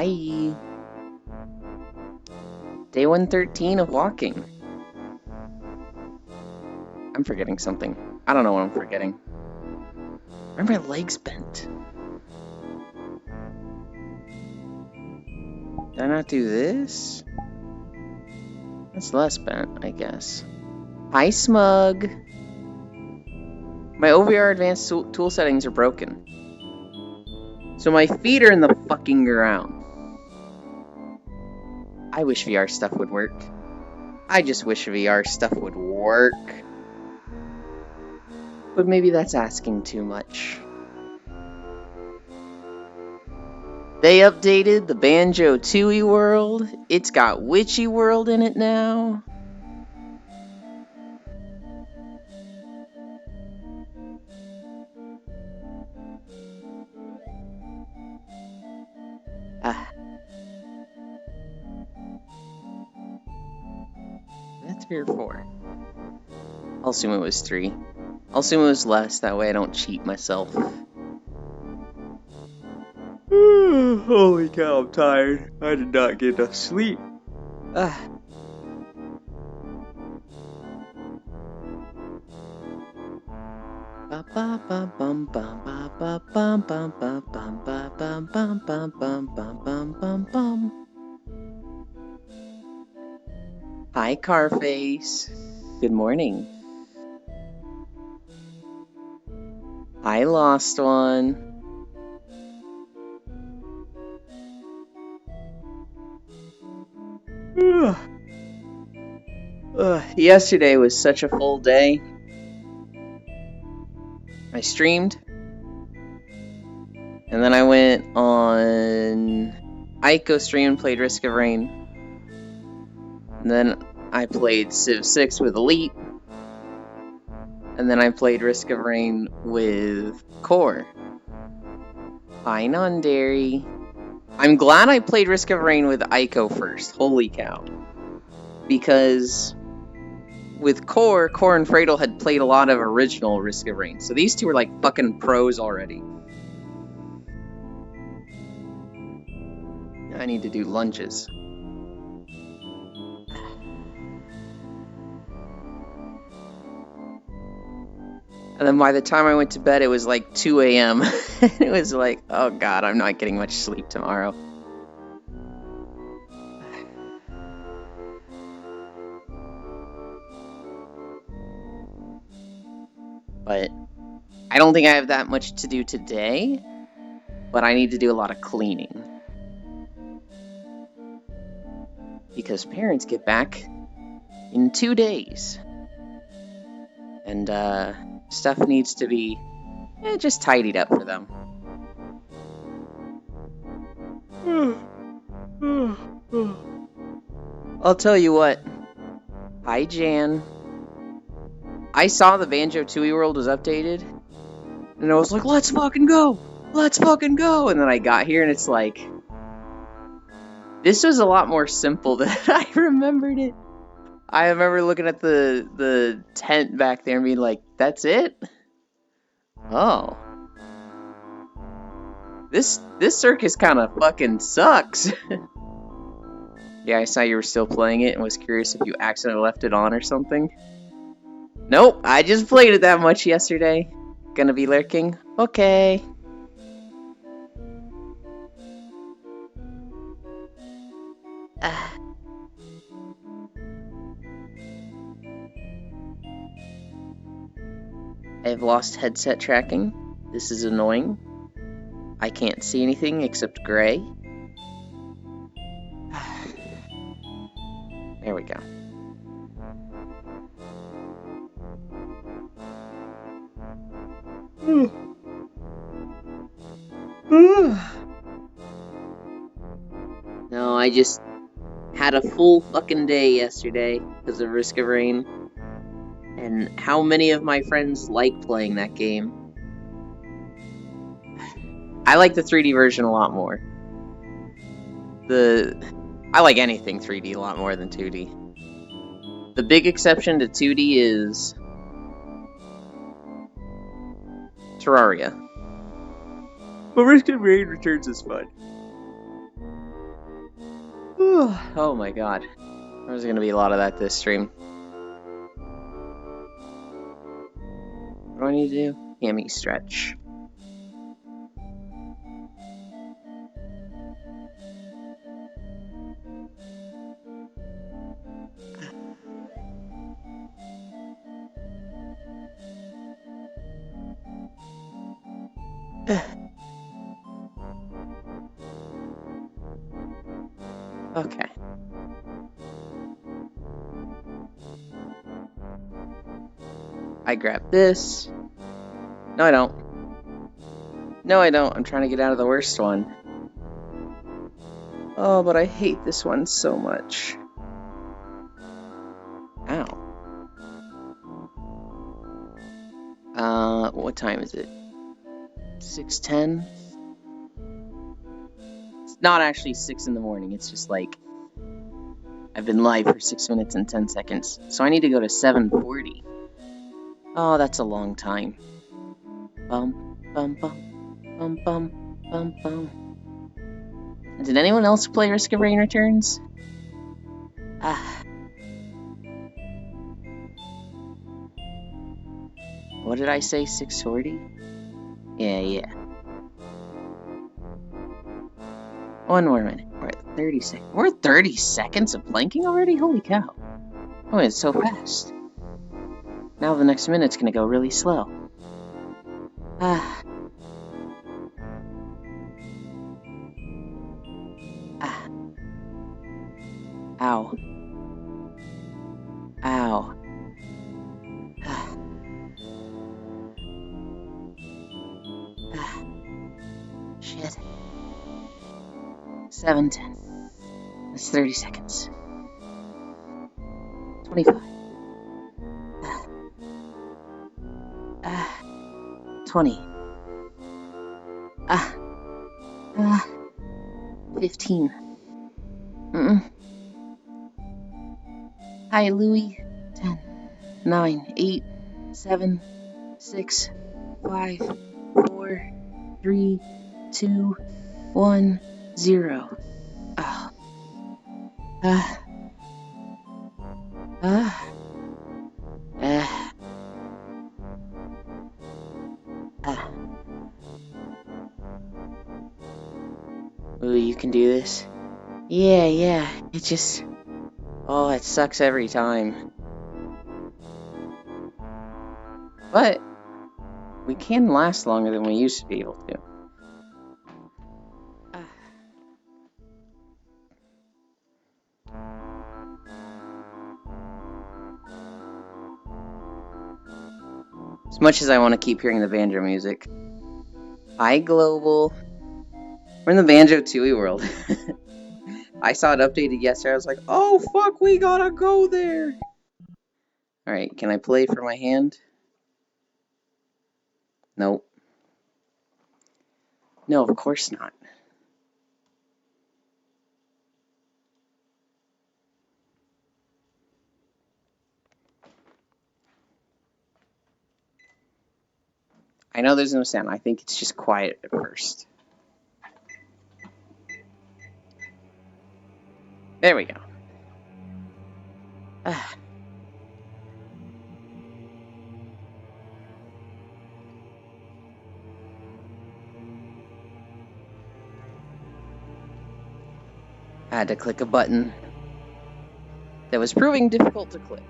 Hi. Day 113 of walking. I'm forgetting something. I don't know what I'm forgetting. Why are my legs bent? Did I not do this? That's less bent, I guess. Hi, Smug. My OVR advanced tool settings are broken. So my feet are in the fucking ground. I wish VR stuff would work. I just wish VR stuff would work. But maybe that's asking too much. They updated the Banjo-Tooie world. It's got Witchy World in it now. That's 3 or 4. I'll assume it was 3. I'll assume it was less, that way I don't cheat myself. Holy cow, I'm tired. I did not get enough sleep. Hi, Carface. Good morning. Hi, Lost One. Yesterday was such a full day. I streamed, and then I went on Ico stream and played Risk of Rain. And then I played Civ 6 with Elite. And then I played Risk of Rain with Core. Hi, Nondary. I'm glad I played Risk of Rain with Ico first. Holy cow. Because with Core and Fradel had played a lot of original Risk of Rain. So these two are like fucking pros already. I need to do lunges. And then by the time I went to bed, it was like 2 a.m. It was like, oh god, I'm not getting much sleep tomorrow. But I don't think I have that much to do today, but I need to do a lot of cleaning. Because parents get back in 2 days. And stuff needs to be just tidied up for them. I'll tell you what. Hi, Jan. I saw the Banjo-Tooie world was updated, and I was like, let's fucking go! Let's fucking go! And then I got here, and it's like, this was a lot more simple than I remembered it. I remember looking at the tent back there and being like, that's it? Oh. This circus kind of fucking sucks. Yeah, I saw you were still playing it and was curious if you accidentally left it on or something. Nope, I just played it that much yesterday. Gonna be lurking? Okay. I've lost headset tracking. This is annoying. I can't see anything except gray. There we go. No, I just had a full fucking day yesterday because of Risk of Rain. And how many of my friends like playing that game? I like the 3D version a lot more. I like anything 3D a lot more than 2D. The big exception to 2D is Terraria. But Risk of Rain Returns is fun. Oh my god. There's gonna be a lot of that this stream. What do I need to do? Hammy stretch. Okay. I grab this. No, I don't. No, I don't. I'm trying to get out of the worst one. Oh, but I hate this one so much. Ow. What time is it? 6:10? It's not actually 6 in the morning. It's just like I've been live for 6 minutes and 10 seconds. So I need to go to 7:40. Oh, that's a long time. Bum, bum, bum, bum, bum, bum, bum. Did anyone else play Risk of Rain Returns? What did I say? 6:40? Yeah. 1 more minute. We're at 30 seconds. We're at 30 seconds of planking already? Holy cow. Oh, it's so fast. Now the next minute's gonna go really slow. Ow. Ow. Shit. 7:10. That's 30 seconds. 25. 20. 15. Hi, Louie. 10. 9. 8. 7. 6. 5. 4. 3. 2. 1. 0. Ooh, you can do this? Yeah. It just... Oh, it sucks every time. But we can last longer than we used to be able to. As much as I want to keep hearing the banjo music. Hi, Global. We're in the Banjo-Tooie world. I saw it updated yesterday. I was like, oh, fuck, we gotta go there. Alright, can I play for my hand? Nope. No, of course not. I know there's no sound. I think it's just quiet at first. There we go. I had to click a button that was proving difficult to click.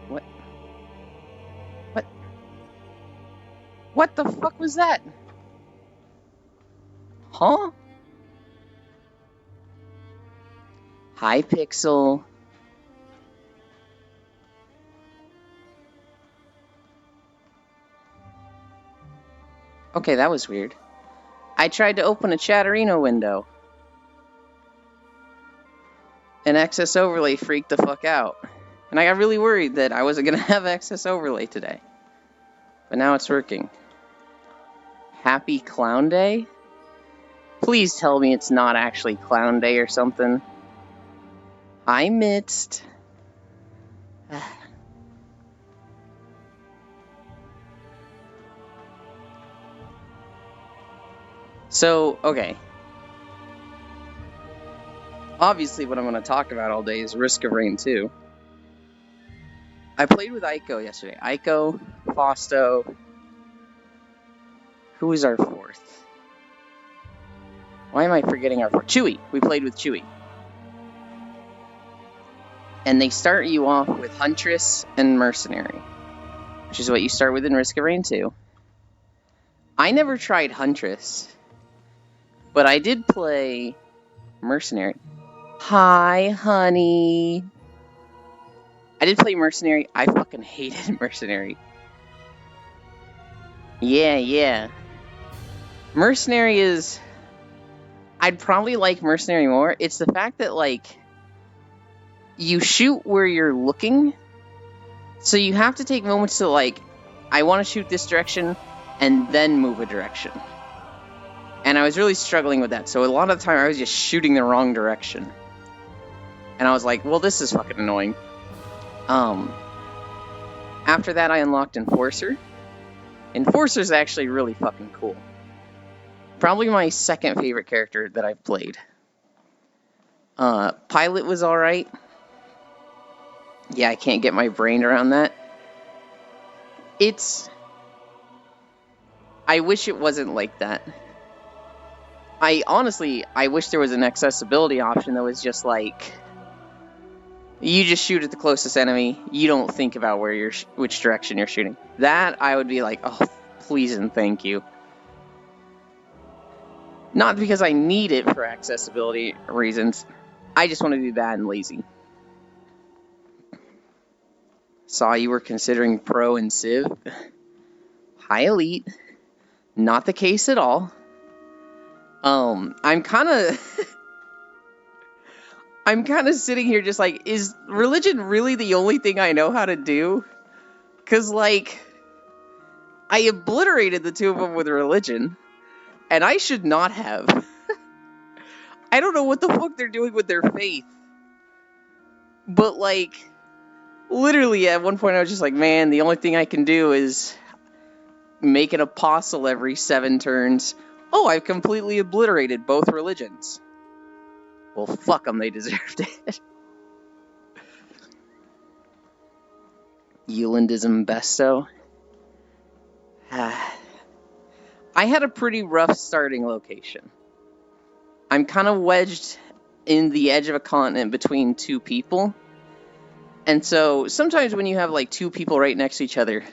What? What the fuck was that? Huh? Hypixel. Okay, that was weird. I tried to open a Chatterino window. And Access Overlay freaked the fuck out. And I got really worried that I wasn't going to have Access Overlay today. But now it's working. Happy Clown Day? Please tell me it's not actually Clown Day or something. Hi, Mitst. So, okay. Obviously, what I'm going to talk about all day is Risk of Rain 2. I played with Aiko yesterday. Aiko, Fausto. Who was our fourth? Why am I forgetting our fourth? Chewy. We played with Chewy. And they start you off with Huntress and Mercenary, which is what you start with in Risk of Rain 2. I never tried Huntress, but I did play Mercenary. Hi, honey. I did play Mercenary. I fucking hated Mercenary. Yeah. Mercenary is... I'd probably like Mercenary more. It's the fact that, like, you shoot where you're looking, so you have to take moments to, like, I want to shoot this direction, and then move a direction. And I was really struggling with that, so a lot of the time I was just shooting the wrong direction. And I was like, well, this is fucking annoying. After that, I unlocked Enforcer. Enforcer's actually really fucking cool. Probably my second favorite character that I've played. Pilot was alright. Yeah, I can't get my brain around that. I wish it wasn't like that. I wish there was an accessibility option that was just like, you just shoot at the closest enemy, you don't think about which direction you're shooting. That, I would be like, oh, please and thank you. Not because I need it for accessibility reasons, I just want to be bad and lazy. Saw you were considering Pro and Civ. Hi, Elite. Not the case at all. I'm kind of sitting here just like, is religion really the only thing I know how to do? Because, like, I obliterated the two of them with religion, and I should not have. I don't know what the fuck they're doing with their faith. But, like, literally at one point I was just like, man, the only thing I can do is make an apostle every 7 turns. Oh, I've completely obliterated both religions. Well, fuck them, they deserved it. Eulandism Besto. I had a pretty rough starting location. I'm kind of wedged in the edge of a continent between two people. And so sometimes when you have like two people right next to each other,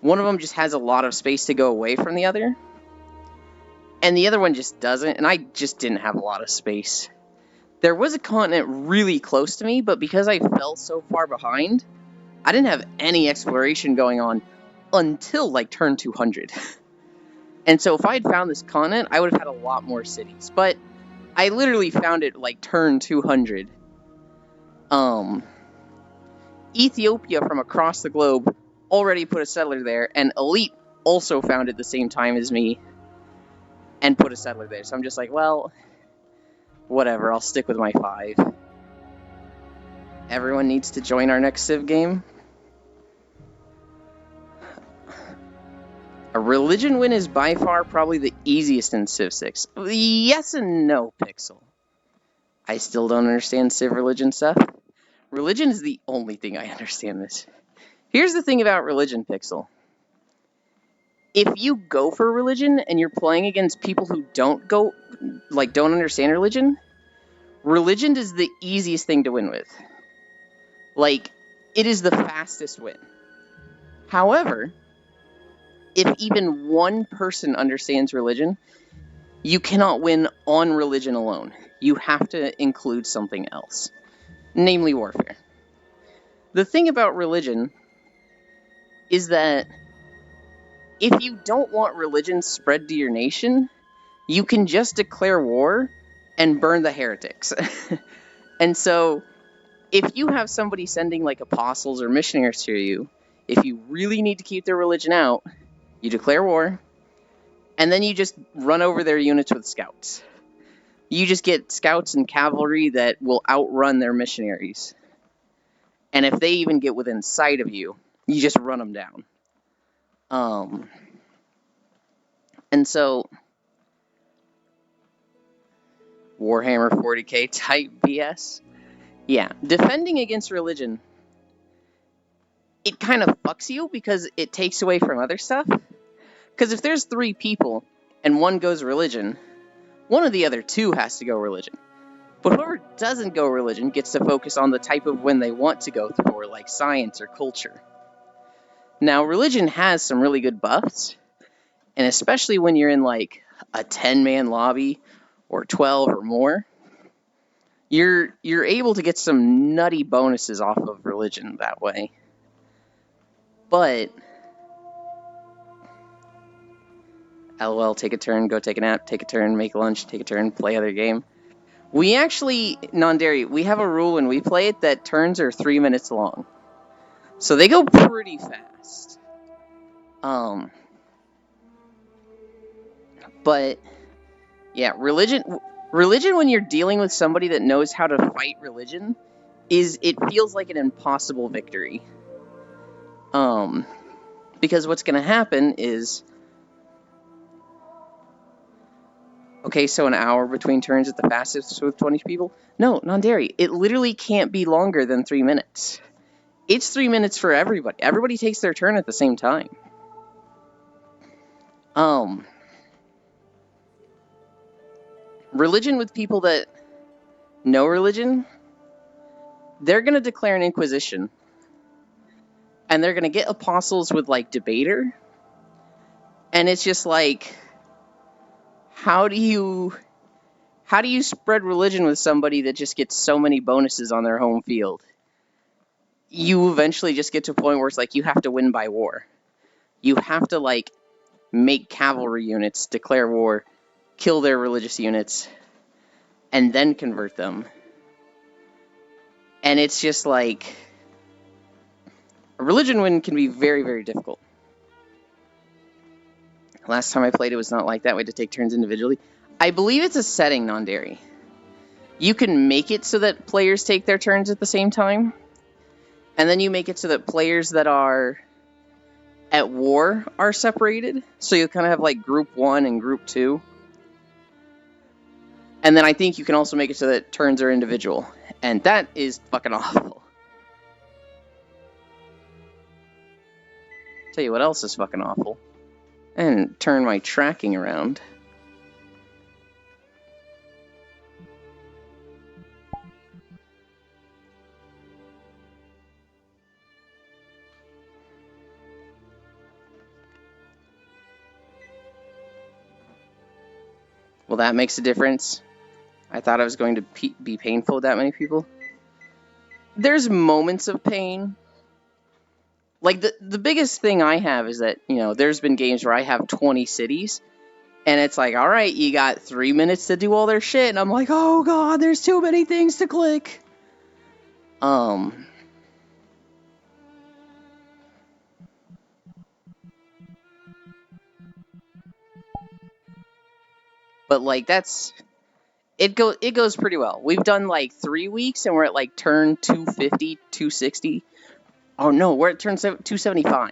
one of them just has a lot of space to go away from the other, and the other one just doesn't, and I just didn't have a lot of space. There was a continent really close to me, but because I fell so far behind, I didn't have any exploration going on until like turn 200. And so if I had found this continent, I would have had a lot more cities. But I literally found it like turn 200. Ethiopia from across the globe already put a settler there, and Elite also found it the same time as me and put a settler there. So I'm just like, well, whatever, I'll stick with my 5. Everyone needs to join our next Civ game. A religion win is by far probably the easiest in Civ 6. Yes and no, Pixel. I still don't understand Civ religion stuff. Religion is the only thing I understand this. Here's the thing about religion, Pixel. If you go for religion and you're playing against people who don't understand religion, religion is the easiest thing to win with. Like, it is the fastest win. However, if even one person understands religion, you cannot win on religion alone. You have to include something else, namely warfare. The thing about religion is that if you don't want religion spread to your nation, you can just declare war and burn the heretics. And so, if you have somebody sending like apostles or missionaries to you, if you really need to keep their religion out, you declare war, and then you just run over their units with scouts. You just get scouts and cavalry that will outrun their missionaries. And if they even get within sight of you, you just run them down. And so, Warhammer 40k type BS. Yeah, defending against religion, it kind of fucks you because it takes away from other stuff. Because if there's 3 people and one goes religion, one of the other 2 has to go religion. But whoever doesn't go religion gets to focus on the type of win they want to go for, like science or culture. Now, religion has some really good buffs, and especially when you're in like a 10-man lobby or 12 or more, you're able to get some nutty bonuses off of religion that way. But LOL, take a turn, go take a nap, take a turn, make lunch, take a turn, play other game. We actually, Nondary, we have a rule when we play it that turns are 3 minutes long. So they go pretty fast. But yeah, religion when you're dealing with somebody that knows how to fight religion, it feels like an impossible victory. Because what's gonna happen is, okay, so an hour between turns at the fastest with 20 people? No, Nondary, it literally can't be longer than 3 minutes. It's 3 minutes for everybody. Everybody takes their turn at the same time. Religion with people that know religion, they're gonna declare an inquisition. And they're gonna get apostles with, like, debater. And it's just like, how do you spread religion with somebody that just gets so many bonuses on their home field? You eventually just get to a point where it's like you have to win by war. You have to, like, make cavalry units declare war, kill their religious units, and then convert them. And it's just like, a religion win can be very, very difficult. Last time I played, it was not like that. We had to take turns individually. I believe it's a setting, Nondary. You can make it so that players take their turns at the same time. And then you make it so that players that are at war are separated. So you kind of have like group 1 and group 2. And then I think you can also make it so that turns are individual. And that is fucking awful. Tell you what else is fucking awful. And turn my tracking around. Well, that makes a difference. I thought I was going to be painful with that many people. There's moments of pain. Like, the biggest thing I have is that, you know, there's been games where I have 20 cities, and it's like, alright, you got 3 minutes to do all their shit, and I'm like, oh god, there's too many things to click. But, like, that's... It goes pretty well. We've done, like, 3 weeks, and we're at, like, turn 250, 260. Oh, no, we're at turn 275.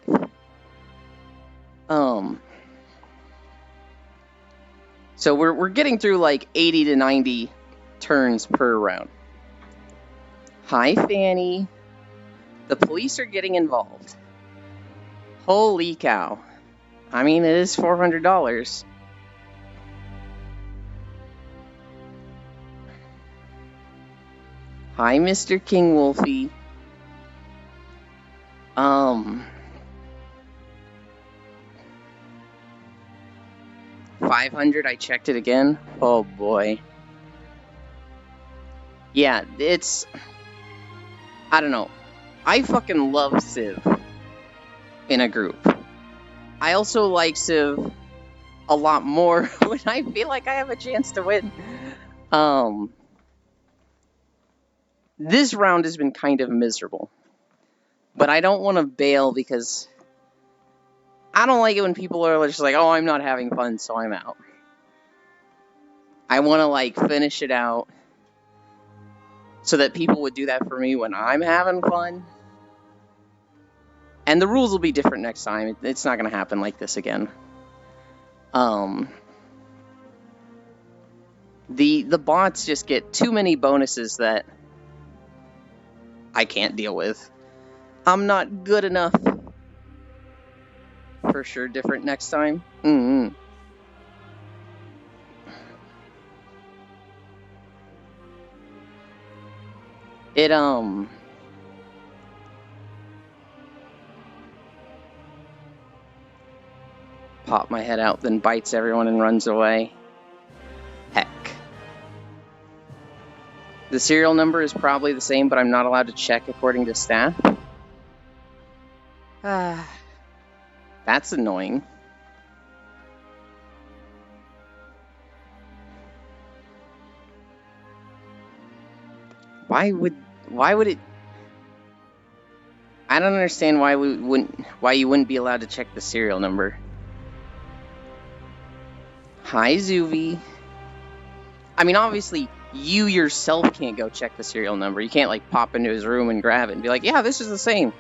So we're getting through, like, 80 to 90 turns per round. Hi, Fanny. The police are getting involved. Holy cow. I mean, it is $400. Hi, Mr. King Wolfie. 500, I checked it again. Oh boy. Yeah, it's... I don't know. I fucking love Civ in a group. I also like Civ a lot more when I feel like I have a chance to win. This round has been kind of miserable. But I don't want to bail because I don't like it when people are just like, oh, I'm not having fun, so I'm out. I want to, like, finish it out so that people would do that for me when I'm having fun. And the rules will be different next time. It's not going to happen like this again. The bots just get too many bonuses that I can't deal with. I'm not good enough. For sure, different next time. It, pop my head out, then bites everyone and runs away. Heck. The serial number is probably the same, but I'm not allowed to check according to staff. That's annoying. Why would it? I don't understand why you wouldn't be allowed to check the serial number. Hi, Zuvi. I mean, obviously, you yourself can't go check the serial number. You can't, like, pop into his room and grab it and be like, yeah, this is the same.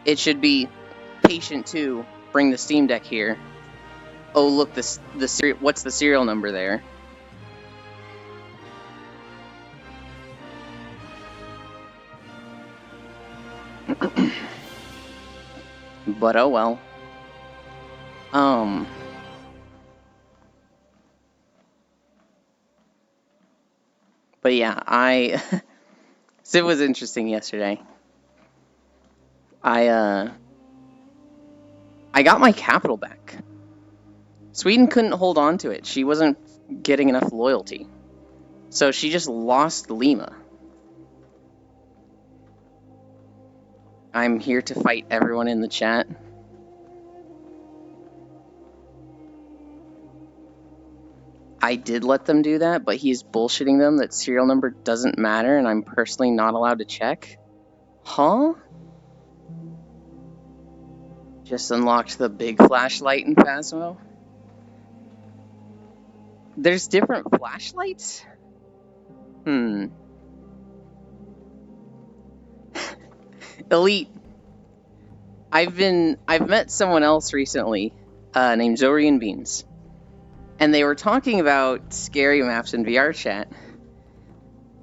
It should be patient 2, bring the Steam Deck here. Oh, look, what's the serial number there? But oh well. But yeah, Civ was interesting yesterday. I got my capital back. Sweden couldn't hold on to it. She wasn't getting enough loyalty. So she just lost Lima. I'm here to fight everyone in the chat. I did let them do that, but he's bullshitting them that serial number doesn't matter and I'm personally not allowed to check. Huh? Just unlocked the big flashlight in Phasmo. There's different flashlights? Elite. I've met someone else recently, named Zorian Beans. And they were talking about scary maps in VR chat.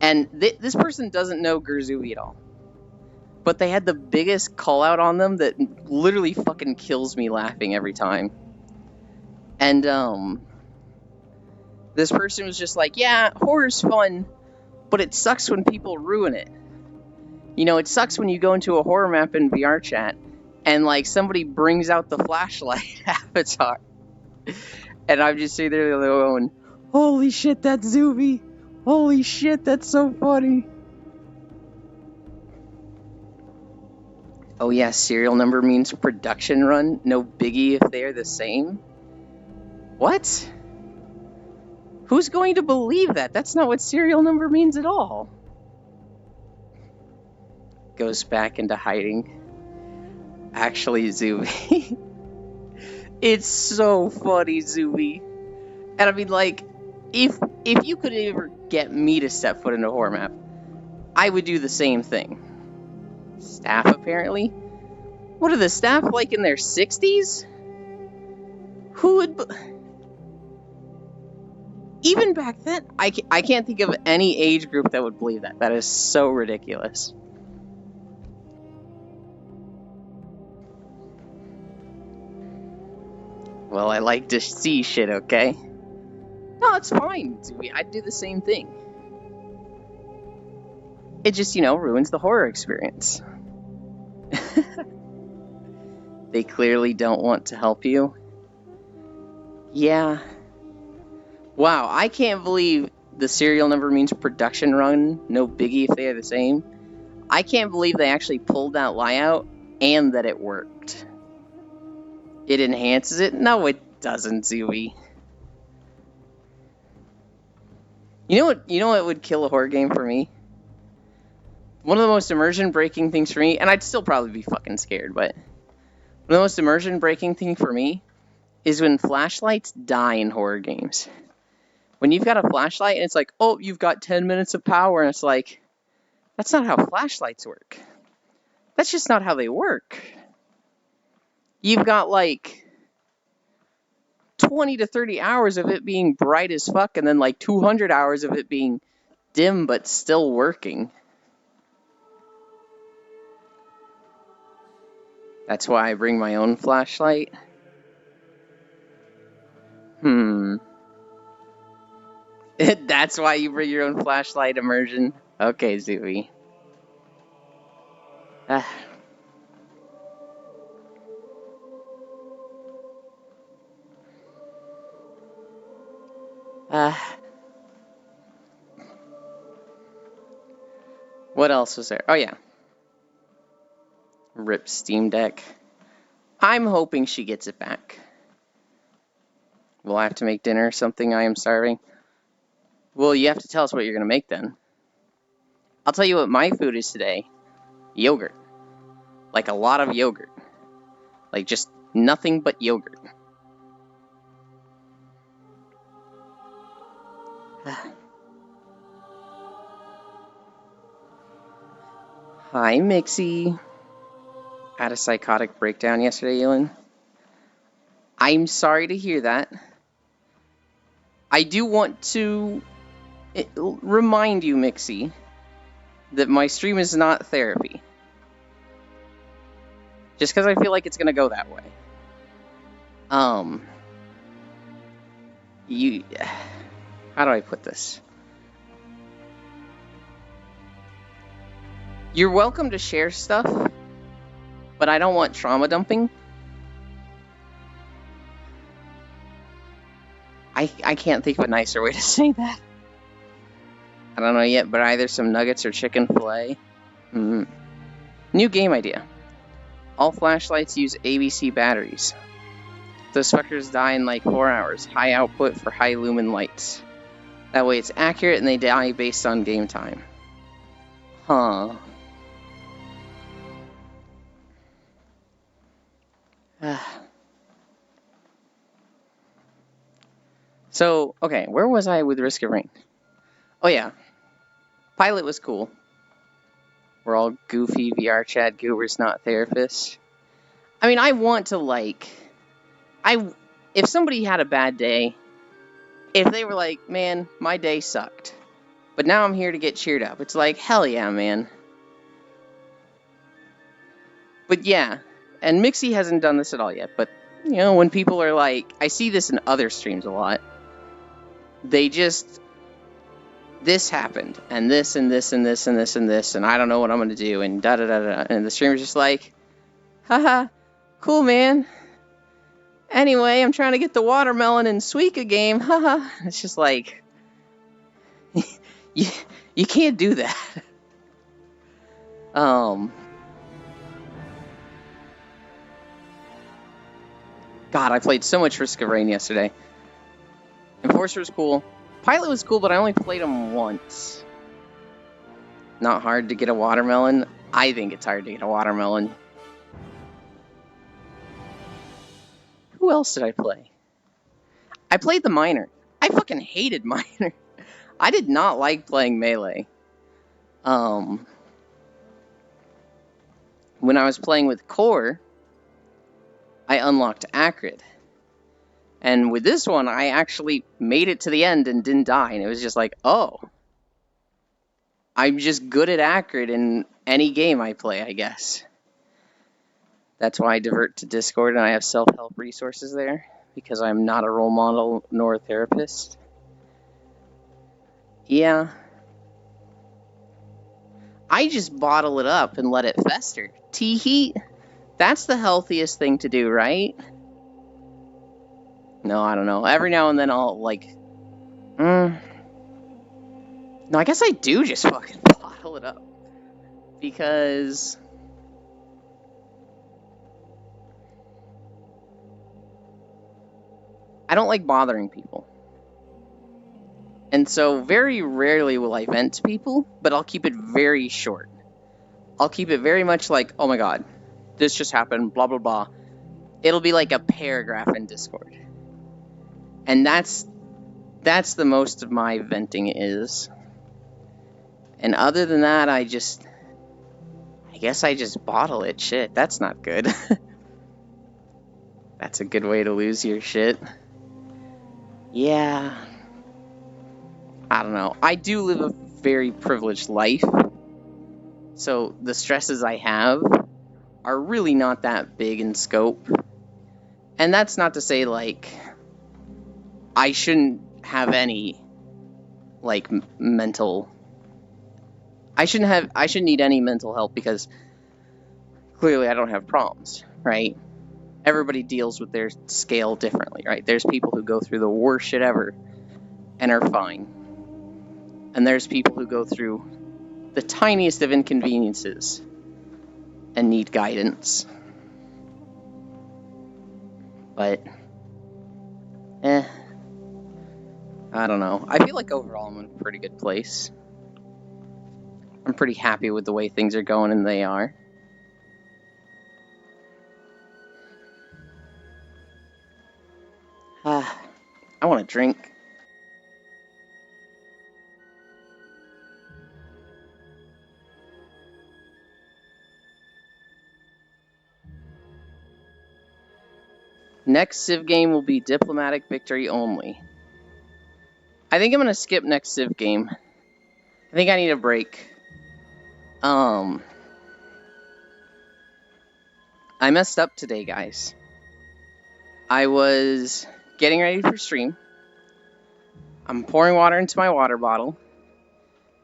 And this person doesn't know Gerzuvi at all. But they had the biggest call out on them that literally fucking kills me laughing every time. And this person was just like, yeah, horror's fun, but it sucks when people ruin it. You know, it sucks when you go into a horror map in VR chat and like somebody brings out the flashlight avatar. And I'm just sitting there going, holy shit, that's Zuvi. Holy shit, that's so funny. Oh yeah, serial number means production run. No biggie if they're the same. What? Who's going to believe that? That's not what serial number means at all. Goes back into hiding. Actually, Zuvi. It's so funny, Zuvi. And I mean, like, if you could ever get me to step foot into a horror map, I would do the same thing. Staff, apparently? What are the staff, like, in their 60s? Who would... Even back then, I can't think of any age group that would believe that. That is so ridiculous. Well, I like to see shit, okay? No, it's fine, Zuvi. I'd do the same thing. It just, you know, ruins the horror experience. They clearly don't want to help you. Yeah. Wow, I can't believe the serial number means production run, no biggie if they are the same. I can't believe they actually pulled that lie out and that it worked. It enhances it? No, it doesn't, Zuvi. You know what would kill a horror game for me? One of the most immersion-breaking things for me, and I'd still probably be fucking scared, but one of the most immersion-breaking thing for me is when flashlights die in horror games. When you've got a flashlight and it's like, oh, you've got 10 minutes of power, and it's like, that's not how flashlights work. That's just not how they work. You've got, like, 20 to 30 hours of it being bright as fuck, and then like 200 hours of it being dim but still working. That's why I bring my own flashlight. That's why you bring your own flashlight, immersion. Okay, Zooey. What else was there? Oh yeah. Rip Steam Deck. I'm hoping she gets it back. We'll have to make dinner or something. I am starving. Well, you have to tell us what you're going to make then. I'll tell you what my food is today. Yogurt. Like a lot of yogurt. Like just nothing but yogurt. Hi, Mixie. Had a psychotic breakdown yesterday, Ewan. I'm sorry to hear that. I do want to remind you, Mixie, that my stream is not therapy. Just because I feel like it's going to go that way. How do I put this? You're welcome to share stuff, but I don't want trauma dumping. I can't think of a nicer way to say that. I don't know yet, but either some nuggets or chicken fillet. New game idea. All flashlights use ABC batteries. Those fuckers die in like 4 hours. High output for high lumen lights. That way it's accurate and they die based on game time. Huh. So, okay, where was I with Risk of Rain? Oh yeah. Pilot was cool. We're all goofy VR chat goobers, not therapists. I mean, I want to like... If somebody had a bad day, if they were like, man, my day sucked, but now I'm here to get cheered up, it's like, hell yeah, man. But yeah, and Mixie hasn't done this at all yet, but, you know, when people are like, I see this in other streams a lot, they just, this happened, and this, and this, and this, and this, and this, and I don't know what I'm going to do, and da-da-da-da, and the streamer's just like, haha, cool, man. Anyway, I'm trying to get the watermelon in Suika game, haha. It's just like, you can't do that. God, I played so much Risk of Rain yesterday. Enforcer was cool. Pilot was cool, but I only played him once. Not hard to get a watermelon. I think it's hard to get a watermelon. Who else did I play? I played the Miner. I fucking hated Miner. I did not like playing Melee. When I was playing with Core, I unlocked Acrid. And with this one, I actually made it to the end and didn't die. And it was just like, oh. I'm just good at Acrid in any game I play, I guess. That's why I divert to Discord and I have self-help resources there. Because I'm not a role model nor a therapist. Yeah. I just bottle it up and let it fester. T-heat? That's the healthiest thing to do, right? No, I don't know. Every now and then I'll, like... No, I guess I do just fucking bottle it up. Because... I don't like bothering people. And so, very rarely will I vent to people, but I'll keep it very short. I'll keep it very much like, oh my god, this just happened, blah blah blah. It'll be like a paragraph in Discord. And that's the most of my venting is. And other than that, I guess I just bottle it. Shit, that's not good. That's a good way to lose your shit. Yeah. I don't know. I do live a very privileged life. So the stresses I have are really not that big in scope. And that's not to say, like, I shouldn't have any, like, mental... I shouldn't need any mental help because clearly I don't have problems, right? Everybody deals with their scale differently, right? There's people who go through the worst shit ever and are fine. And there's people who go through the tiniest of inconveniences and need guidance. But, I don't know. I feel like overall I'm in a pretty good place. I'm pretty happy with the way things are going, and they are. I want a drink. Next Civ game will be Diplomatic Victory only. I think I'm gonna skip next Civ game. I think I need a break. I messed up today, guys. I was getting ready for stream. I'm pouring water into my water bottle.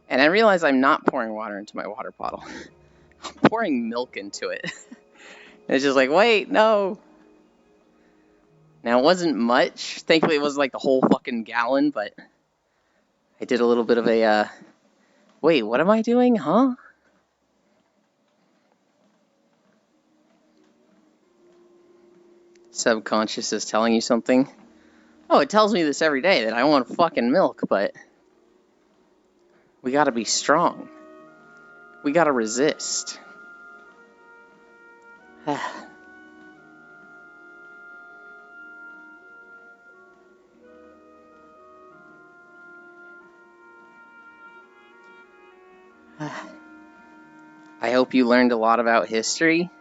And I realize I'm not pouring water into my water bottle. I'm pouring milk into it. And it's just like, wait, no. Now, it wasn't much. Thankfully, it wasn't like the whole fucking gallon, but I did a little bit of a, wait, what am I doing, huh? Subconscious is telling you something. Oh, it tells me this every day, that I want fucking milk, but we gotta be strong. We gotta resist. I hope you learned a lot about history.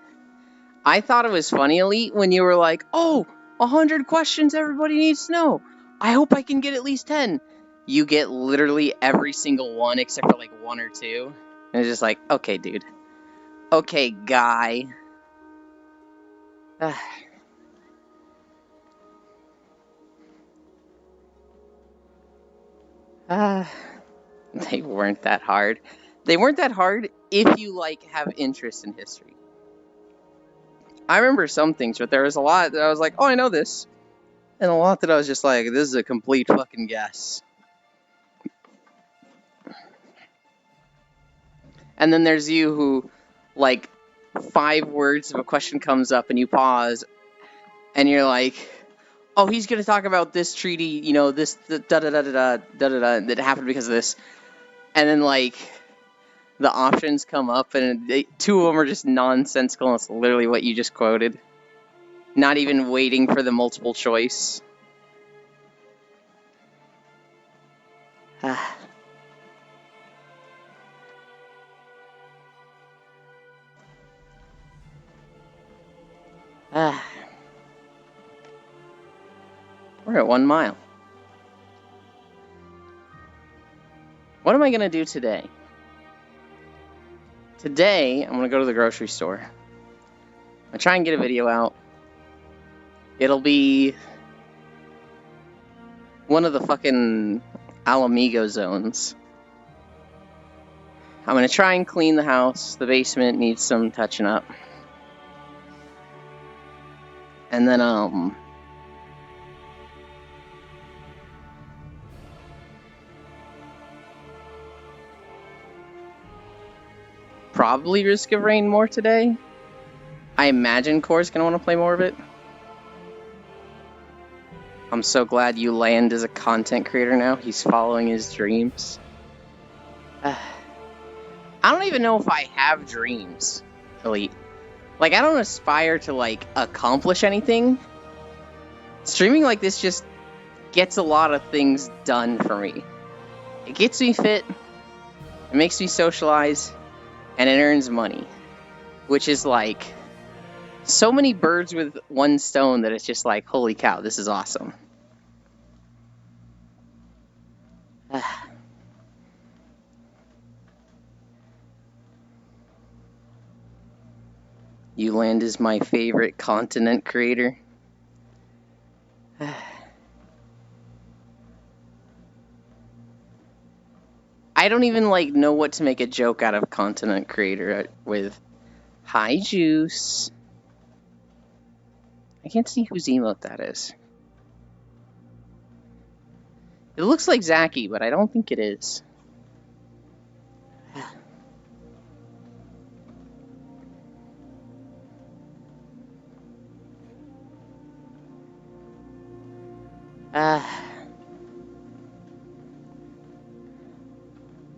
I thought it was funny, Elite, when you were like, oh, 100 questions everybody needs to know. I hope I can get at least 10. You get literally every single one except for like 1 or 2. And it's just like, okay, dude. Okay, guy. They weren't that hard. They weren't that hard if you, like, have interest in history. I remember some things, but there was a lot that I was like, oh, I know this. And a lot that I was just like, this is a complete fucking guess. And then there's you who, like, 5 words of a question comes up and you pause and you're like, oh, he's going to talk about this treaty, you know, this da-da-da-da-da-da-da-da that happened because of this. And then, like, the options come up and 2 of them are just nonsensical and it's literally what you just quoted. Not even waiting for the multiple choice. We're at 1 mile. What am I going to do today? Today, I'm going to go to the grocery store. I'm going to try and get a video out. It'll be one of the fucking Alamigo zones. I'm going to try and clean the house. The basement needs some touching up. And then, probably Risk of Rain more today. I imagine Core's going to want to play more of it. I'm so glad you land as a content creator now. He's following his dreams. I don't even know if I have dreams, Elite. Like, I don't aspire to, like, accomplish anything. Streaming like this just gets a lot of things done for me. It gets me fit, it makes me socialize, and it earns money. Which is, like, so many birds with one stone that it's just like, holy cow, this is awesome. Uland is my favorite continent creator. I don't even know what to make a joke out of continent creator with. Hi, Juice. I can't see whose emote that is. It looks like Zaki, but I don't think it is.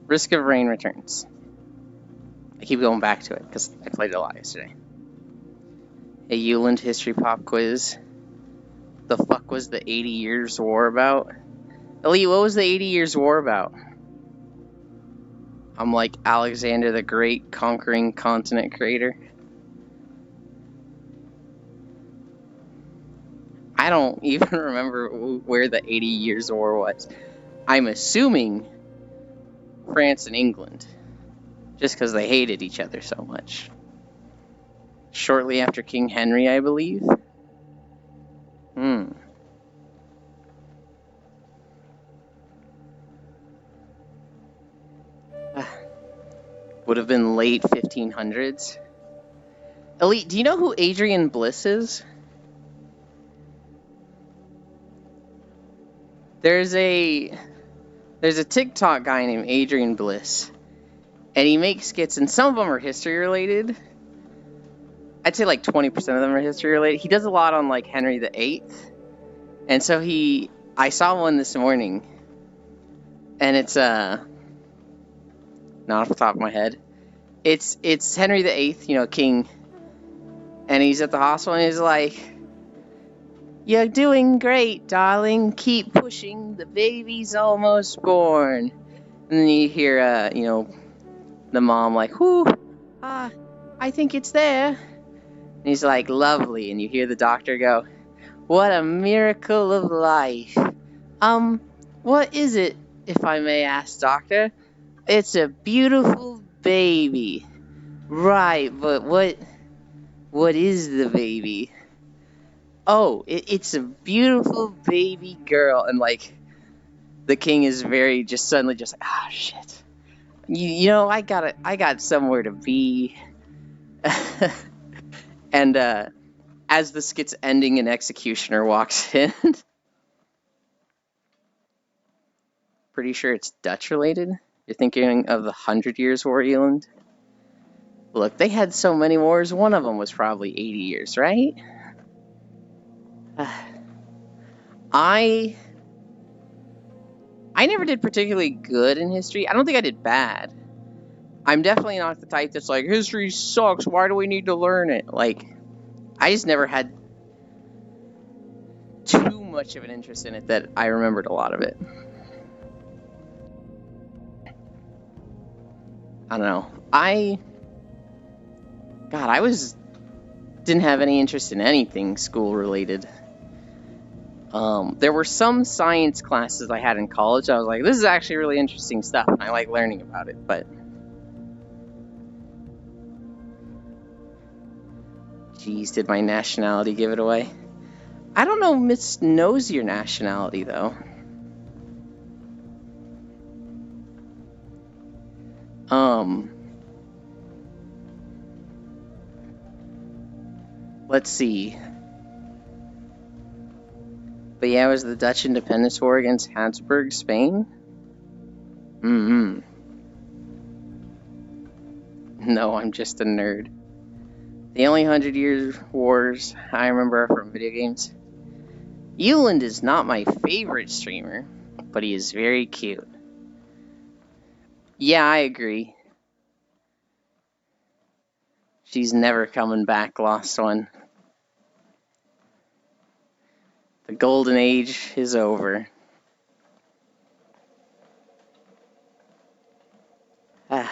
Risk of Rain returns. I keep going back to it because I played it a lot yesterday. A Uland history pop quiz. The fuck was the 80 Years' War about? Elite, what was the 80 Years' War about? I'm like Alexander the Great conquering continent creator. I don't even remember where the 80 Years' War was. I'm assuming France and England. Just because they hated each other so much. Shortly after King Henry, I believe. Would have been late 1500s. Elite, do you know who Adrian Bliss is? There's a TikTok guy named Adrian Bliss, and he makes skits, and some of them are history related. I'd say like 20% of them are history related. He does a lot on like Henry VIII, and so I saw one this morning, and it's not off the top of my head. It's Henry VIII, king, and he's at the hospital, and he's like, "You're doing great, darling. Keep pushing. The baby's almost born." And then you hear, the mom like, "Whoo, I think it's there." And he's like, "Lovely." And you hear the doctor go, "What a miracle of life. What is it, if I may ask, doctor?" "It's a beautiful baby." "Right, but what is the baby?" "Oh, it's a beautiful baby girl." And like, the king is very just suddenly just like, "Ah, shit. I got somewhere to be." And as the skit's ending, an executioner walks in. Pretty sure it's Dutch related. You're thinking of the 100 Years' War, Eland? Look, they had so many wars, one of them was probably 80 years, right? I never did particularly good in history. I don't think I did bad. I'm definitely not the type that's like, history sucks, why do we need to learn it? Like, I just never had too much of an interest in it that I remembered a lot of it. I don't know. I didn't have any interest in anything school related. There were some science classes I had in college. I was like, this is actually really interesting stuff. And I like learning about it, but geez, did my nationality give it away? I don't know. Miss knows your nationality though. Let's see. But yeah, it was the Dutch Independence War against Habsburg, Spain? No, I'm just a nerd. The only 100 Years' Wars I remember are from video games. Uland is not my favorite streamer, but he is very cute. Yeah, I agree. She's never coming back, Lost One. The golden age is over. The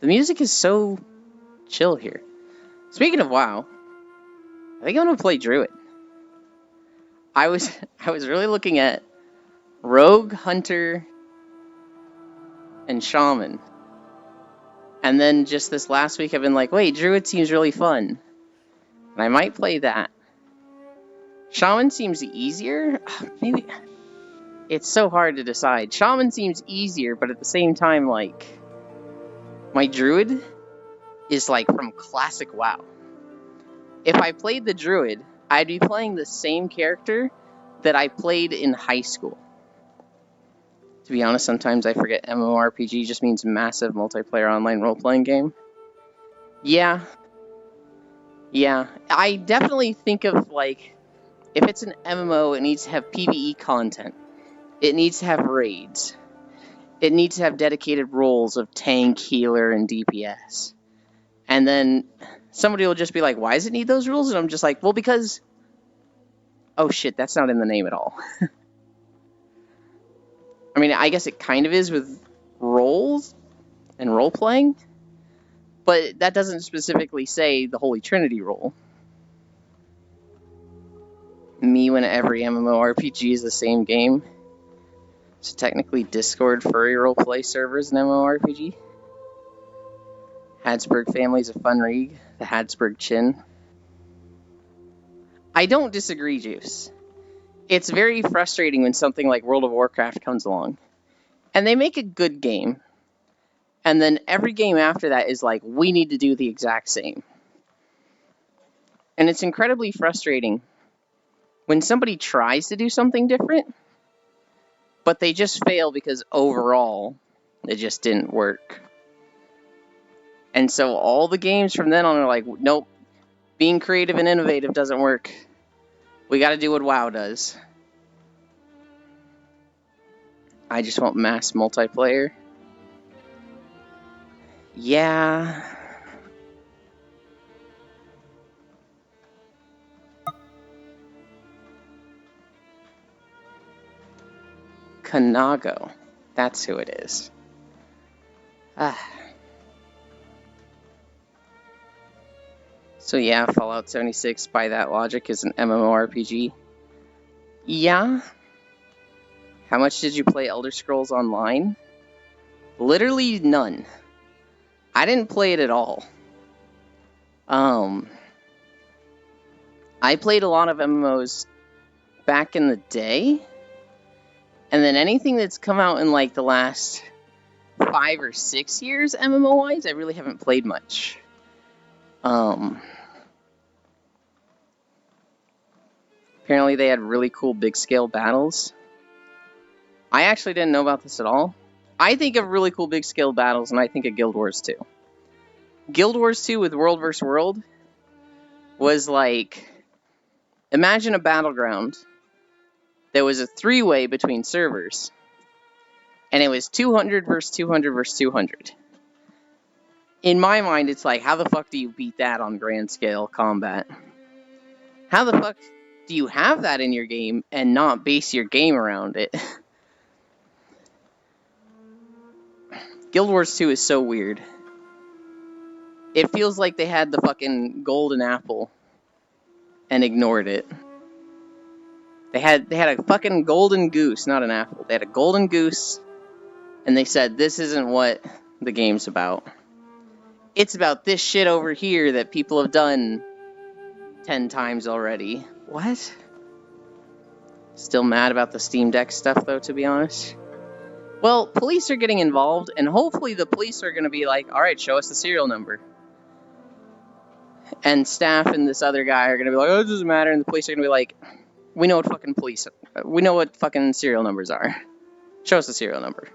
music is so chill here. Speaking of WoW, I think I'm gonna play Druid. I was really looking at Rogue, Hunter, and Shaman. And then just this last week, I've been like, wait, Druid seems really fun. And I might play that. Shaman seems easier? Maybe. It's so hard to decide. Shaman seems easier, but at the same time, like, my Druid is, like, from classic WoW. If I played the Druid, I'd be playing the same character that I played in high school. To be honest, sometimes I forget MMORPG just means massive multiplayer online role-playing game. Yeah. Yeah. I definitely think of, like, if it's an MMO, it needs to have PvE content. It needs to have raids. It needs to have dedicated roles of tank, healer, and DPS. And then somebody will just be like, why does it need those rules? And I'm just like, well, because... Oh shit, that's not in the name at all. I mean, I guess it kind of is with roles and role-playing, but that doesn't specifically say the Holy Trinity role. Me when every MMORPG is the same game. So technically Discord furry roleplay servers an MMORPG. Hadsburg Family's a fun rig. The Hadsburg Chin. I don't disagree, Juice. It's very frustrating when something like World of Warcraft comes along. And they make a good game. And then every game after that is like, we need to do the exact same. And it's incredibly frustrating when somebody tries to do something different, but they just fail because overall, it just didn't work. And so all the games from then on are like, nope, being creative and innovative doesn't work. We gotta do what WoW does. I just want mass multiplayer. Yeah. Kanago. That's who it is. So yeah, Fallout 76, by that logic, is an MMORPG. Yeah. How much did you play Elder Scrolls Online? Literally none. I didn't play it at all. I played a lot of MMOs back in the day, and then anything that's come out in like the last 5 or 6 years MMO-wise, I really haven't played much. Apparently they had really cool big-scale battles. I actually didn't know about this at all. I think of really cool big-scale battles, and I think of Guild Wars 2. Guild Wars 2 with World vs. World was like... Imagine a battleground that was a 3-way between servers, and it was 200 versus 200 versus 200. In my mind, it's like, how the fuck do you beat that on grand scale combat? How the fuck do you have that in your game and not base your game around it? Guild Wars 2 is so weird. It feels like they had the fucking golden apple and ignored it. They had a fucking golden goose, not an apple. They had a golden goose, and they said, this isn't what the game's about. It's about this shit over here that people have done 10 times already. What? Still mad about the Steam Deck stuff, though, to be honest. Well, police are getting involved, and hopefully the police are going to be like, alright, show us the serial number. And staff and this other guy are going to be like, oh, it doesn't matter, and the police are going to be like, we know what fucking serial numbers are. Show us the serial number.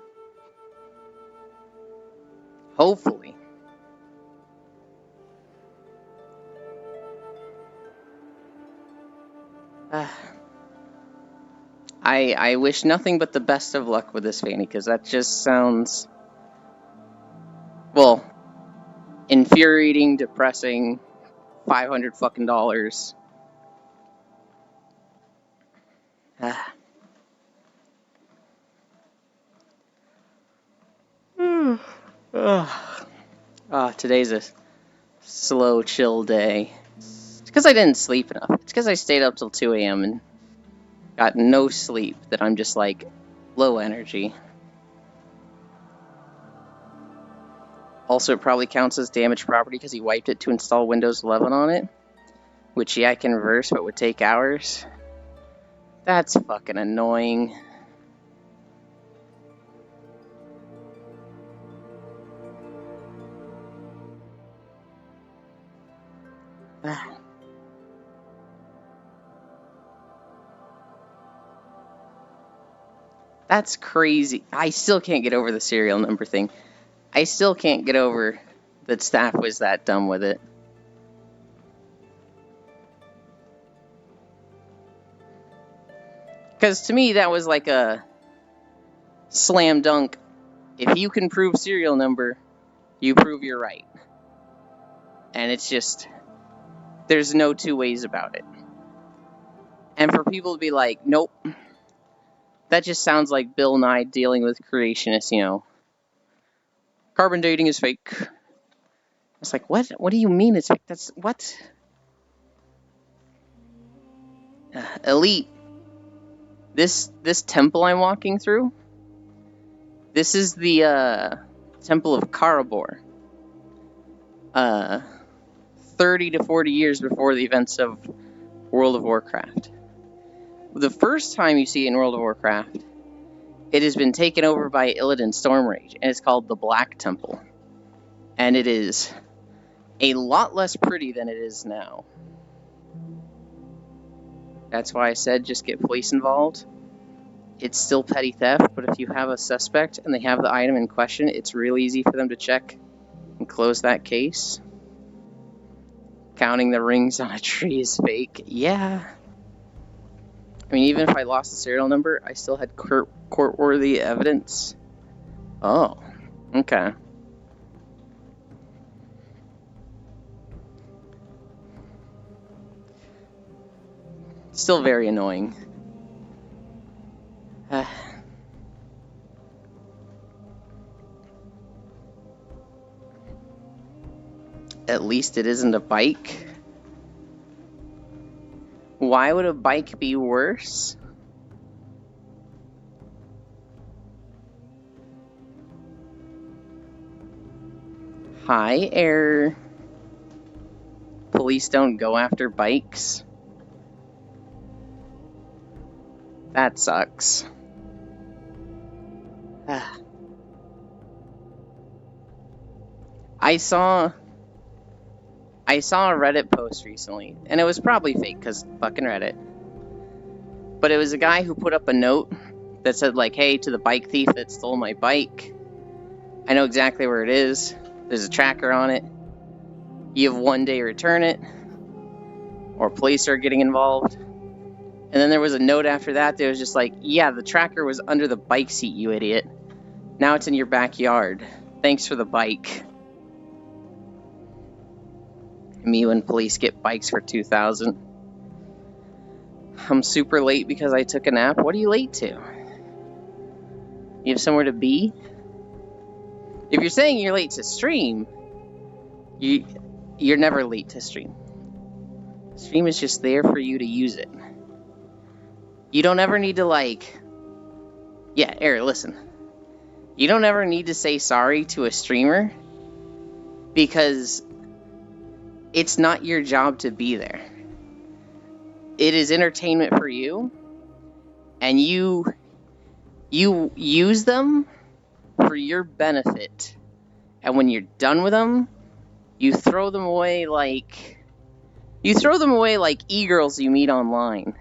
Hopefully. I wish nothing but the best of luck with this, Fanny, because that just sounds, well, infuriating, depressing, $500 fucking dollars. Today's a slow, chill day. It's because I didn't sleep enough. It's because I stayed up till 2 a.m. and got no sleep that I'm just, like, low energy. Also, it probably counts as damaged property because he wiped it to install Windows 11 on it. Which, yeah, I can reverse, but would take hours. That's fucking annoying. That's crazy. I still can't get over the serial number thing. I still can't get over that staff was that dumb with it. Because to me, that was like a slam dunk. If you can prove serial number, you prove you're right. And it's just, there's no two ways about it. And for people to be like, nope, that just sounds like Bill Nye dealing with creationists, you know. Carbon dating is fake. It's like, what? What do you mean it's fake? That's, what? Elite. This temple I'm walking through, this is the Temple of Karabor. 30 to 40 years before the events of World of Warcraft. The first time you see it in World of Warcraft, it has been taken over by Illidan Stormrage, and it's called the Black Temple. And it is a lot less pretty than it is now. That's why I said just get police involved. It's still petty theft, but if you have a suspect and they have the item in question, it's real easy for them to check and close that case. Counting the rings on a tree is fake. Yeah. I mean, even if I lost the serial number, I still had court-worthy evidence. Oh, okay. Still very annoying. At least it isn't a bike. Why would a bike be worse? High error. Police don't go after bikes. That sucks. I saw a Reddit post recently, and it was probably fake because fucking Reddit. But it was a guy who put up a note that said like, hey, to the bike thief that stole my bike, I know exactly where it is. There's a tracker on it. You have 1 day to return it, or police are getting involved. And then there was a note after that that was just like, yeah, the tracker was under the bike seat, you idiot. Now it's in your backyard. Thanks for the bike. Me when police get bikes for $2,000. I'm super late because I took a nap. What are you late to? You have somewhere to be? If you're saying you're late to stream, you're never late to stream. Stream is just there for you to use it. You don't ever need to like... Yeah, Eric, listen. You don't ever need to say sorry to a streamer because it's not your job to be there. It is entertainment for you, and you use them for your benefit. And when you're done with them, you throw them away like e-girls you meet online.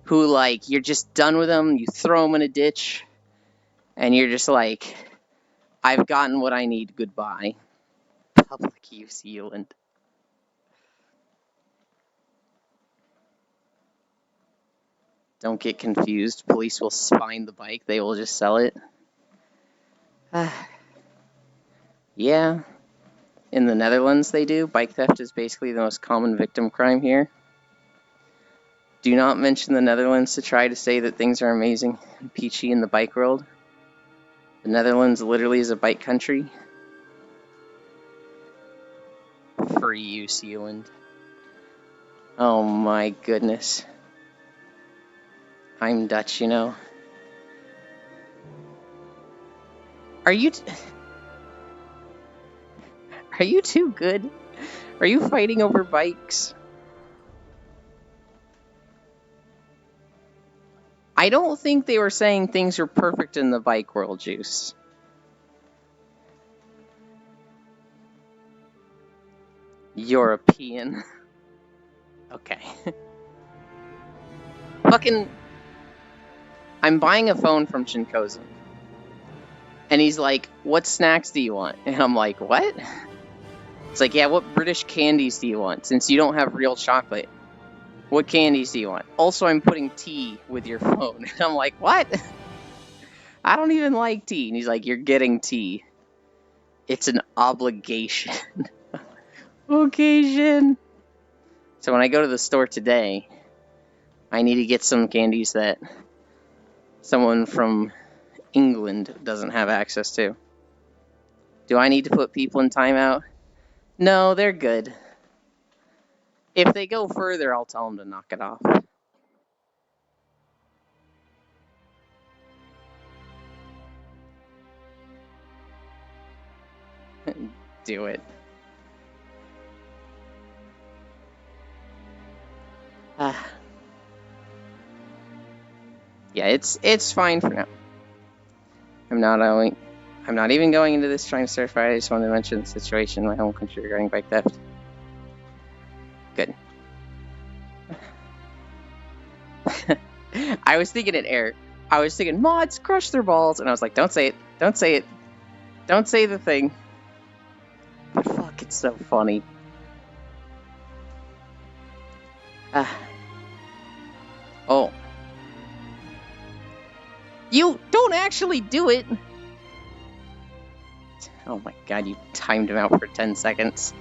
Who, like, you're just done with them, you throw them in a ditch, and you're just like, I've gotten what I need, goodbye. Public use Euland. Don't get confused. Police will find the bike. They will just sell it. Yeah. In the Netherlands they do. Bike theft is basically the most common victim crime here. Do not mention the Netherlands to try to say that things are amazing and peachy in the bike world. The Netherlands literally is a bike country. Free use, Euland. Oh my goodness. I'm Dutch, you know. Are you... Are you too good? Are you fighting over bikes? I don't think they were saying things are perfect in the bike world, Juice. European. Okay. Fucking... I'm buying a phone from Shinkozen. And he's like, what snacks do you want? And I'm like, what? It's like, yeah, what British candies do you want? Since you don't have real chocolate. What candies do you want? Also, I'm putting tea with your phone. And I'm like, what? I don't even like tea. And he's like, you're getting tea. It's an obligation. Occasion. So when I go to the store today, I need to get some candies that someone from England doesn't have access to. Do I need to put people in timeout? No, they're good. If they go further, I'll tell them to knock it off. Do it. Yeah, it's fine for now. I'm not even going into this trying to certify. I just wanted to mention the situation in my home country regarding bike theft. Good. I was thinking it air. I was thinking mods crush their balls, and I was like, don't say it. Don't say it. Don't say the thing. But fuck, it's so funny. Oh. You don't actually do it! Oh my god, you timed him out for 10 seconds.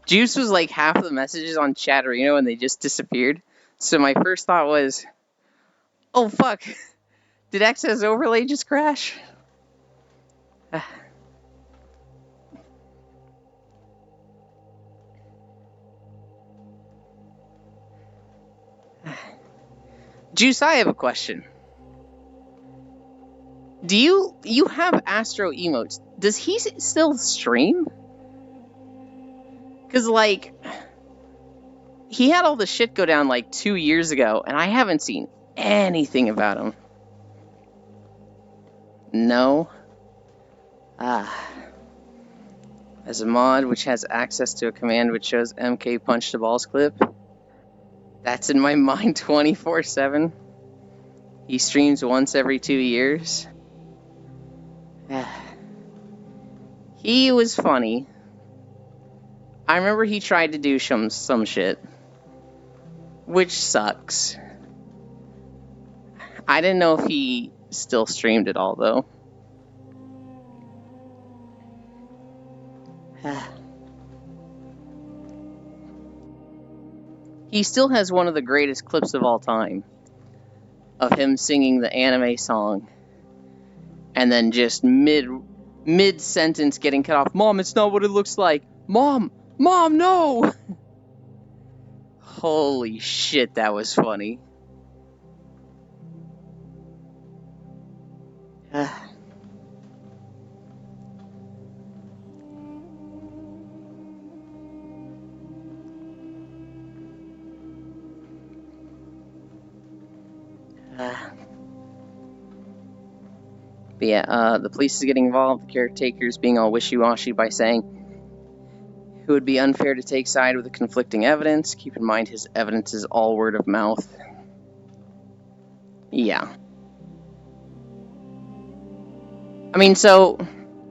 Juice was like half of the messages on Chatterino and they just disappeared. So my first thought was, oh fuck, did Access Overlay just crash? Juice, I have a question. Do you have Astro emotes? Does he still stream? Because, like, he had all the shit go down, like, 2 years ago, and I haven't seen anything about him. No? As a mod which has access to a command which shows MK punch the balls clip. That's in my mind 24/7. He streams once every 2 years. He was funny. I remember he tried to do some shit. Which sucks. I didn't know if he still streamed at all, though. He still has one of the greatest clips of all time. Of him singing the anime song. And then just mid-sentence getting cut off. Mom, it's not what it looks like. Mom, no! Holy shit, that was funny. But yeah, the police is getting involved, the caretakers being all wishy-washy by saying it would be unfair to take side with the conflicting evidence. Keep in mind his evidence is all word of mouth. Yeah. I mean, so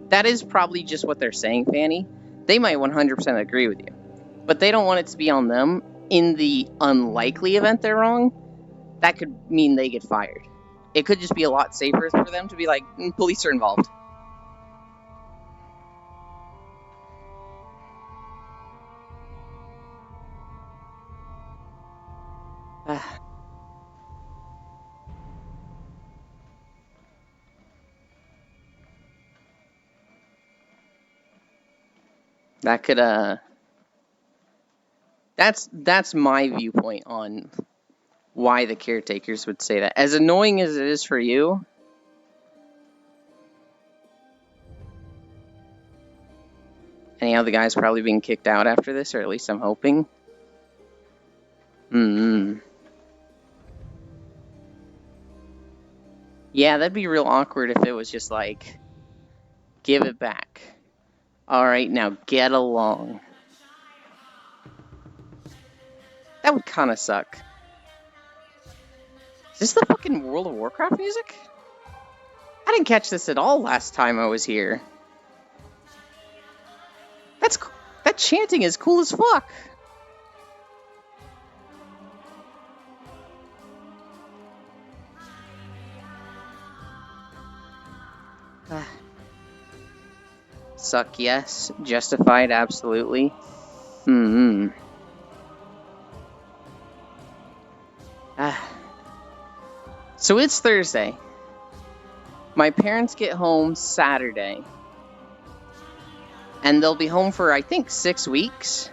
that is probably just what they're saying, Fanny. They might 100% agree with you. But they don't want it to be on them. In the unlikely event they're wrong, that could mean they get fired. It could just be a lot safer for them to be like, police are involved. That could, That's my viewpoint on why the caretakers would say that. As annoying as it is for you, Anyhow, the guy's probably being kicked out after this, or at least I'm hoping. Yeah, that'd be real awkward if it was just like, give it back. Alright, now get along. That would kind of suck. Is this the fucking World of Warcraft music? I didn't catch this at all last time I was here. That chanting is cool as fuck. Suck, yes. Justified, absolutely. So it's Thursday. My parents get home Saturday. And they'll be home for, I think, 6 weeks.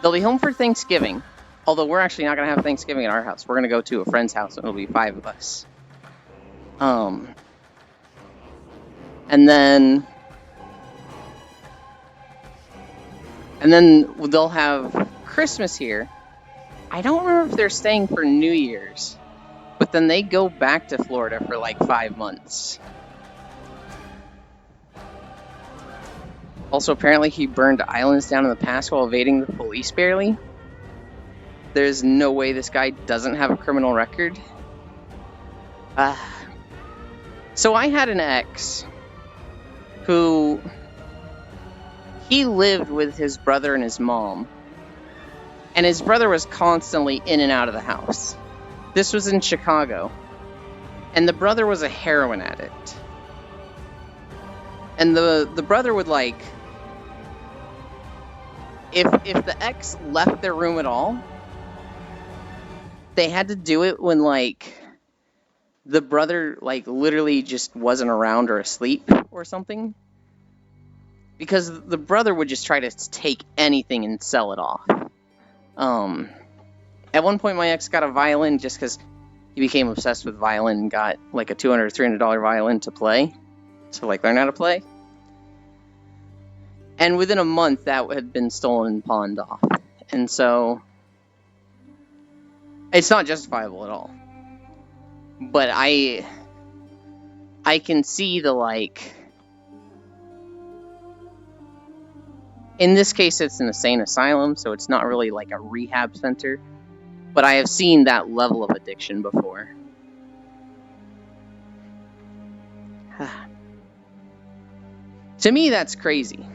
They'll be home for Thanksgiving. Although we're actually not going to have Thanksgiving at our house. We're going to go to a friend's house, and it'll be 5 of us. And then they'll have Christmas here. I don't remember if they're staying for New Year's. But then they go back to Florida for like 5 months. Also, apparently he burned islands down in the past while evading the police barely. There's no way this guy doesn't have a criminal record. So I had an ex who... he lived with his brother and his mom. And his brother was constantly in and out of the house. This was in Chicago. And the brother was a heroin addict. And the brother would, like... If the ex left their room at all, they had to do it when, like, the brother, like, literally just wasn't around or asleep or something. Because the brother would just try to take anything and sell it off. At one point, my ex got a violin just because he became obsessed with violin and got, like, a $200 or $300 violin to play. To, like, learn how to play. And within a month, that had been stolen and pawned off. And so... it's not justifiable at all. But I can see the, like... in this case, it's an insane asylum, so it's not really like a rehab center. But I have seen that level of addiction before. To me, that's crazy.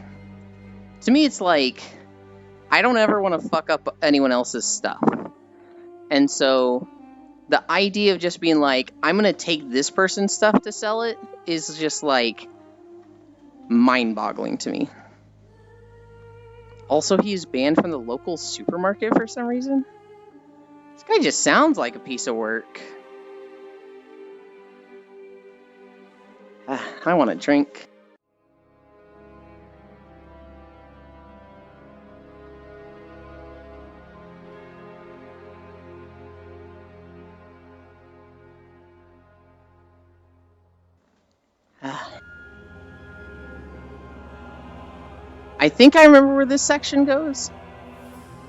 To me, it's like, I don't ever want to fuck up anyone else's stuff. And so, the idea of just being like, I'm going to take this person's stuff to sell it, is just like, mind-boggling to me. Also, he's banned from the local supermarket for some reason. This guy just sounds like a piece of work. I want a drink. I think I remember where this section goes.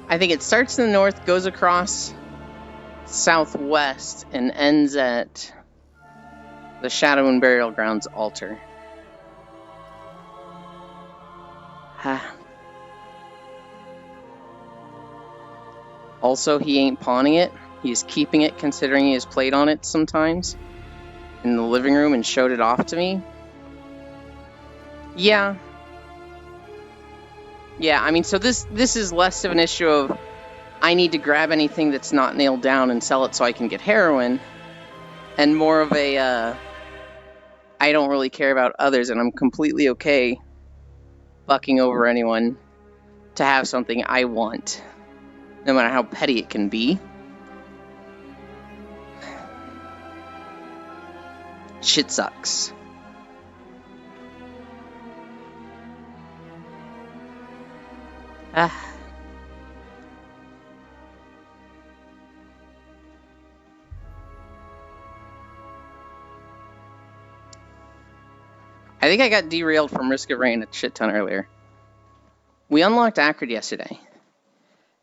I think it starts in the north, goes across southwest, and ends at the Shadow and Burial Grounds altar. Also, he ain't pawning it. He's keeping it, considering he has played on it sometimes in the living room and showed it off to me. Yeah, I mean, so this is less of an issue of I need to grab anything that's not nailed down and sell it so I can get heroin, and more of a, I don't really care about others and I'm completely okay fucking over anyone to have something I want, no matter how petty it can be. Shit sucks. I think I got derailed from Risk of Rain a shit ton earlier. we unlocked Acrid yesterday.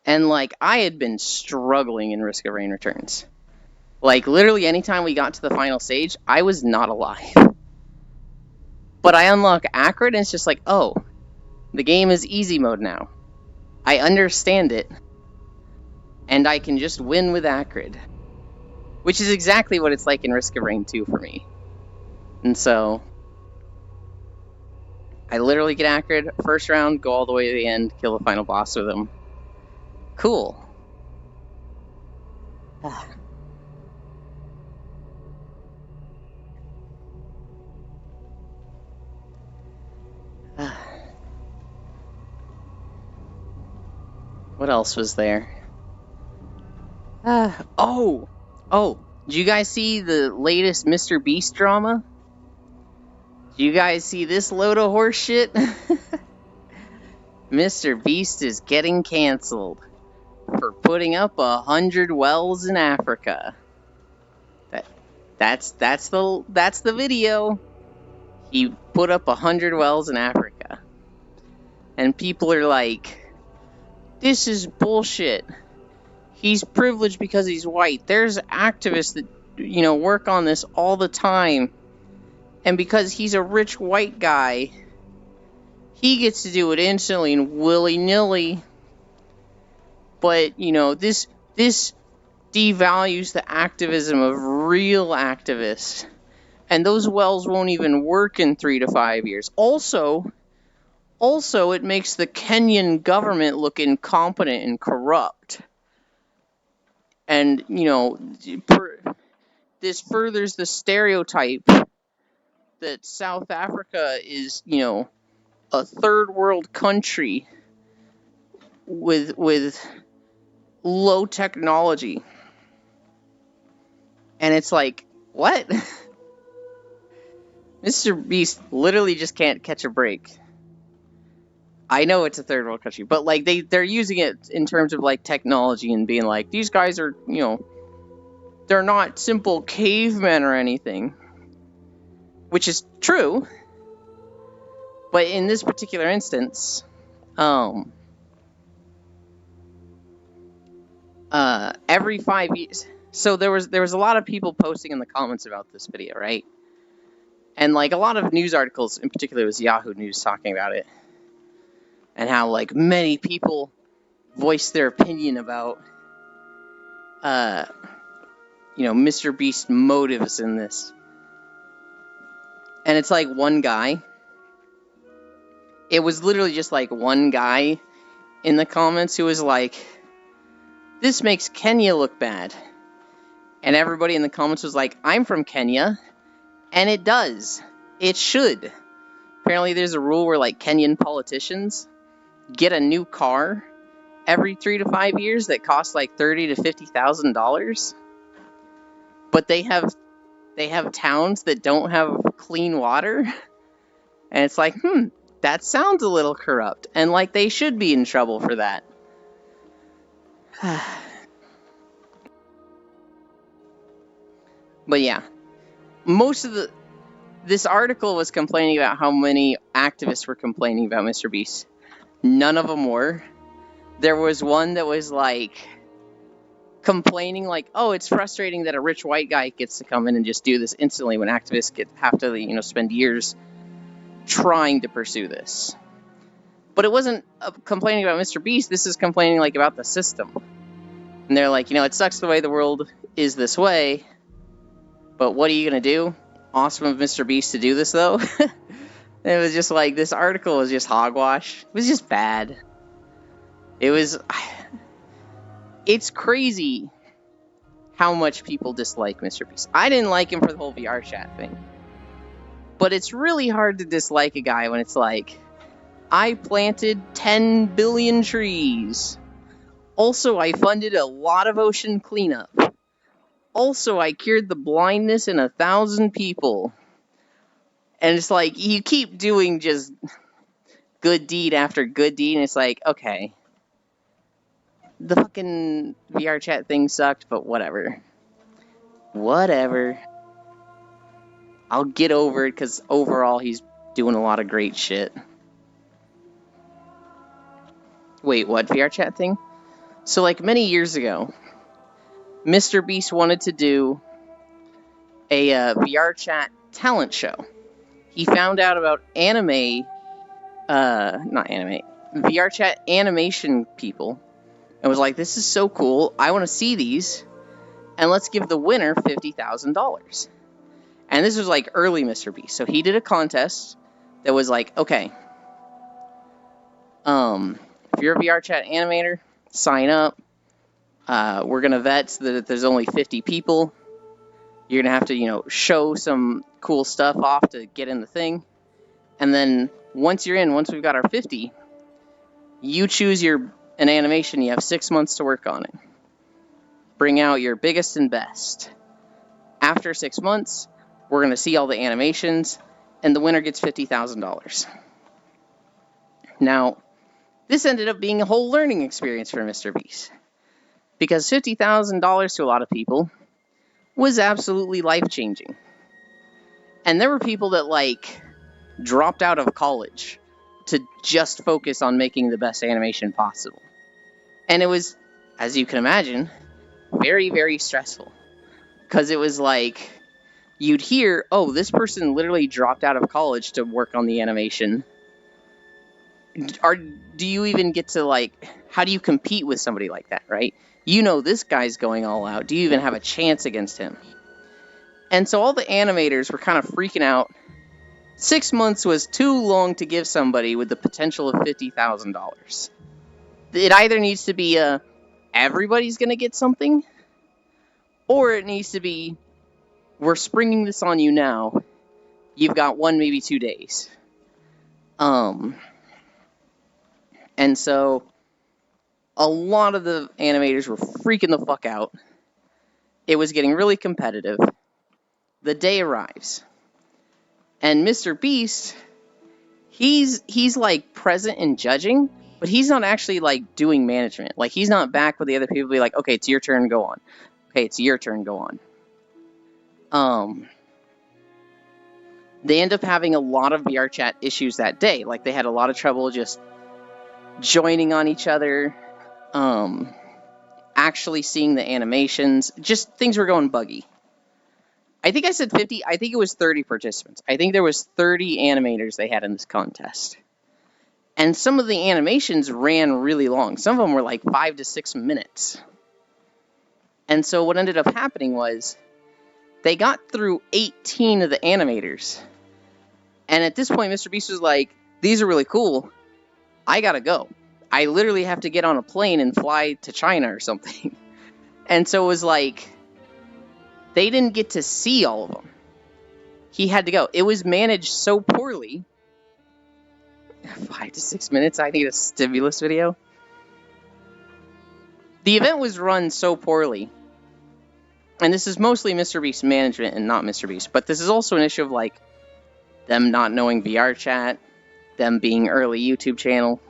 And, like, I had been struggling in Risk of Rain Returns. Like, literally anytime we got to the final stage, I was not alive. But I unlock Acrid, and it's just like, oh, the game is easy mode now. I understand it. And I can just win with Acrid. Which is exactly what it's like in Risk of Rain 2 for me. And so, I literally get Acrid, first round, go all the way to the end, kill the final boss with him. Cool. What else was there? Oh! Did you guys see the latest Mr. Beast drama? Did you guys see this load of horse shit? Mr. Beast is getting canceled for putting up 100 wells in Africa. That's the video. He put up 100 wells in Africa. And people are like, this is bullshit. He's privileged because he's white. There's activists that, work on this all the time. And because he's a rich white guy, he gets to do it instantly and willy-nilly. But, this devalues the activism of real activists. And those wells won't even work in 3 to 5 years. Also, it makes the Kenyan government look incompetent and corrupt. And, this furthers the stereotype that South Africa is, a third world country with low technology. And it's like, what? Mr. Beast literally just can't catch a break. I know it's a third world country, but like they're using it in terms of like technology and being like, these guys are, they're not simple cavemen or anything. Which is true. But in this particular instance, every 5 years. So there was a lot of people posting in the comments about this video, right? And like a lot of news articles, in particular, it was Yahoo News talking about it. And how, like, many people voiced their opinion about, Mr. Beast's motives in this. And it's like one guy. It was literally just like one guy in the comments who was like, this makes Kenya look bad. And everybody in the comments was like, I'm from Kenya. And it does. It should. Apparently there's a rule where, like, Kenyan politicians get a new car every 3 to 5 years that costs like $30,000 to $50,000, but they have towns that don't have clean water, and it's like, that sounds a little corrupt, and like they should be in trouble for that. But yeah, most of this article was complaining about how many activists were complaining about Mr. Beast. None of them were. There was one that was like complaining like, oh, it's frustrating that a rich white guy gets to come in and just do this instantly when activists have to, spend years trying to pursue this. But it wasn't complaining about Mr. Beast. This is complaining like about the system. And they're like, it sucks the way the world is this way. But what are you going to do? Awesome of Mr. Beast to do this, though. It was just like, this article was just hogwash. It was just bad. It's crazy how much people dislike Mr. Beast. I didn't like him for the whole VR chat thing. But it's really hard to dislike a guy when it's like, I planted 10 billion trees. Also, I funded a lot of ocean cleanup. Also, I cured the blindness in 1,000 people. And it's like, you keep doing just good deed after good deed, and it's like, okay. The fucking VR chat thing sucked, but whatever. Whatever. I'll get over it, because overall he's doing a lot of great shit. Wait, what VR chat thing? So, like, many years ago, Mr. Beast wanted to do a VR chat talent show. He found out about VR chat animation people, and was like, this is so cool, I want to see these, and let's give the winner $50,000. And this was like early Mr. Beast. So he did a contest that was like, okay, if you're a VR chat animator, sign up. We're going to vet so that there's only 50 people. You're going to have to, show some cool stuff off to get in the thing. And then once you're in, once we've got our 50, you choose an animation. You have 6 months to work on it. Bring out your biggest and best. After 6 months, we're going to see all the animations, and the winner gets $50,000. Now, this ended up being a whole learning experience for Mr. Beast, because $50,000 to a lot of people was absolutely life-changing. And there were people that, dropped out of college to just focus on making the best animation possible. And it was, as you can imagine, very, very stressful. Because it was like, you'd hear, oh, this person literally dropped out of college to work on the animation. Do you even get to, how do you compete with somebody like that, right? This guy's going all out. Do you even have a chance against him? And so all the animators were kind of freaking out. 6 months was too long to give somebody with the potential of $50,000. It either needs to be everybody's going to get something, or it needs to be, we're springing this on you now. You've got 1, maybe 2 days. And so a lot of the animators were freaking the fuck out. It was getting really competitive. The day arrives. And Mr. Beast, he's present in judging, but he's not actually doing management. He's not back with the other people be like, okay, it's your turn, go on. Okay, it's your turn, go on. They end up having a lot of VR chat issues that day. They had a lot of trouble just joining on each other, actually seeing the animations. Just things were going buggy. I think I said 50. I think it was 30 participants. I think there was 30 animators they had in this contest. And some of the animations ran really long. Some of them were 5 to 6 minutes. And so what ended up happening was they got through 18 of the animators. And at this point, Mr. Beast was like, these are really cool. I gotta go. I literally have to get on a plane and fly to China or something. And so it was they didn't get to see all of them. He had to go. It was managed so poorly. 5 to 6 minutes, I need a stimulus video. The event was run so poorly. And this is mostly Mr. Beast's management and not Mr. Beast. But this is also an issue of them not knowing VR chat, them being early YouTube channel.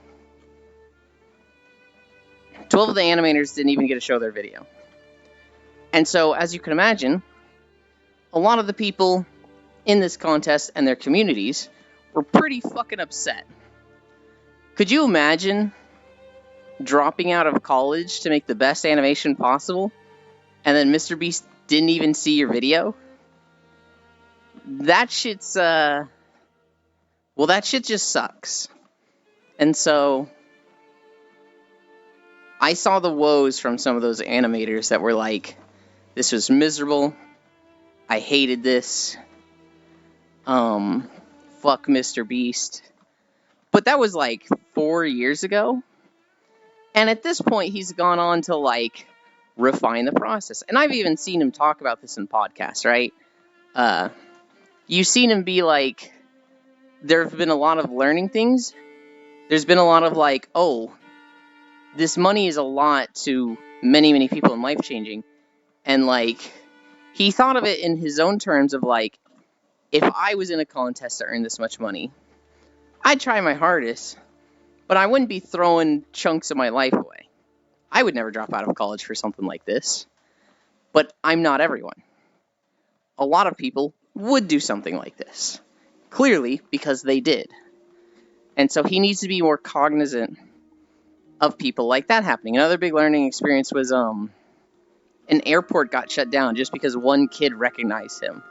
12 of the animators didn't even get to show their video. And so, as you can imagine, a lot of the people in this contest and their communities were pretty fucking upset. Could you imagine dropping out of college to make the best animation possible, and then Mr. Beast didn't even see your video? That shit's, that shit just sucks. And so I saw the woes from some of those animators that were like, this was miserable. I hated this. Fuck Mr. Beast. But that was 4 years ago. And at this point, he's gone on to refine the process. And I've even seen him talk about this in podcasts, right? You've seen him be there have been a lot of learning things. There's been a lot of oh, this money is a lot to many, many people and life-changing. And he thought of it in his own terms of if I was in a contest to earn this much money, I'd try my hardest, but I wouldn't be throwing chunks of my life away. I would never drop out of college for something like this. But I'm not everyone. A lot of people would do something like this. Clearly, because they did. And so he needs to be more cognizant of people like that happening. Another big learning experience was an airport got shut down just because one kid recognized him.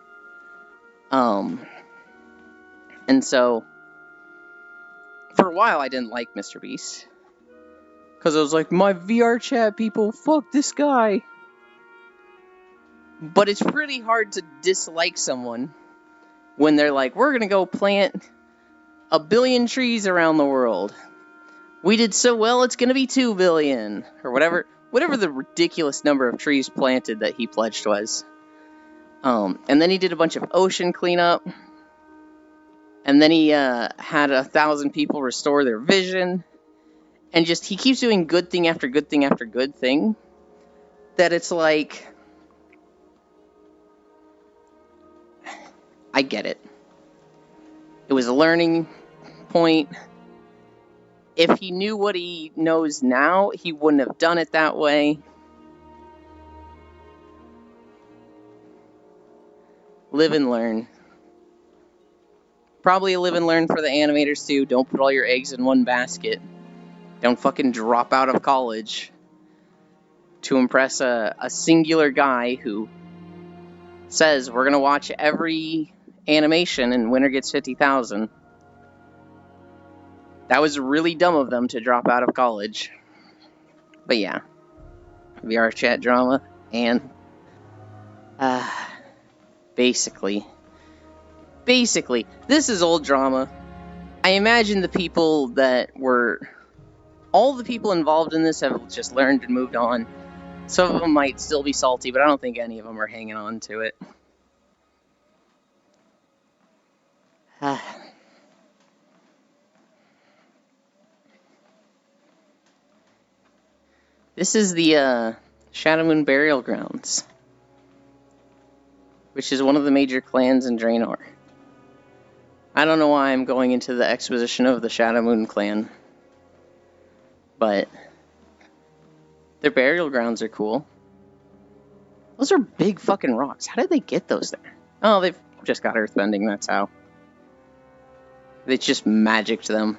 And so for a while I didn't like Mr. Beast. Because I was like, my VR chat people, fuck this guy. But it's pretty hard to dislike someone when they're like, we're going to go plant 1 billion trees around the world. We did so well, it's going to be 2 billion. Or whatever the ridiculous number of trees planted that he pledged was. And then he did a bunch of ocean cleanup. And then he had 1,000 people restore their vision. And just, he keeps doing good thing after good thing after good thing. That it's like, I get it. It was a learning point. If he knew what he knows now, he wouldn't have done it that way. Live and learn. Probably a live and learn for the animators too. Don't put all your eggs in one basket. Don't fucking drop out of college to impress a singular guy who says we're gonna watch every animation and winner gets 50,000. That was really dumb of them to drop out of college. But yeah, VR chat drama and basically, this is old drama. I imagine the people that were, all the people involved in this have just learned and moved on. Some of them might still be salty, but I don't think any of them are hanging on to it. This is the Shadowmoon Burial Grounds, which is one of the major clans in Draenor. I don't know why I'm going into the exposition of the Shadowmoon clan, but their burial grounds are cool. Those are big fucking rocks. How did they get those there? Oh, they've just got earthbending, that's how. They just magicked them.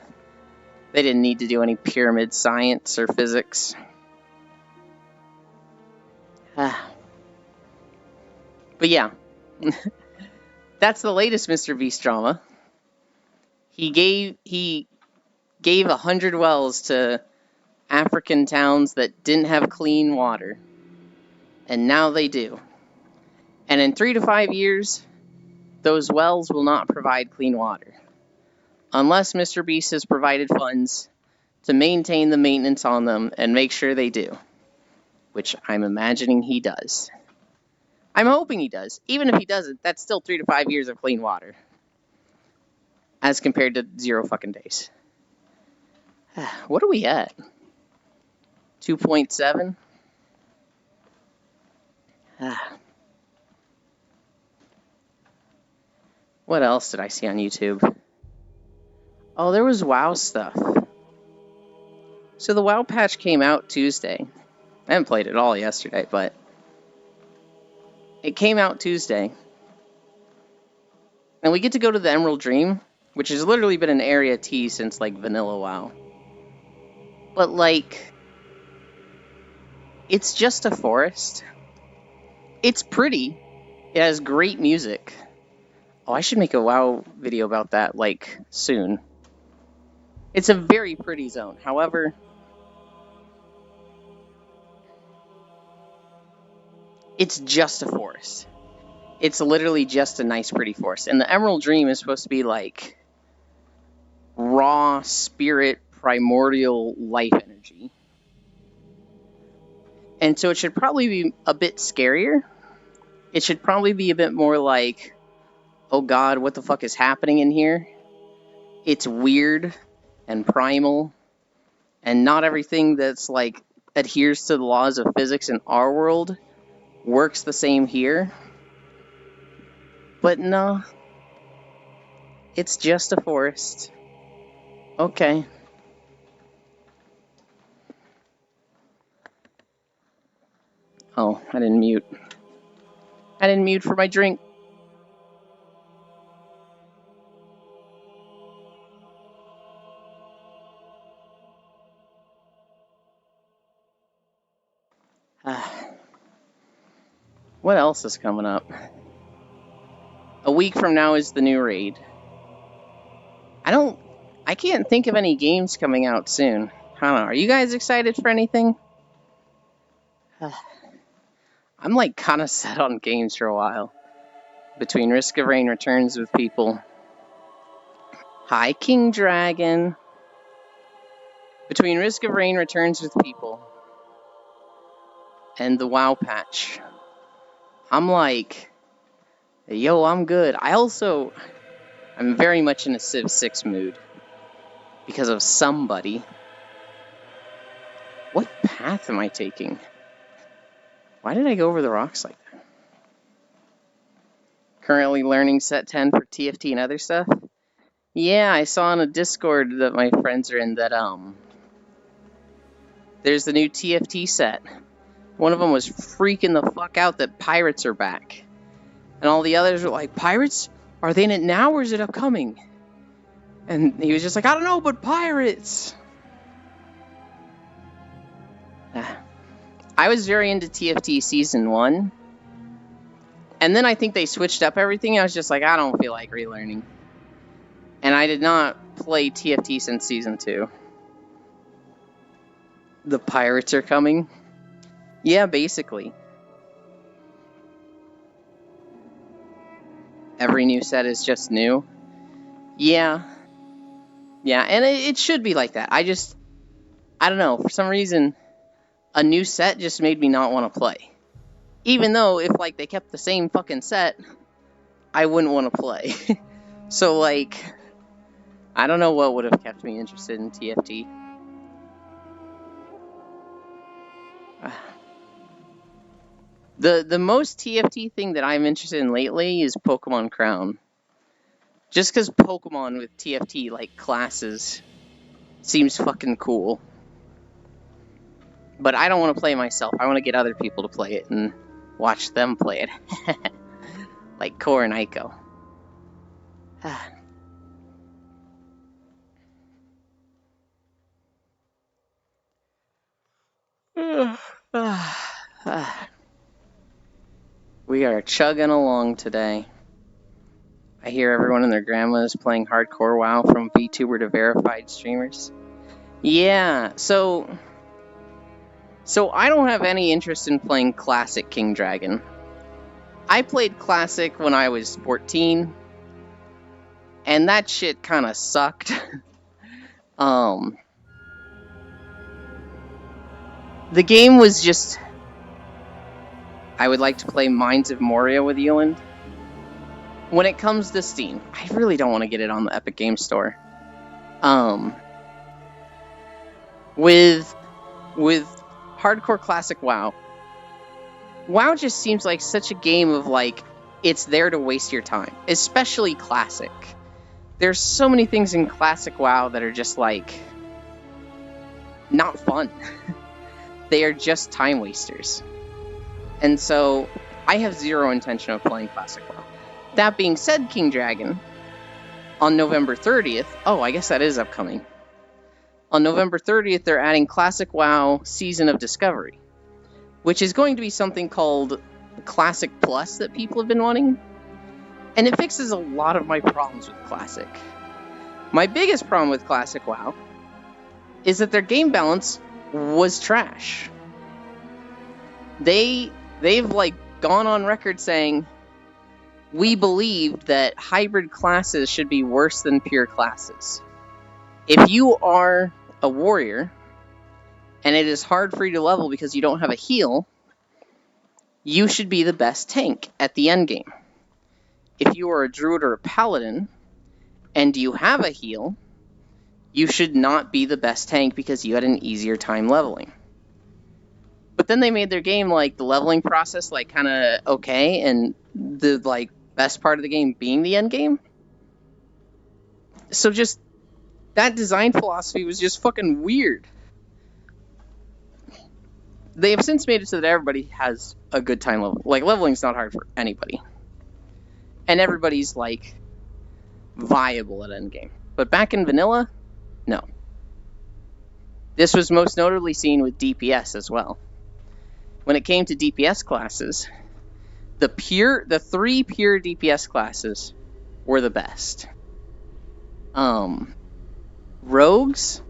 They didn't need to do any pyramid science or physics. But yeah, that's the latest Mr. Beast drama. He gave 100 wells to African towns that didn't have clean water. And now they do. And in 3 to 5 years, those wells will not provide clean water. Unless Mr. Beast has provided funds to maintain the maintenance on them and make sure they do. Which I'm imagining he does. I'm hoping he does. Even if he doesn't, that's still 3 to 5 years of clean water. As compared to 0 fucking days. What are we at? 2.7? What else did I see on YouTube? Oh, there was WoW stuff. So the WoW patch came out Tuesday. I haven't played it all yesterday, but it came out Tuesday. And we get to go to the Emerald Dream, which has literally been an area T since, like, vanilla WoW. But, like, it's just a forest. It's pretty. It has great music. Oh, I should make a WoW video about that, like, soon. It's a very pretty zone. However, it's just a forest. It's literally just a nice, pretty forest. And the Emerald Dream is supposed to be, like, raw, spirit, primordial life energy. And so it should probably be a bit scarier. It should probably be a bit more like, oh god, what the fuck is happening in here? It's weird and primal. And not everything that's, like, adheres to the laws of physics in our world works the same here. But no. It's just a forest. Okay. Oh, I didn't mute. I didn't mute for my drink. What else is coming up? A week from now is the new raid. I can't think of any games coming out soon. I don't know. Are you guys excited for anything? I'm like kind of set on games for a while. Between Risk of Rain Returns with people. Hi, King Dragon. Between Risk of Rain Returns with people and the WoW patch, I'm like, yo, I'm good. I'm very much in a Civ 6 mood because of somebody. What path am I taking? Why did I go over the rocks like that? Currently learning set 10 for TFT and other stuff. Yeah, I saw on a Discord that my friends are in that there's the new TFT set. One of them was freaking the fuck out that pirates are back. And all the others were like, pirates? Are they in it now or is it upcoming? And he was just like, I don't know, but pirates! I was very into TFT Season 1. And then I think they switched up everything. I was just like, I don't feel like relearning. And I did not play TFT since Season 2. The pirates are coming? Yeah, basically. Every new set is just new? Yeah. Yeah, and it should be like that. I don't know, for some reason, a new set just made me not want to play. Even though, if, like, they kept the same fucking set, I wouldn't want to play. So, like, I don't know what would have kept me interested in TFT. The most TFT thing that I'm interested in lately is Pokemon Crown. Just because Pokemon with TFT, like, classes seems fucking cool. But I don't want to play myself. I want to get other people to play it and watch them play it. Like Core and Ico. We are chugging along today. I hear everyone and their grandma is playing hardcore WoW from VTuber to verified streamers. Yeah, so I don't have any interest in playing Classic King Dragon. I played Classic when I was 14, and that shit kinda sucked. The game was just... I would like to play Mines of Moria with Eland. When it comes to Steam, I really don't want to get it on the Epic Games Store. With Hardcore Classic WoW, WoW just seems like such a game of, like, it's there to waste your time. Especially Classic. There's so many things in Classic WoW that are just, like, not fun. They are just time wasters. And so, I have zero intention of playing Classic WoW. That being said, King Dragon, on November 30th... Oh, I guess that is upcoming. On November 30th, they're adding Classic WoW Season of Discovery, which is going to be something called Classic Plus that people have been wanting. And it fixes a lot of my problems with Classic. My biggest problem with Classic WoW is that their game balance was trash. They've like gone on record saying, we believed that hybrid classes should be worse than pure classes. If you are a warrior, and it is hard for you to level because you don't have a heal, you should be the best tank at the endgame. If you are a druid or a paladin, and you have a heal, you should not be the best tank because you had an easier time leveling. But then they made their game, like, the leveling process, like, kind of okay, and the, like, best part of the game being the end game. So just, that design philosophy was just fucking weird. They have since made it so that everybody has a good time leveling. Like, leveling's not hard for anybody. And everybody's, like, viable at endgame. But back in vanilla, no. This was most notably seen with DPS as well. when it came to DPS classes, the 3 pure DPS classes were the best. Rogues,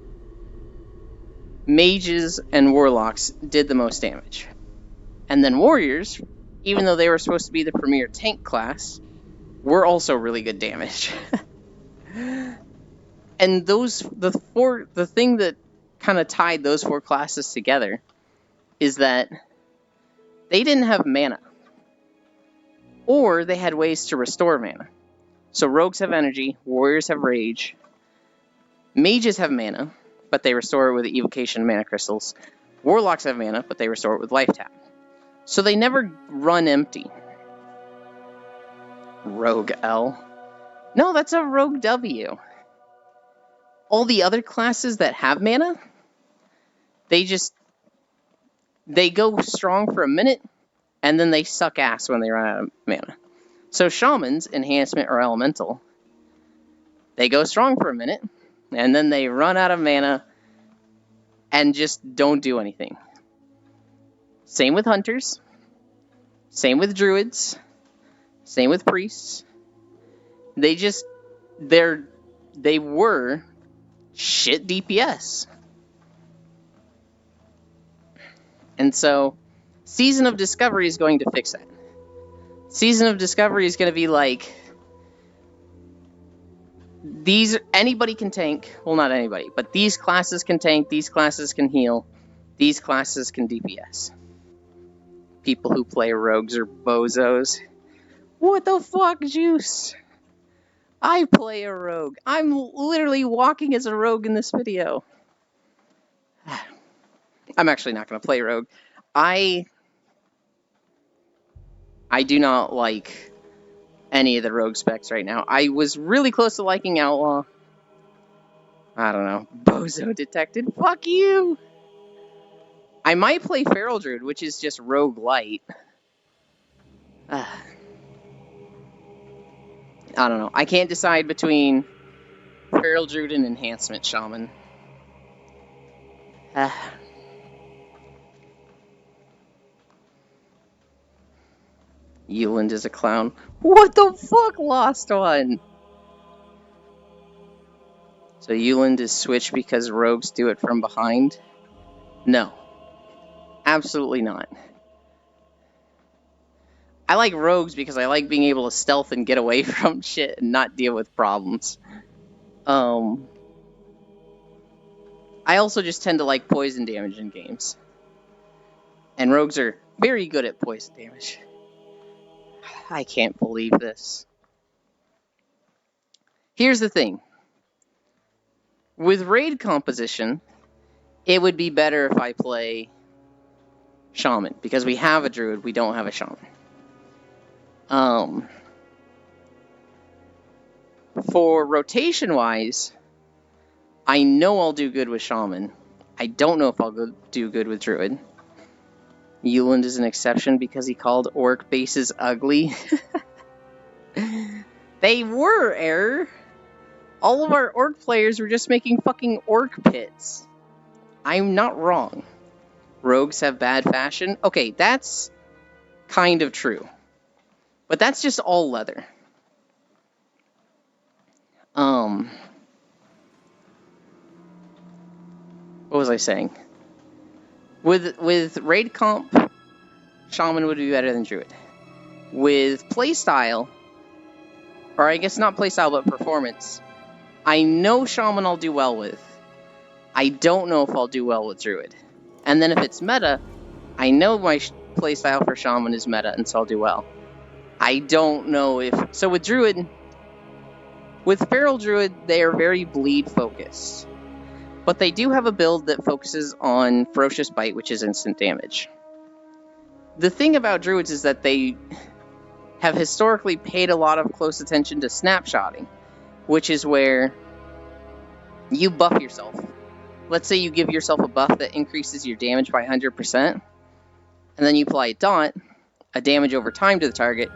mages, and warlocks did the most damage. And then warriors, even though they were supposed to be the premier tank class, were also really good damage. And the thing that kind of tied those 4 classes together is that they didn't have mana. Or they had ways to restore mana. So rogues have energy, warriors have rage, mages have mana, but they restore it with evocation mana crystals. Warlocks have mana, but they restore it with life tap. So they never run empty. Rogue L. No, that's a rogue W. All the other classes that have mana, they go strong for a minute, and then they suck ass when they run out of mana. So shamans, enhancement, or elemental, they go strong for a minute, and then they run out of mana and just don't do anything. Same with hunters. Same with druids. Same with priests. They were shit DPS. And so, Season of Discovery is going to fix that. Season of Discovery is going to be like, anybody can tank. Well, not anybody, but these classes can tank, these classes can heal, these classes can DPS. People who play rogues are bozos. What the fuck, Juice? I play a rogue. I'm literally walking as a rogue in this video. I'm actually not going to play rogue. I do not like any of the rogue specs right now. I was really close to liking Outlaw. I don't know. Bozo detected. Fuck you! I might play Feral Druid, which is just rogue light. I don't know. I can't decide between Feral Druid and Enhancement Shaman. Euland is a clown. What the fuck, Lost One? So Euland is switched because rogues do it from behind? No. Absolutely not. I like rogues because I like being able to stealth and get away from shit and not deal with problems. I also just tend to like poison damage in games. And rogues are very good at poison damage. I can't believe this. Here's the thing. With raid composition, it would be better if I play Shaman. Because we have a druid, we don't have a Shaman. For rotation-wise, I know I'll do good with Shaman. I don't know if I'll do good with Druid. Euland is an exception because he called orc bases ugly. They were, Error. All of our orc players were just making fucking orc pits. I'm not wrong. Rogues have bad fashion. Okay, that's kind of true. But that's just all leather. What was I saying? With raid comp, Shaman would be better than Druid. With playstyle, or I guess not playstyle, but performance, I know Shaman I'll do well with. I don't know if I'll do well with Druid. And then if it's meta, I know my playstyle for Shaman is meta, and so I'll do well. I don't know if... So with Druid, with Feral Druid, they are very bleed focused. But they do have a build that focuses on Ferocious Bite, which is instant damage. The thing about Druids is that they have historically paid a lot of close attention to snapshotting, which is where you buff yourself. Let's say you give yourself a buff that increases your damage by 100%, and then you apply a Daunt, a damage over time to the target,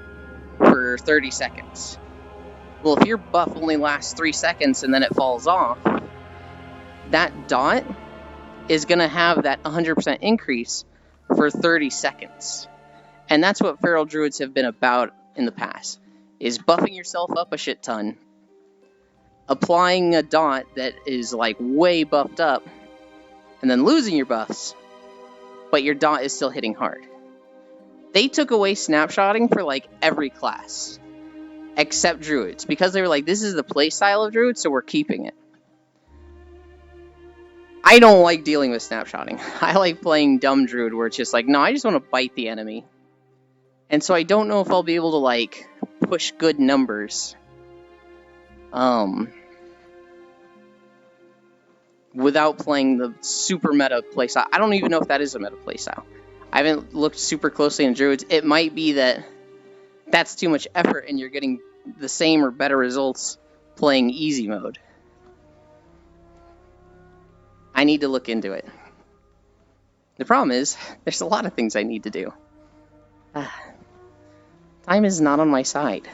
for 30 seconds. Well, if your buff only lasts 3 seconds and then it falls off, that Daunt is going to have that 100% increase, for 30 seconds. And that's what Feral Druids have been about in the past, is buffing yourself up a shit ton, applying a dot that is like way buffed up, and then losing your buffs, but your dot is still hitting hard. They took away snapshotting for like every class, except Druids, because they were like, this is the playstyle of Druids, so we're keeping it. I don't like dealing with snapshotting. I like playing dumb Druid where it's just like, no, I just want to bite the enemy. And so I don't know if I'll be able to like push good numbers without playing the super meta playstyle. I don't even know if that is a meta playstyle. I haven't looked super closely in Druids. It might be that that's too much effort and you're getting the same or better results playing easy mode. I need to look into it. The problem is, there's a lot of things I need to do. Time is not on my side.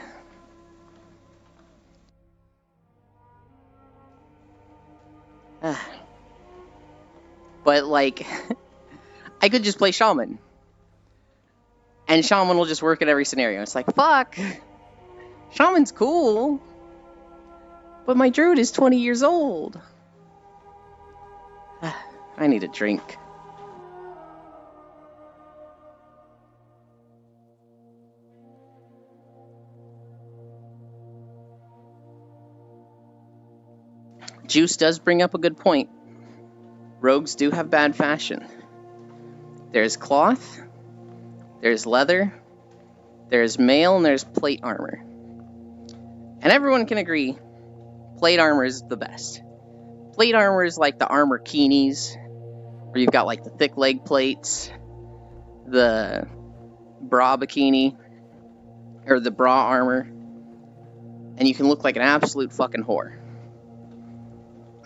But, like, I could just play Shaman. And Shaman will just work in every scenario. It's like, fuck! Shaman's cool! But my Druid is 20 years old! I need a drink. Juice does bring up a good point. Rogues do have bad fashion. There's cloth, there's leather, there's mail, and there's plate armor. And everyone can agree, plate armor is the best. Plate armor is like the armor keenies, where you've got like the thick leg plates, the bra bikini, or the bra armor, and you can look like an absolute fucking whore.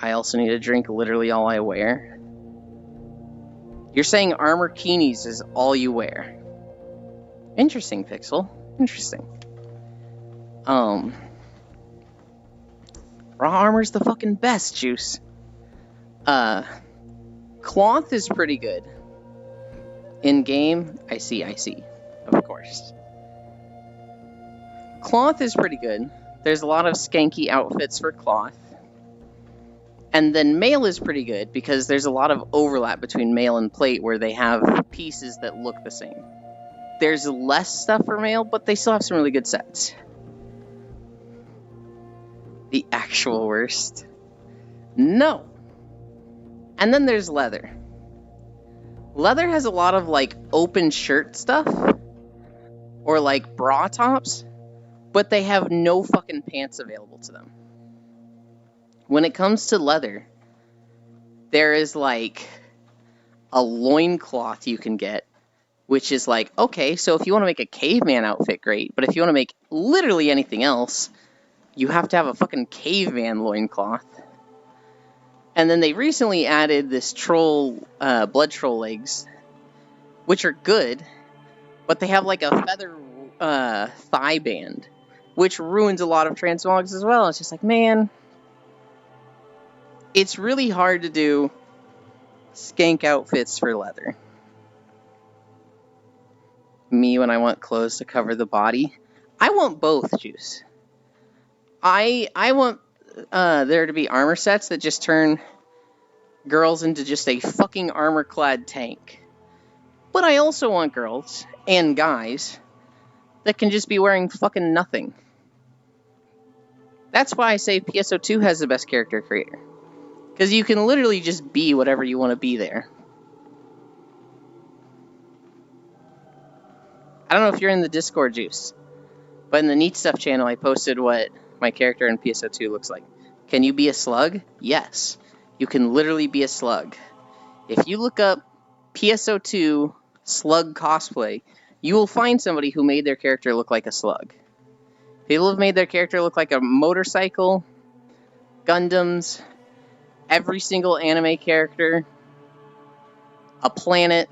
I also need to drink literally all I wear. You're saying armor keenies is all you wear. Interesting, Pixel. Interesting. Raw armor's the fucking best, Juice. Cloth is pretty good. In-game, I see. Of course. Cloth is pretty good. There's a lot of skanky outfits for cloth. And then mail is pretty good, because there's a lot of overlap between mail and plate where they have pieces that look the same. There's less stuff for mail, but they still have some really good sets. The actual worst. No. And then there's leather. Leather has a lot of, like, open shirt stuff. Or, like, bra tops. But they have no fucking pants available to them. When it comes to leather, there is, like, a loincloth you can get, which is like, okay, so if you want to make a caveman outfit, great, but if you want to make literally anything else, you have to have a fucking caveman loincloth. And then they recently added this troll, blood troll legs, which are good, but they have, like, a feather thigh band, which ruins a lot of transmogs as well. It's just like, man... It's really hard to do skank outfits for leather. Me when I want clothes to cover the body. I want both, Juice. I want there to be armor sets that just turn girls into just a fucking armor-clad tank. But I also want girls, and guys, that can just be wearing fucking nothing. That's why I say PSO2 has the best character creator. Because you can literally just be whatever you want to be there. I don't know if you're in the Discord, Juice, but in the Neat Stuff channel I posted what my character in PSO2 looks like. Can you be a slug? Yes. You can literally be a slug. If you look up PSO2 slug cosplay, you will find somebody who made their character look like a slug. People have made their character look like a motorcycle, Gundams... Every single anime character, a planet.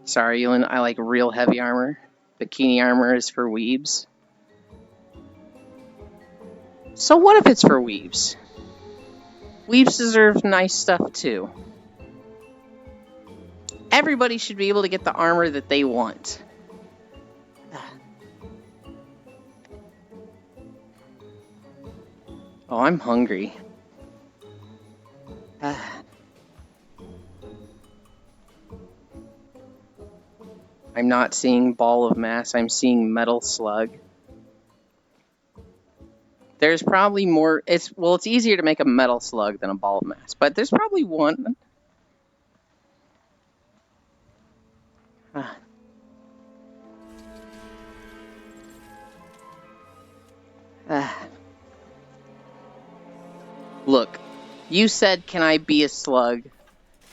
Sorry, Ewan, I like real heavy armor. Bikini armor is for weebs. So what if it's for weebs? Weebs deserve nice stuff too. Everybody should be able to get the armor that they want. Oh, I'm hungry. I'm not seeing ball of mass, I'm seeing metal slug. There's probably more, it's easier to make a metal slug than a ball of mass, but there's probably one. Look, you said, can I be a slug?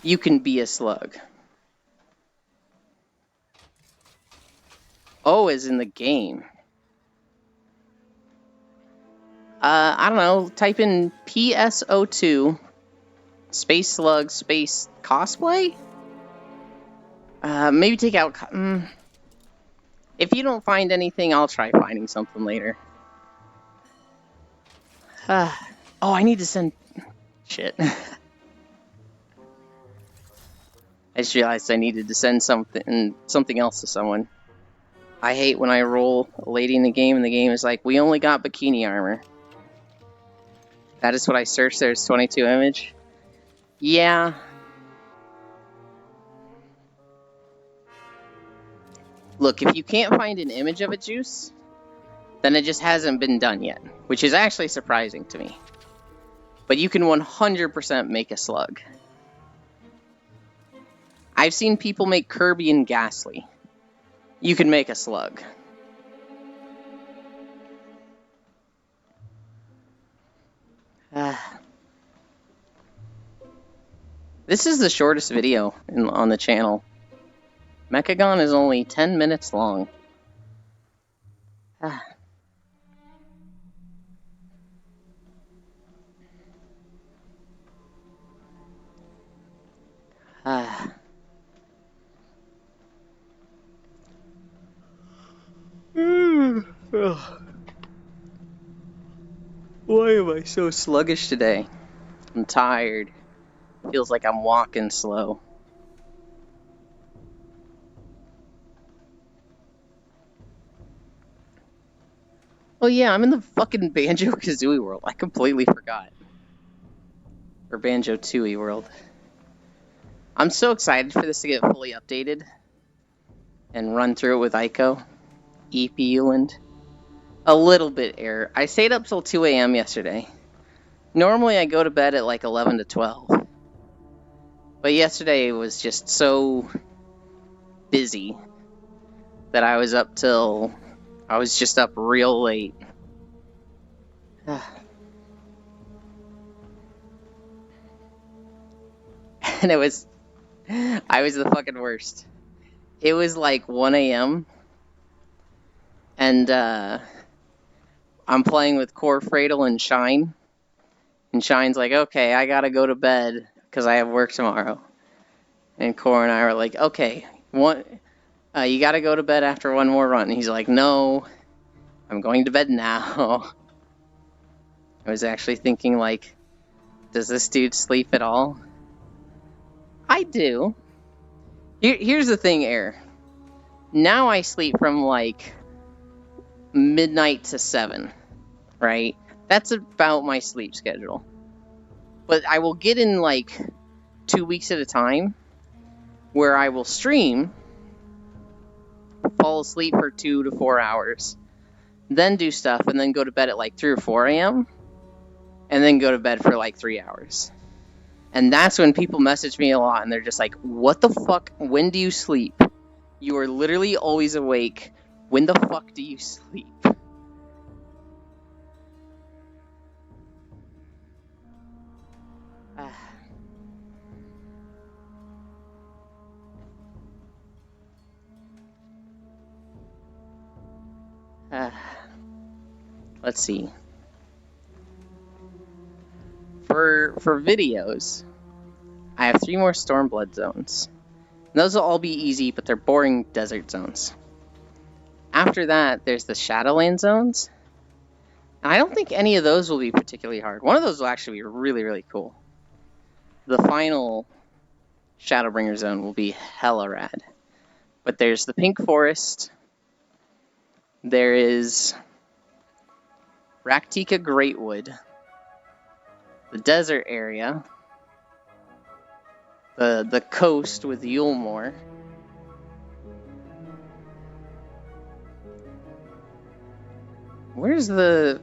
You can be a slug. O is in the game. I don't know, type in PSO2 space slug space cosplay? Maybe take out... If you don't find anything, I'll try finding something later. Oh, I need to send... Shit. I just realized I needed to send something else to someone. I hate when I roll a lady in the game and the game is like, we only got bikini armor. That is what I searched. There's 22 image. Yeah. Look, if you can't find an image of a juice, then it just hasn't been done yet, which is actually surprising to me. But you can 100% make a slug. I've seen people make Kirby and Ghastly. You can make a slug. This is the shortest video on the channel. Mechagon is only 10 minutes long. Why am I so sluggish today? I'm tired. Feels like I'm walking slow. Oh yeah, I'm in the fucking Banjo-Kazooie world. I completely forgot. Or Banjo-Tooie world. I'm so excited for this to get fully updated. And run through it with Ico. Epuland. A little bit error. I stayed up till 2 AM yesterday. Normally I go to bed at like 11 to 12. But yesterday was just so busy that I was up till... I was just up real late. And it was... I was the fucking worst. It was like 1 AM. And, I'm playing with Core Fradle and Shine. And Shine's like, okay, I gotta go to bed because I have work tomorrow. And Core and I were like, okay, you gotta go to bed after one more run. And he's like, no, I'm going to bed now. I was actually thinking, like, does this dude sleep at all? I do. Here's the thing, Air. Now I sleep from, like, midnight to 7, right? That's about my sleep schedule. But I will get in, like, 2 weeks at a time where I will stream, fall asleep for 2 to 4 hours, then do stuff, and then go to bed at, like, 3 or 4 AM, and then go to bed for, like, 3 hours. And that's when people message me a lot, and they're just like, what the fuck? When do you sleep? You are literally always awake. When the fuck do you sleep? Let's see. For videos, I have 3 more Stormblood zones. And those will all be easy, but they're boring desert zones. After that, there's the Shadowland zones. And I don't think any of those will be particularly hard. One of those will actually be really, really cool. The final Shadowbringer Zone will be hella rad. But there's the Pink Forest. There is Raktika Greatwood. The desert area. The coast with Yulmore. Where's the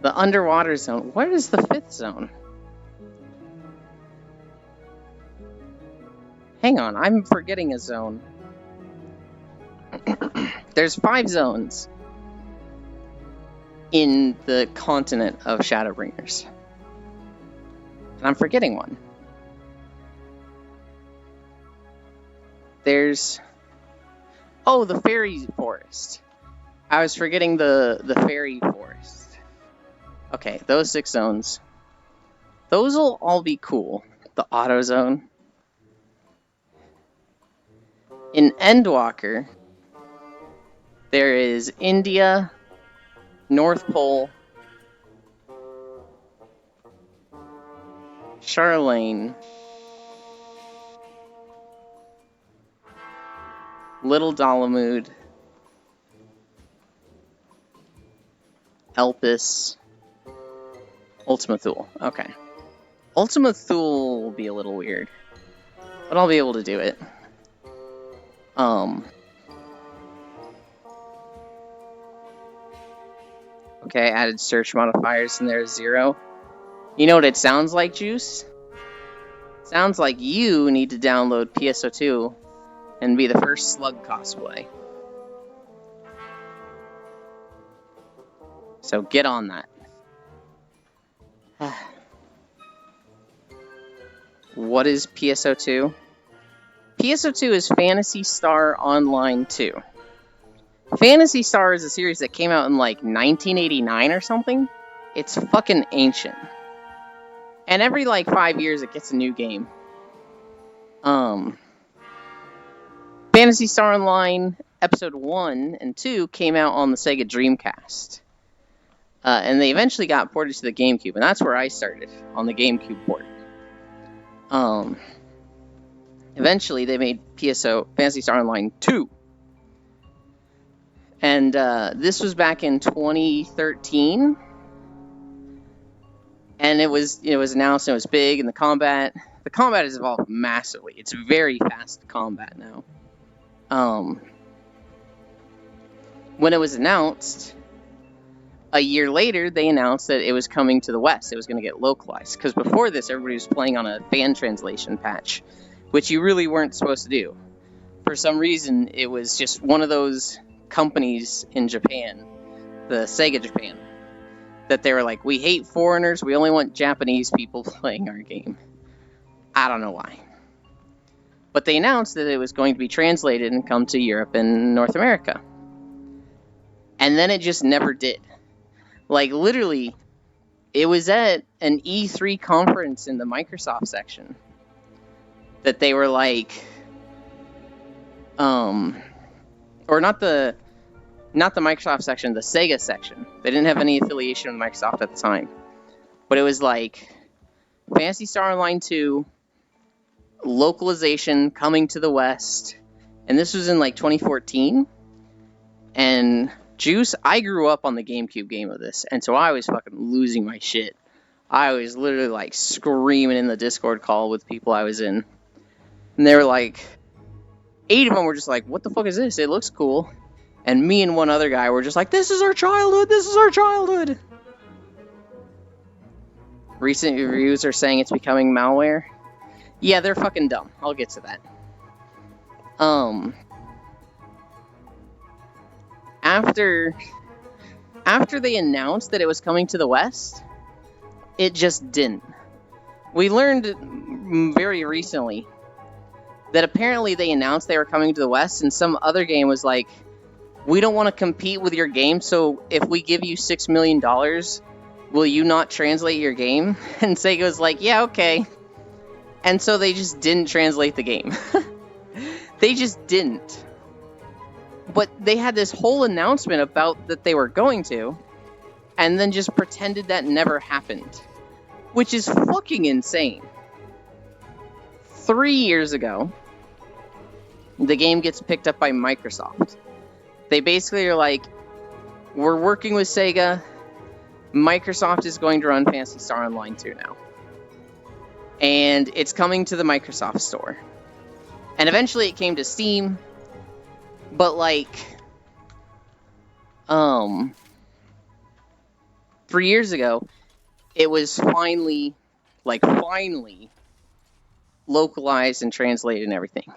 underwater zone? Where is the 5th zone? Hang on, I'm forgetting a zone. There's 5 zones in the continent of Shadowbringers. And I'm forgetting one. There's... Oh, the Fairy Forest. I was forgetting the Fairy Forest. Okay, those 6 zones. Those will all be cool. The Auto Zone. In Endwalker, there is India, North Pole, Charlene, Little Dalamud, Elpis, Ultima Thule. Okay. Ultima Thule will be a little weird, but I'll be able to do it. Okay, added search modifiers and there's 0. You know what it sounds like, Juice? It sounds like you need to download PSO2 and be the first Slug cosplay. So get on that. What is PSO2? PSO2 is Phantasy Star Online 2. Phantasy Star is a series that came out in like 1989 or something. It's fucking ancient. And every like 5 years it gets a new game. Phantasy Star Online Episode 1 and 2 came out on the Sega Dreamcast. And they eventually got ported to the GameCube, and that's where I started, on the GameCube port. Eventually they made Phantasy Star Online 2. And this was back in 2013. And it was announced and it was big, and the combat has evolved massively. It's very fast combat now. When it was announced, a year later, they announced that it was coming to the West. It was going to get localized. Because before this, everybody was playing on a fan translation patch, which you really weren't supposed to do. For some reason, it was just one of those companies in Japan, the Sega Japan, that they were like, we hate foreigners, we only want Japanese people playing our game. I don't know why. But they announced that it was going to be translated and come to Europe and North America. And then it just never did. Like, literally, it was at an E3 conference in the Microsoft section that they were like, or not the Microsoft section, the Sega section. They didn't have any affiliation with Microsoft at the time. But it was like, Phantasy Star Online 2, localization coming to the West. And this was in like 2014. And Juice, I grew up on the GameCube game of this, and so I was fucking losing my shit. I was literally like screaming in the Discord call with people I was in. And they were like, 8 of them were just like, what the fuck is this? It looks cool. And me and one other guy were just like, this is our childhood, this is our childhood. Recent reviews are saying it's becoming malware. Yeah, they're fucking dumb. I'll get to that. After they announced that it was coming to the West, it just didn't. We learned very recently that apparently they announced they were coming to the West, and some other game was like, we don't want to compete with your game, so if we give you $6 million, will you not translate your game? And Sega's like, yeah, okay. And so they just didn't translate the game. They just didn't. But they had this whole announcement about that they were going to, and then just pretended that never happened. Which is fucking insane. 3 years ago, the game gets picked up by Microsoft. They basically are like, we're working with Sega. Microsoft is going to run Phantasy Star Online 2 now. And it's coming to the Microsoft Store. And eventually it came to Steam. But like, 3 years ago, it was finally localized and translated and everything.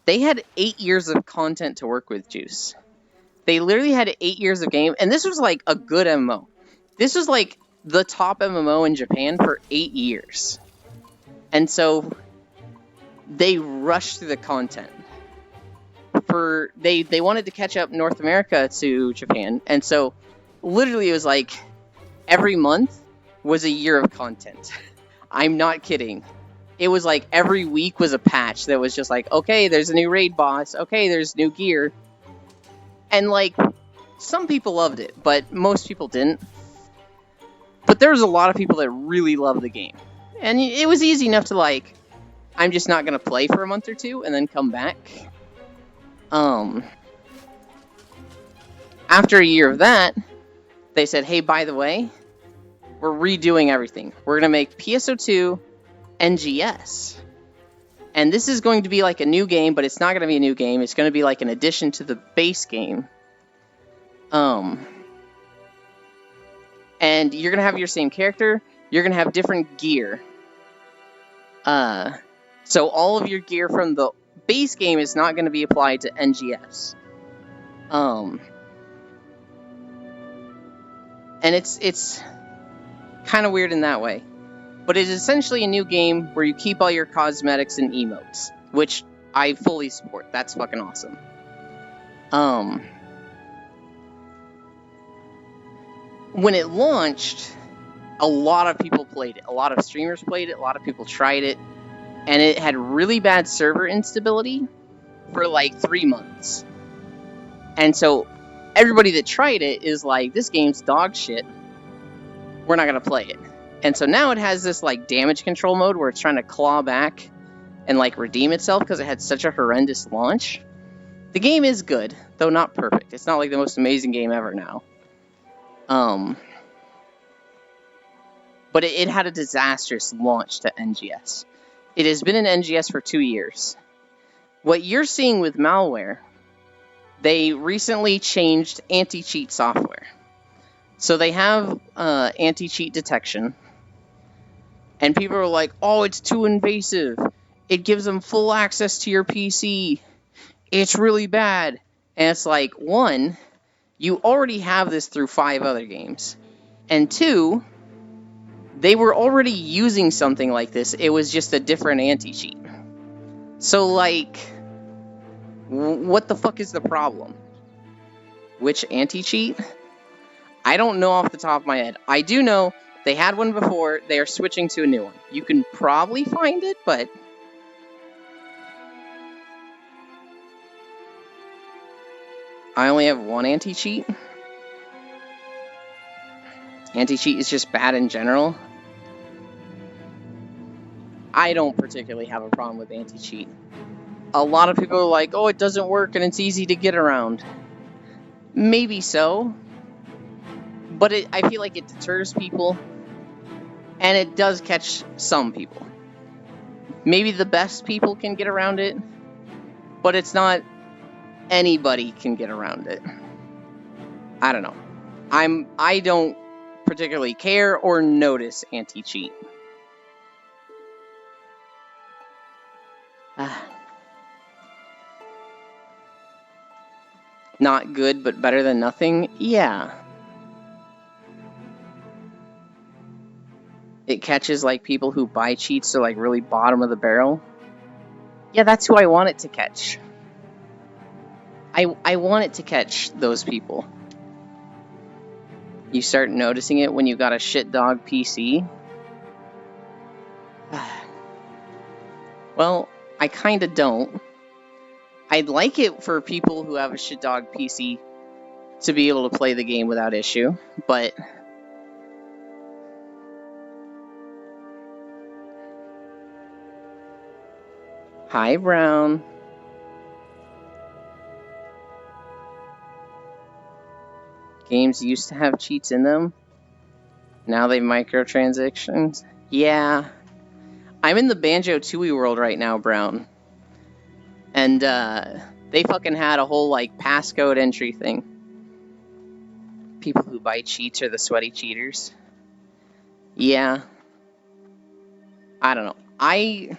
They had 8 years of content to work with, Juice. They literally had 8 years of game, and this was like a good MMO. This was like the top MMO in Japan for 8 years. And so they rushed through the content. They wanted to catch up North America to Japan, and so literally it was like every month was a year of content. I'm not kidding. It was like every week was a patch that was just like, okay, there's a new raid boss, okay, there's new gear. And like, some people loved it, but most people didn't. But there was a lot of people that really loved the game. And it was easy enough to like, I'm just not going to play for a month or two and then come back. After a year of that, they said, hey, by the way, we're redoing everything. We're going to make PSO2 NGS. And this is going to be like a new game, but it's not going to be a new game. It's going to be like an addition to the base game. And you're going to have your same character. You're going to have different gear. So all of your gear from the base game is not going to be applied to NGS. And it's kind of weird in that way. But it's essentially a new game where you keep all your cosmetics and emotes, which I fully support. That's fucking awesome. When it launched, a lot of people played it. A lot of streamers played it. A lot of people tried it. And it had really bad server instability for like 3 months. And so everybody that tried it is like, this game's dog shit. We're not going to play it. And so now it has this like damage control mode where it's trying to claw back and like redeem itself because it had such a horrendous launch. The game is good, though not perfect. It's not like the most amazing game ever now. But it had a disastrous launch to NGS. It has been in NGS for 2 years. What you're seeing with malware, they recently changed anti-cheat software. So they have anti-cheat detection. And people are like, oh, it's too invasive. It gives them full access to your PC. It's really bad. And it's like, 1, you already have this through 5 other games. And 2, they were already using something like this. It was just a different anti-cheat. So, like, what the fuck is the problem? Which anti-cheat? I don't know off the top of my head. I do know they had one before. They are switching to a new one. You can probably find it, but I only have one anti-cheat. Anti-cheat is just bad in general. I don't particularly have a problem with anti-cheat. A lot of people are like, oh, it doesn't work and it's easy to get around. Maybe so. But I feel like it deters people. And it does catch some people. Maybe the best people can get around it. But it's not anybody can get around it. I don't know. I don't particularly care or notice anti-cheat. Not good, but better than nothing? Yeah. It catches, like, people who buy cheats, so, like, really bottom of the barrel. Yeah, that's who I want it to catch. I want it to catch those people. You start noticing it when you got a shit dog PC. Well, I kinda don't. I'd like it for people who have a shit dog PC to be able to play the game without issue, but Hi, Brown. Games used to have cheats in them. Now they microtransactions. Yeah. I'm in the Banjo-Tooie world right now, Brown. And, they fucking had a whole, like, passcode entry thing. People who buy cheats are the sweaty cheaters. Yeah. I don't know. I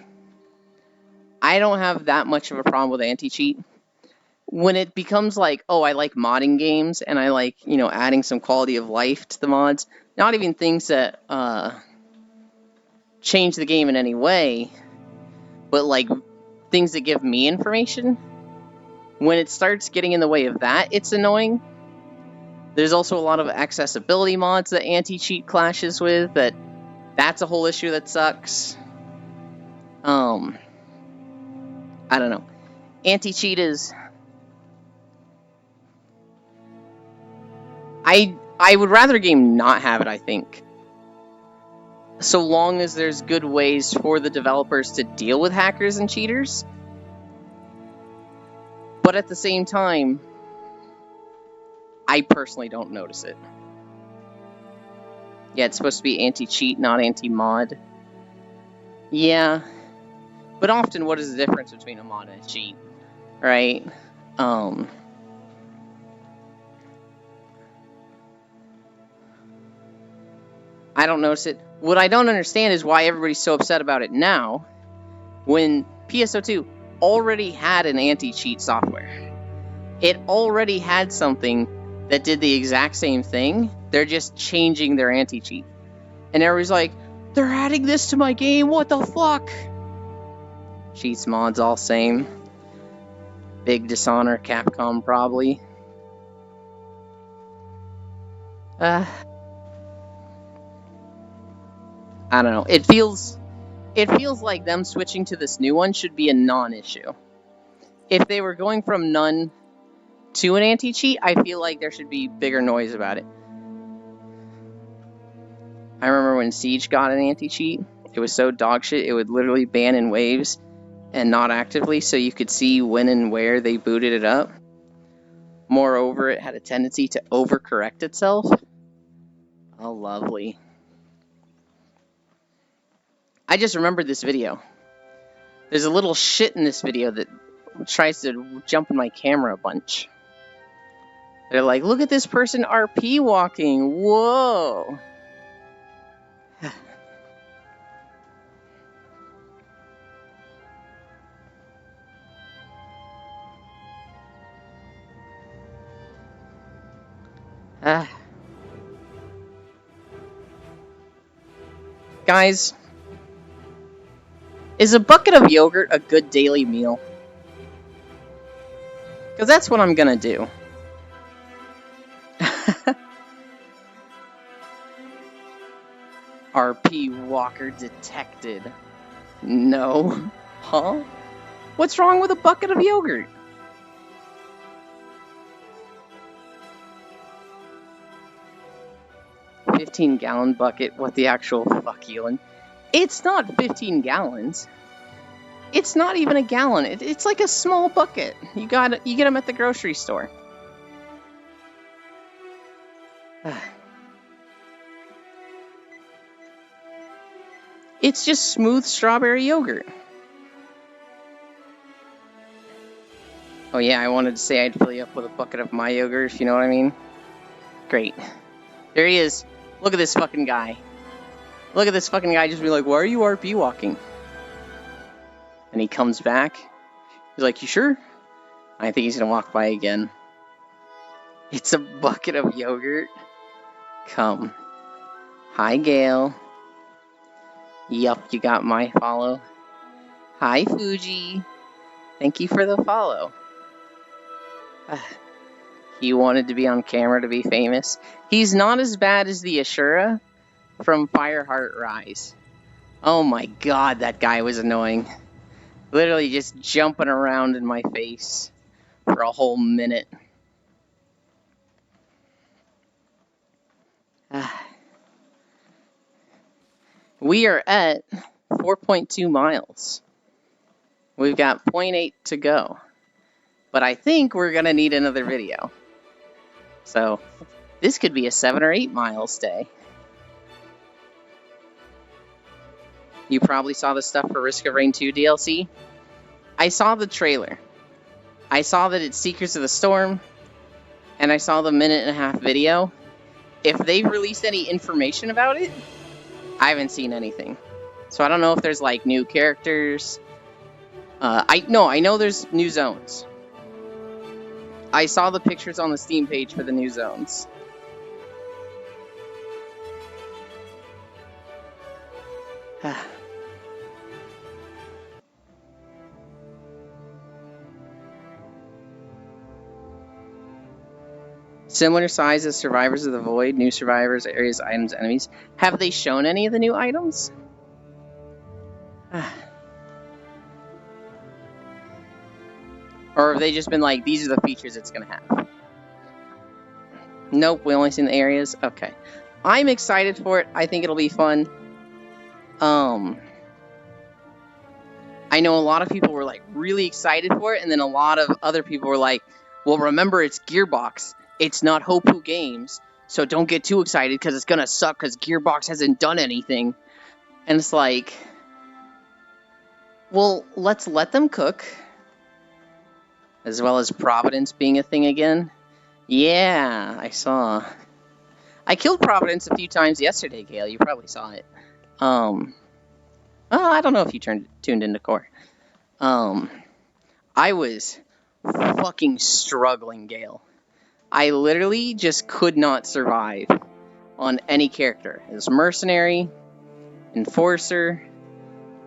don't have that much of a problem with anti-cheat. When it becomes like, oh, I like modding games, and I like, you know, adding some quality of life to the mods, not even things that, change the game in any way, but, like, things that give me information, when it starts getting in the way of that, it's annoying. There's also a lot of accessibility mods that anti-cheat clashes with, that's a whole issue that sucks. I don't know. Anti-cheat is... I would rather a game not have it, I think. So long as there's good ways for the developers to deal with hackers and cheaters. But at the same time, I personally don't notice it. Yeah, it's supposed to be anti-cheat, not anti-mod. Yeah. But often, what is the difference between a mod and a cheat? Right? I don't notice it. What I don't understand is why everybody's so upset about it now, when PSO2 already had an anti-cheat software. It already had something that did the exact same thing. They're just changing their anti-cheat. And everybody's like, they're adding this to my game, what the fuck? Cheats, mods, all same. Big Dishonor, Capcom, probably. I don't know. It feels like them switching to this new one should be a non-issue. If they were going from none to an anti-cheat, I feel like there should be bigger noise about it. I remember when Siege got an anti-cheat. It was so dogshit, it would literally ban in waves and not actively, so you could see when and where they booted it up. Moreover, it had a tendency to overcorrect itself. Oh, lovely. I just remembered this video. There's a little shit in this video that tries to jump in my camera a bunch. They're like, look at this person RP walking. Whoa. Guys, is a bucket of yogurt a good daily meal? Because that's what I'm gonna do. RP Walker detected. No. Huh? What's wrong with a bucket of yogurt? $15-gallon bucket? What the actual fuck, Elon? It's not 15 gallons. It's not even a gallon. It's like a small bucket. You get them at the grocery store. It's just smooth strawberry yogurt. Oh yeah, I wanted to say I'd fill you up with a bucket of my yogurt, if you know what I mean. Great. There he is. Look at this fucking guy. Look at this fucking guy just be like, why are you RP walking? And he comes back. He's like, you sure? I think he's gonna walk by again. It's a bucket of yogurt. Come. Hi, Gail. Yup, you got my follow. Hi, Fuji. Thank you for the follow. He wanted to be on camera to be famous. He's not as bad as the Ashura from Fireheart Rise. Oh my god, that guy was annoying. Literally just jumping around in my face for a whole minute. We are at 4.2 miles. We've got 0.8 to go. But I think we're going to need another video. So, this could be a 7 or 8 mile stay. You probably saw the stuff for Risk of Rain 2 DLC. I saw the trailer. I saw that it's Seekers of the Storm. And I saw the 1.5-minute video. If they've released any information about it, I haven't seen anything. So I don't know if there's like new characters. I know there's new zones. I saw the pictures on the Steam page for the new zones. Similar size as Survivors of the Void, new survivors, areas, items, enemies. Have they shown any of the new items? Or have they just been like, these are the features it's going to have? Nope, we only seen the areas. Okay. I'm excited for it. I think it'll be fun. I know a lot of people were like really excited for it, and then a lot of other people were like, well, remember, it's Gearbox. It's not Hopoo Games, so don't get too excited because it's going to suck because Gearbox hasn't done anything. And it's like, well, let's let them cook. As well as Providence being a thing again. Yeah, I saw. I killed Providence a few times yesterday, Gale. You probably saw it. Oh, I don't know if you tuned into Core. I was fucking struggling, Gale. I literally just could not survive on any character. It was Mercenary, Enforcer,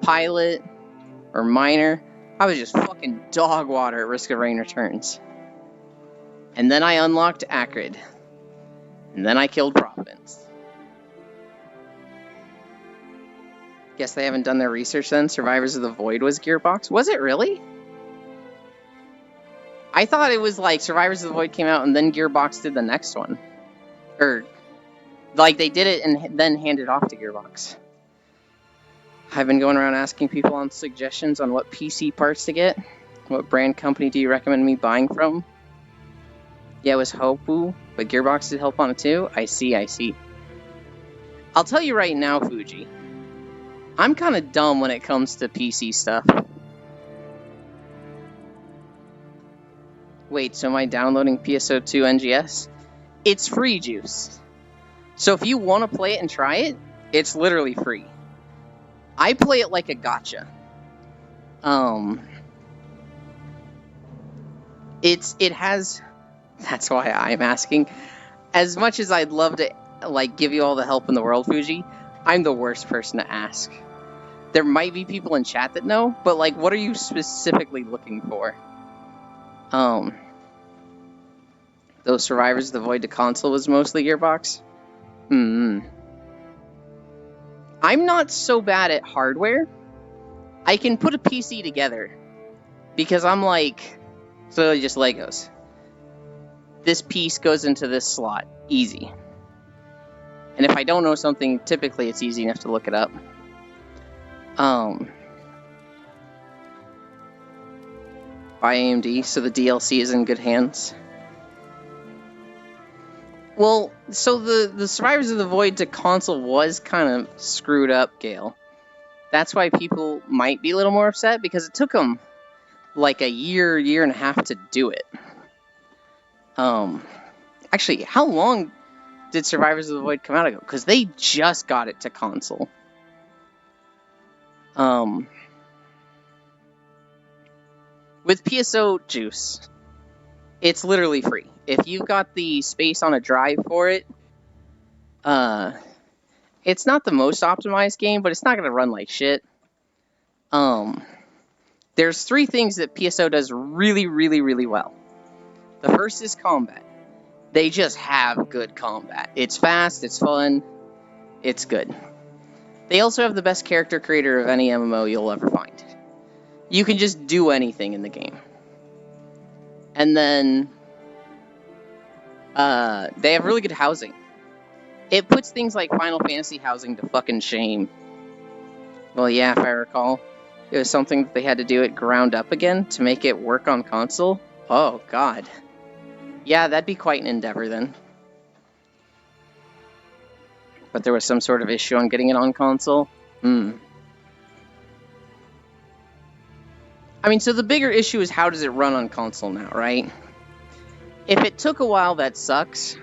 Pilot, or Miner. I was just fucking dog water at Risk of Rain Returns. And then I unlocked Acrid. And then I killed Providence. Guess they haven't done their research then. Survivors of the Void was Gearbox. Was it really? I thought it was like Survivors of the Void came out and then Gearbox did the next one. Or, like they did it and then handed off to Gearbox. I've been going around asking people on suggestions on what PC parts to get. What brand company do you recommend me buying from? Yeah, it was Hopoo, but Gearbox did help on it too? I see. I'll tell you right now, Fuji. I'm kind of dumb when it comes to PC stuff. Wait, so am I downloading PSO2 NGS? It's free, Juice. So if you want to play it and try it, it's literally free. I play it like a gacha. It has. That's why I'm asking. As much as I'd love to like give you all the help in the world, Fuji, I'm the worst person to ask. There might be people in chat that know, but like, what are you specifically looking for? Those Survivors of the Void to console was mostly Gearbox. I'm not so bad at hardware. I can put a PC together because I'm like, so just Legos. This piece goes into this slot, easy. And if I don't know something, typically it's easy enough to look it up. By AMD, so the DLC is in good hands. Well, so the Survivors of the Void to console was kind of screwed up, Gale. That's why people might be a little more upset, because it took them like a year and a half to do it. Actually, how long did Survivors of the Void come out ago? Because they just got it to console. With PSO Juice, it's literally free. If you've got the space on a drive for it, it's not the most optimized game, but it's not going to run like shit. There's 3 things that PSO does really, really, really well. The first is combat. They just have good combat. It's fast, it's fun, it's good. They also have the best character creator of any MMO you'll ever find. You can just do anything in the game. And then they have really good housing. It puts things like Final Fantasy housing to fucking shame. Well, yeah, if I recall. it was something that they had to do it ground up again to make it work on console. Oh, God. Yeah, that'd be quite an endeavor then. But there was some sort of issue on getting it on console? I mean, so the bigger issue is how does it run on console now, right? If it took a while, that sucks.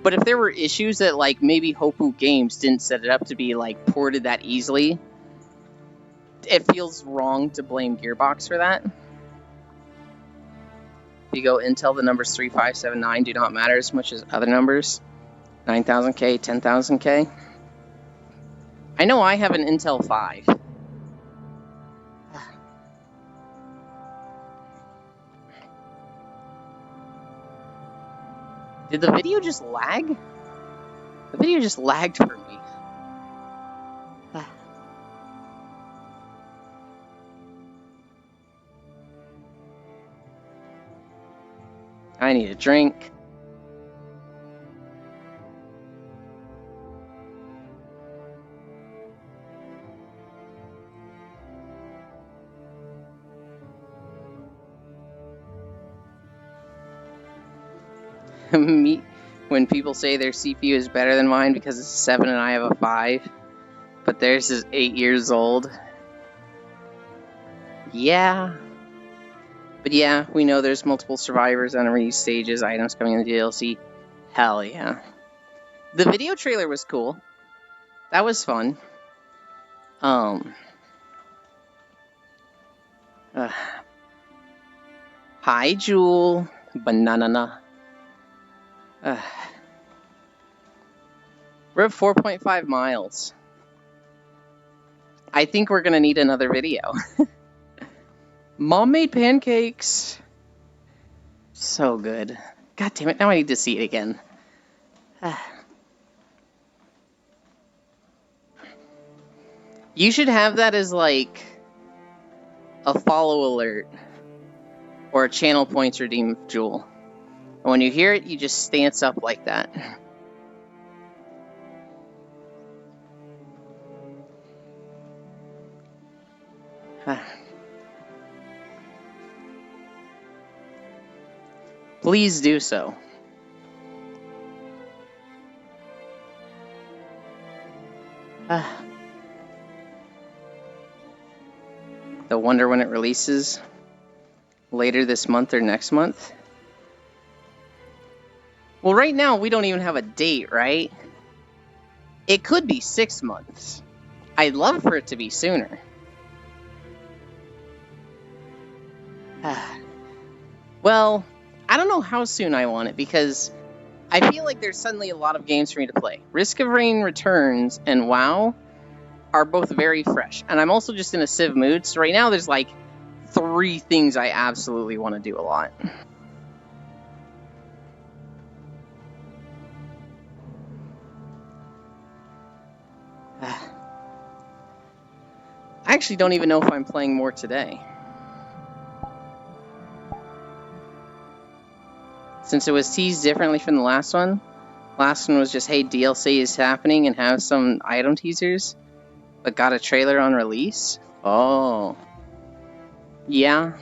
But if there were issues that, like, maybe Hopoo Games didn't set it up to be, like, ported that easily, it feels wrong to blame Gearbox for that. If you go Intel, the numbers 3579 do not matter as much as other numbers. 9000K, 10,000K. I know I have an Intel 5. Did the video just lag? The video just lagged for me. I need a drink. Me, when people say their CPU is better than mine because it's a 7 and I have a 5, but theirs is 8 years old. Yeah. But yeah, we know there's multiple survivors, unreleased stages, items coming in the DLC. Hell yeah. The video trailer was cool. That was fun. Hi, Jewel. Banana. We're at 4.5 miles. I think we're gonna need another video. Mom made pancakes. So good. God damn it, now I need to see it again. You should have that as, like, a follow alert. Or a channel points redeem, Jewel. And when you hear it, you just stance up like that. Please do so. I wonder when it releases. Later this month or next month? Well, right now, we don't even have a date, right? It could be 6 months. I'd love for it to be sooner. Well, I don't know how soon I want it, because I feel like there's suddenly a lot of games for me to play. Risk of Rain Returns and WoW are both very fresh. And I'm also just in a Civ mood, so right now there's like 3 things I absolutely want to do a lot. I actually don't even know if I'm playing more today. Since it was teased differently from the last one was just, hey, DLC is happening and have some item teasers, but got a trailer on release? Oh. Yeah.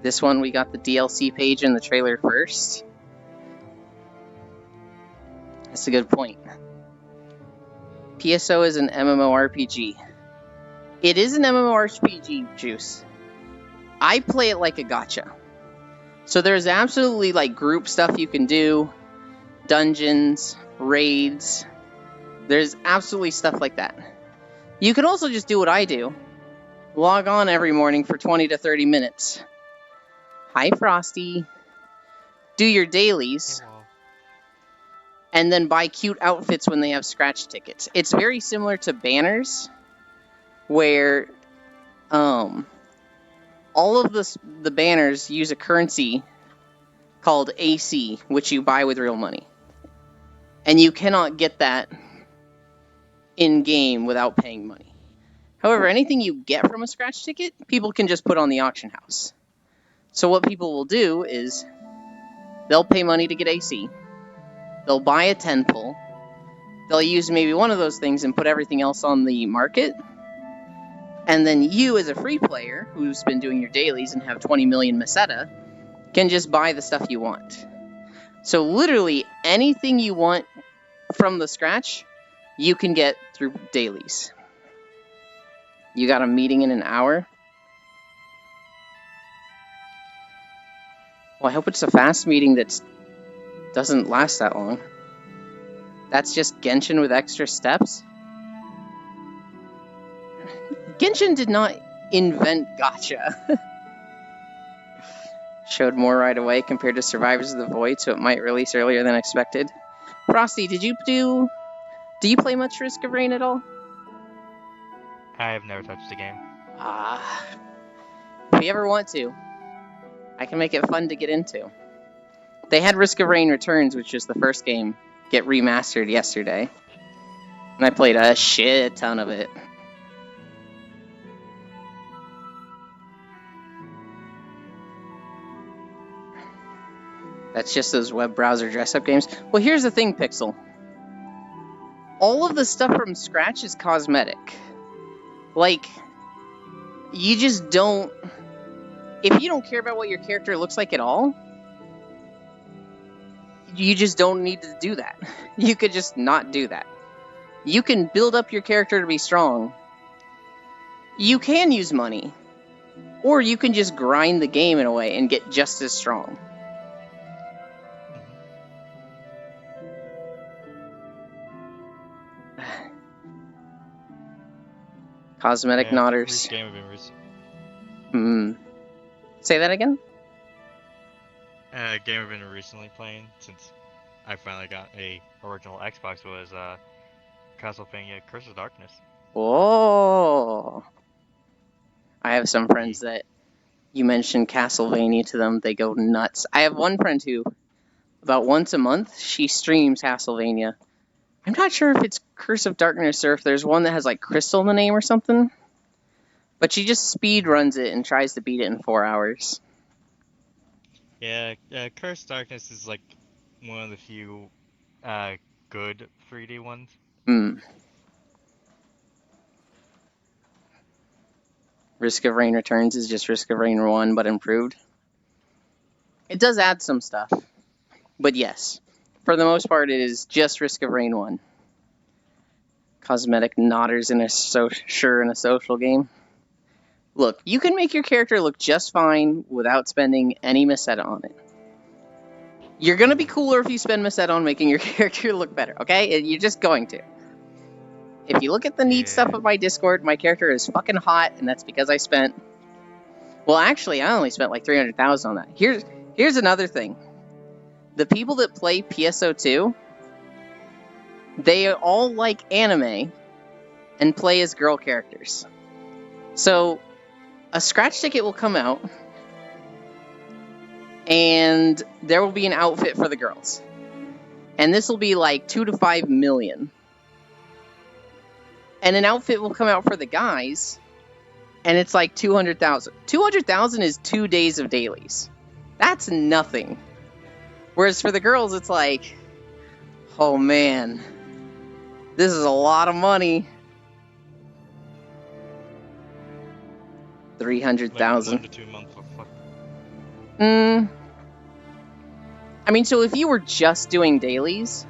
This one, we got the DLC page and the trailer first. That's a good point. PSO is an MMORPG. It is an MMORPG, Juice. I play it like a gacha. So there's absolutely, like, group stuff you can do, dungeons, raids. There's absolutely stuff like that. You can also just do what I do. Log on every morning for 20 to 30 minutes. Hi, Frosty. Do your dailies. And then buy cute outfits when they have scratch tickets. It's very similar to Banners, where all of the banners use a currency called AC, which you buy with real money. And you cannot get that in-game without paying money. However, anything you get from a scratch ticket, people can just put on the auction house. So what people will do is, they'll pay money to get AC, they'll buy a 10 pull, they'll use maybe one of those things and put everything else on the market, And then you, as a free player, who's been doing your dailies and have 20 million Meseta, can just buy the stuff you want. So literally anything you want from the scratch, you can get through dailies. You got a meeting in an hour? Well, I hope it's a fast meeting that doesn't last that long. That's just Genshin with extra steps? Genshin did not invent gacha. Showed more right away compared to Survivors of the Void, so it might release earlier than expected. Frosty, do you play much Risk of Rain at all? I have never touched the game. If you ever want to, I can make it fun to get into. They had Risk of Rain Returns, which is the first game, get remastered yesterday. And I played a shit ton of it. That's just those web browser dress-up games. Well, here's the thing, Pixel. All of the stuff from scratch is cosmetic. Like, you just don't... If you don't care about what your character looks like at all, you just don't need to do that. You could just not do that. You can build up your character to be strong. You can use money. Or you can just grind the game in a way and get just as strong. Cosmetic nodders. Game I've been Say that again? A game I've been recently playing since I finally got a original Xbox was Castlevania Curse of Darkness. Oh, I have some friends that you mentioned Castlevania to them, they go nuts. I have one friend who, about once a month, she streams Castlevania. I'm not sure if it's Curse of Darkness or if there's one that has like Crystal in the name or something. But she just speed runs it and tries to beat it in 4 hours. Yeah, Curse of Darkness is like one of the few good 3D ones. Risk of Rain Returns is just Risk of Rain 1, but improved. It does add some stuff. But yes, for the most part, it is just Risk of Rain 1. Cosmetic nodders in a social game. Look, you can make your character look just fine without spending any Meseta on it. You're gonna be cooler if you spend Meseta on making your character look better, okay? You're just going to. If you look at the neat stuff of my Discord, my character is fucking hot, and that's because I spent... Well, actually, I only spent like 300,000 on that. Here's another thing. The people that play PSO2, they all like anime and play as girl characters. So, a scratch ticket will come out, and there will be an outfit for the girls. And this will be like 2 to 5 million. And an outfit will come out for the guys, and it's like 200,000. 200,000 is 2 days of dailies. That's nothing. Whereas for the girls, it's like, oh man, this is a lot of money. 300,000. Like 1 to 2 months of fuck. I mean, so if you were just doing dailies,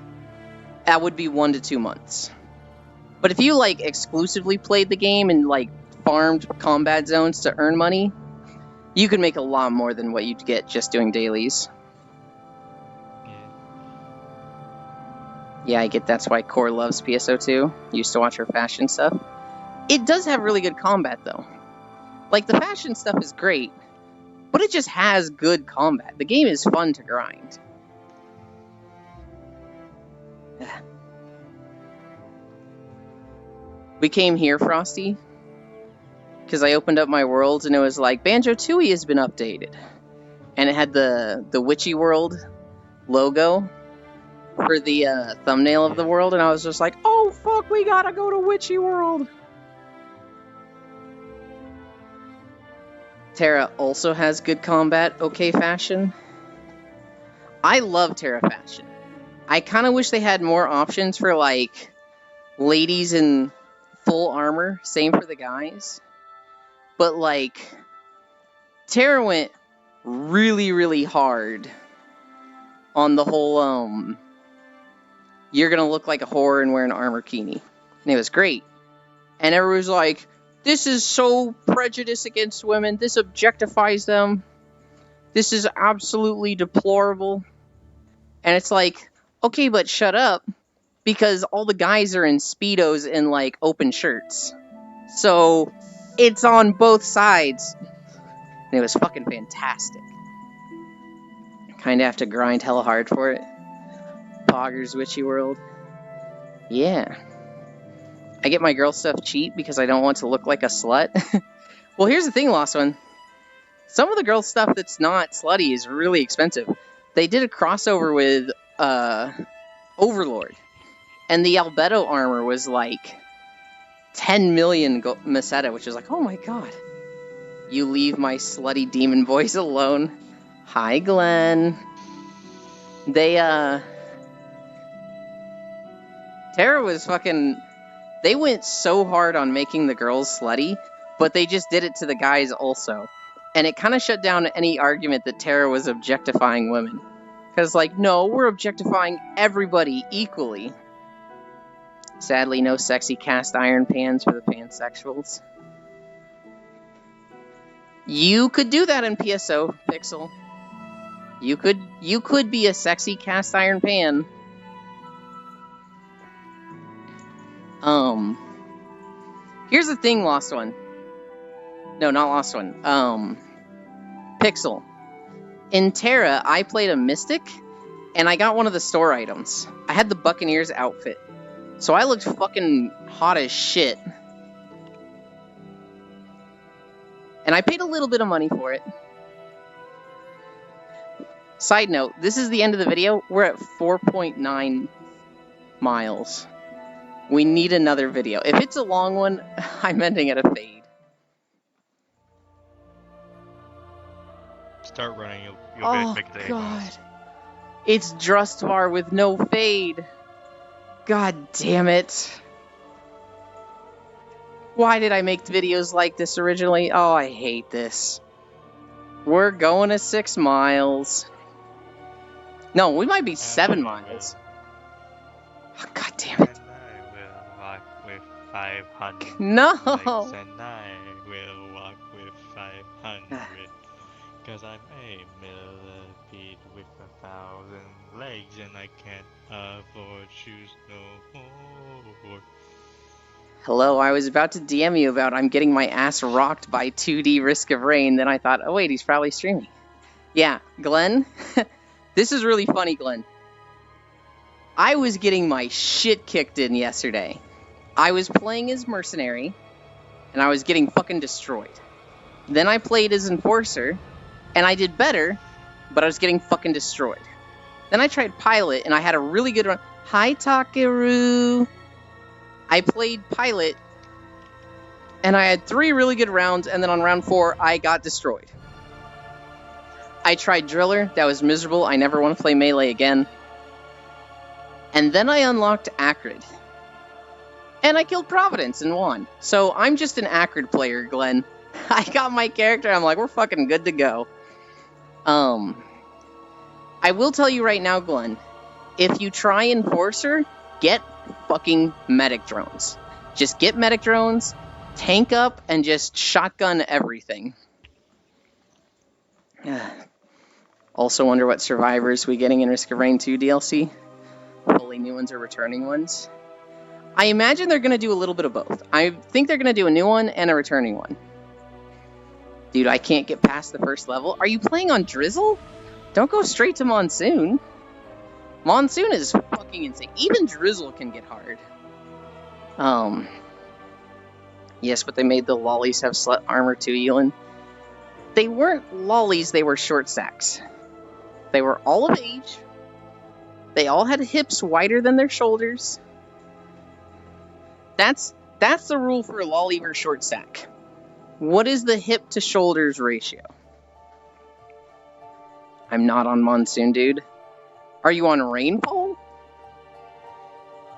that would be 1 to 2 months. But if you, like, exclusively played the game and, like, farmed combat zones to earn money, you could make a lot more than what you'd get just doing dailies. Yeah, I get that's why Core loves PSO2. Used to watch her fashion stuff. It does have really good combat, though. Like, the fashion stuff is great, but it just has good combat. The game is fun to grind. We came here, Frosty, because I opened up my worlds and it was like, Banjo-Tooie has been updated. And it had the Witchy World logo for the thumbnail of the world, and I was just like, oh fuck, we gotta go to Witchy World! Terra also has good combat, okay fashion. I love Terra fashion. I kind of wish they had more options for, like, ladies in full armor. Same for the guys. But, like, Tara went really, really hard on the whole, you're gonna look like a whore and wear an armorkini. And it was great. And everyone was like, this is so prejudiced against women. This objectifies them. This is absolutely deplorable. And it's like, okay, but shut up. Because all the guys are in Speedos and, like, open shirts. So, it's on both sides. And it was fucking fantastic. Kinda have to grind hella hard for it. Poggers Witchy World. Yeah. I get my girl stuff cheap because I don't want to look like a slut. Well, here's the thing, Lost One. Some of the girl stuff that's not slutty is really expensive. They did a crossover with Overlord. And the Albedo armor was like 10 million Meseta, which is like, oh my god. You leave my slutty demon voice alone. Hi, Glenn. Tara was fucking... They went so hard on making the girls slutty, but they just did it to the guys also. And it kind of shut down any argument that Tara was objectifying women. Because, like, no, we're objectifying everybody equally. Sadly, no sexy cast iron pans for the pansexuals. You could do that in PSO, Pixel. You could be a sexy cast iron pan. Here's the thing, Lost One. No, not Lost One. Pixel. In Terra, I played a Mystic, and I got one of the store items. I had the Buccaneers outfit. So I looked fucking hot as shit. And I paid a little bit of money for it. Side note, this is the end of the video. We're at 4.9 miles. We need another video. If it's a long one, I'm ending at a fade. Start running, you'll make it to 8 God. miles. It's Drustvar with no fade. God damn it. Why did I make videos like this originally? Oh, I hate this. We're going to 6 miles. No, we might be 7 miles. Oh, God damn it. And I will walk with 500 No. legs, and I will walk with 500. Cause I'm a millipede with 1,000 legs, and I can't afford shoes no more. Hello, I was about to DM you about I'm getting my ass rocked by 2D Risk of Rain, then I thought, oh wait, he's probably streaming. Yeah, Glenn, this is really funny, Glenn. I was getting my shit kicked in yesterday. I was playing as Mercenary, and I was getting fucking destroyed. Then I played as Enforcer, and I did better, but I was getting fucking destroyed. Then I tried Pilot, and I had a really good run. Hi, Takeru! I played Pilot, and I had 3 really good rounds, and then on round 4, I got destroyed. I tried Driller, that was miserable, I never want to play Melee again. And then I unlocked Acrid. And I killed Providence and won. So I'm just an Acrid player, Glenn. I got my character, I'm like, we're fucking good to go. I will tell you right now, Glenn, if you try Enforcer, get fucking medic drones. Just get medic drones, tank up, and just shotgun everything. Also wonder what survivors we getting in Risk of Rain 2 DLC. Fully new ones or returning ones. I imagine they're going to do a little bit of both. I think they're going to do a new one and a returning one. Dude, I can't get past the first level. Are you playing on Drizzle? Don't go straight to Monsoon. Monsoon is fucking insane. Even Drizzle can get hard. Yes, but they made the lollies have slut armor too, Elin. They weren't lollies, they were short stacks. They were all of age. They all had hips wider than their shoulders. That's the rule for a lolly or short stack. What is the hip to shoulders ratio? I'm not on Monsoon, dude. Are you on Rainfall?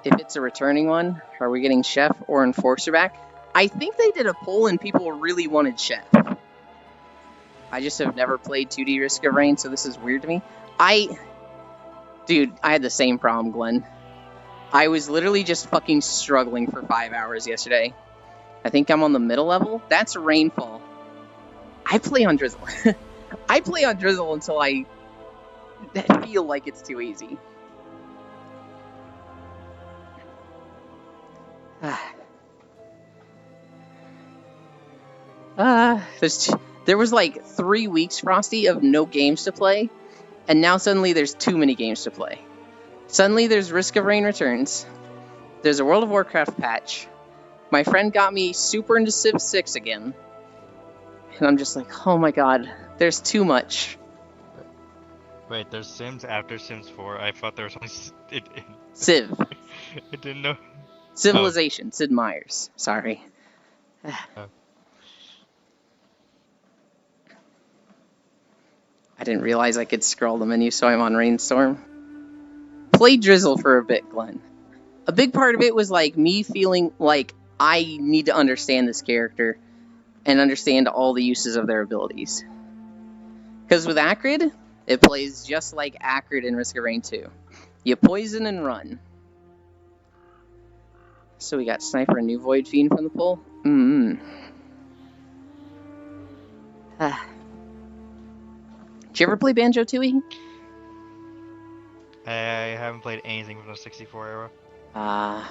If it's a returning one, are we getting Chef or Enforcer back? I think they did a poll and people really wanted Chef. I just have never played 2D Risk of Rain, so this is weird to me. Dude, I had the same problem, Glenn. I was literally just fucking struggling for 5 hours yesterday. I think I'm on the middle level. That's Rainfall. I play on Drizzle. I play on Drizzle until I feel like it's too easy. There was like 3 weeks, Frosty, of no games to play, and now suddenly there's too many games to play. Suddenly there's Risk of Rain Returns. There's a World of Warcraft patch. My friend got me super into Civ 6 again. And I'm just like, oh my god, there's too much. Wait, there's Sims after Sims 4? I thought there was only... Civ. I didn't know. Civilization, Sid Meier's. Sorry. I didn't realize I could scroll the menu, so I'm on Rainstorm. Played Drizzle for a bit, Glenn. A big part of it was like me feeling like I need to understand this character and understand all the uses of their abilities. Because with Acrid, it plays just like Acrid in Risk of Rain 2. You poison and run. So we got Sniper and New Void Fiend from the poll. Did you ever play Banjo-Tooie? I haven't played anything from the 64 era.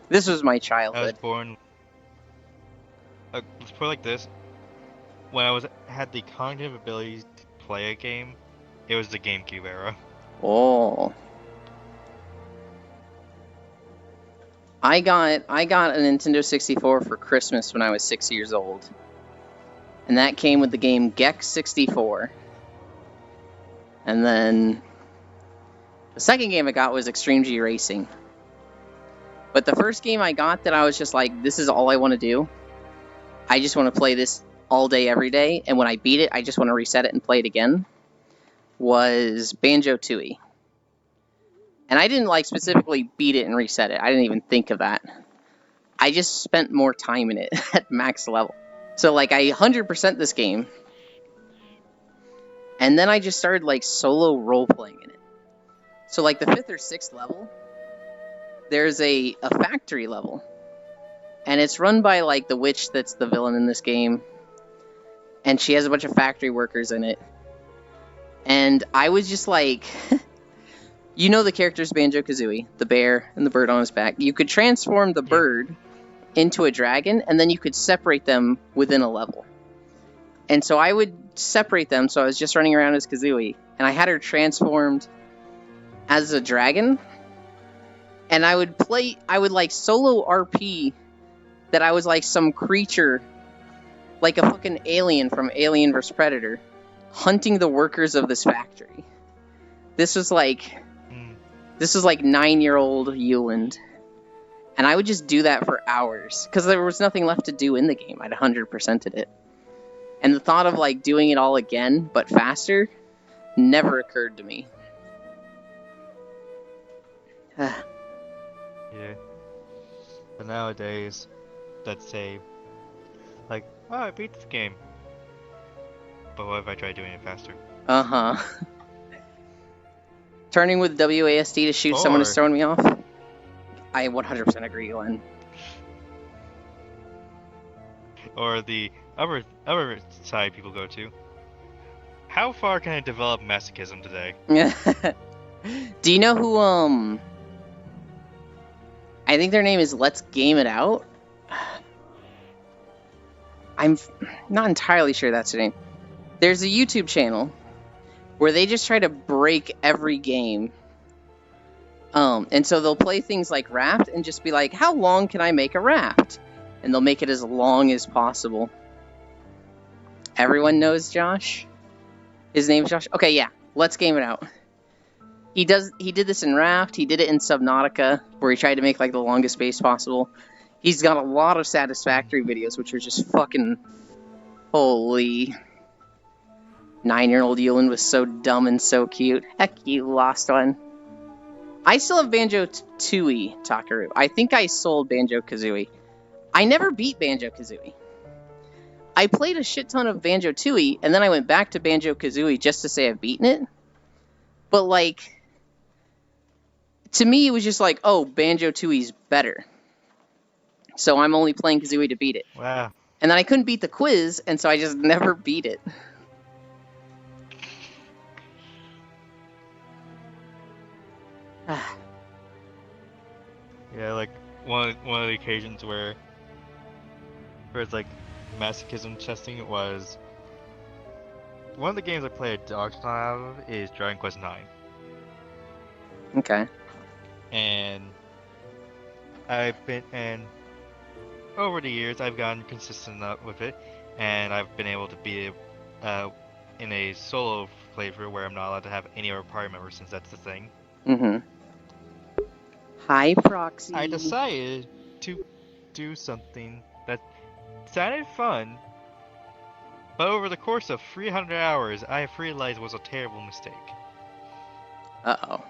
This was my I childhood. was born... let's put it like this. When I had the cognitive ability to play a game, it was the GameCube era. Oh. I got a Nintendo 64 for Christmas when I was 6 years old. And that came with the game Gex 64. And then the second game I got was Extreme G Racing. But the first game I got that I was just like, this is all I want to do. I just want to play this all day, every day. And when I beat it, I just want to reset it and play it again. Was Banjo-Tooie. And I didn't like specifically beat it and reset it. I didn't even think of that. I just spent more time in it at max level. So like I 100% this game. And then I just started like solo role-playing in it. So like the 5th or 6th level, there's a factory level. And it's run by like the witch that's the villain in this game. And she has a bunch of factory workers in it. And I was just like... You know the characters Banjo-Kazooie, the bear and the bird on his back. You could transform the bird into a dragon, and then you could separate them within a level. And so I would separate them, so I was just running around as Kazooie, and I had her transformed as a dragon, and I would like solo RP that I was like some creature, like a fucking alien from Alien vs. Predator, hunting the workers of this factory. This was like 9-year-old Euland. And I would just do that for hours. Because there was nothing left to do in the game. I'd 100%ed it. And the thought of like doing it all again, but faster, never occurred to me. Yeah. But nowadays, let's say, like, oh, I beat this game. But what if I try doing it faster? Uh-huh. Turning with WASD to shoot someone who's throwing me off? I 100% agree, Glenn. Or the other side people go to. How far can I develop masochism today? Do you know who, I think their name is Let's Game It Out? I'm not entirely sure that's their name. There's a YouTube channel where they just try to break every game. And so they'll play things like Raft and just be like, how long can I make a raft? And they'll make it as long as possible. Everyone knows Josh? His name's Josh? Okay, yeah. Let's Game It Out. He did this in Raft. He did it in Subnautica, where he tried to make like the longest base possible. He's got a lot of Satisfactory videos, which are just fucking... Holy... 9-year-old Euland was so dumb and so cute. Heck, you lost one. I still have Banjo-Tooie, Takaru. I think I sold Banjo-Kazooie. I never beat Banjo-Kazooie. I played a shit ton of Banjo-Tooie, and then I went back to Banjo-Kazooie just to say I've beaten it. But, like, to me, it was just like, oh, Banjo-Tooie's better. So I'm only playing Kazooie to beat it. Wow. And then I couldn't beat the quiz, and so I just never beat it. Yeah, like one of the occasions where it's like masochism testing was one of the games I played a dog ton out of is Dragon Quest IX. Okay. And over the years I've gotten consistent enough with it, and I've been able to beat it in a solo flavor where I'm not allowed to have any other party members since that's the thing. Mm-hmm. Hi, Proxy. I decided to do something that sounded fun, but over the course of 300 hours, I have realized was a terrible mistake. Uh-oh.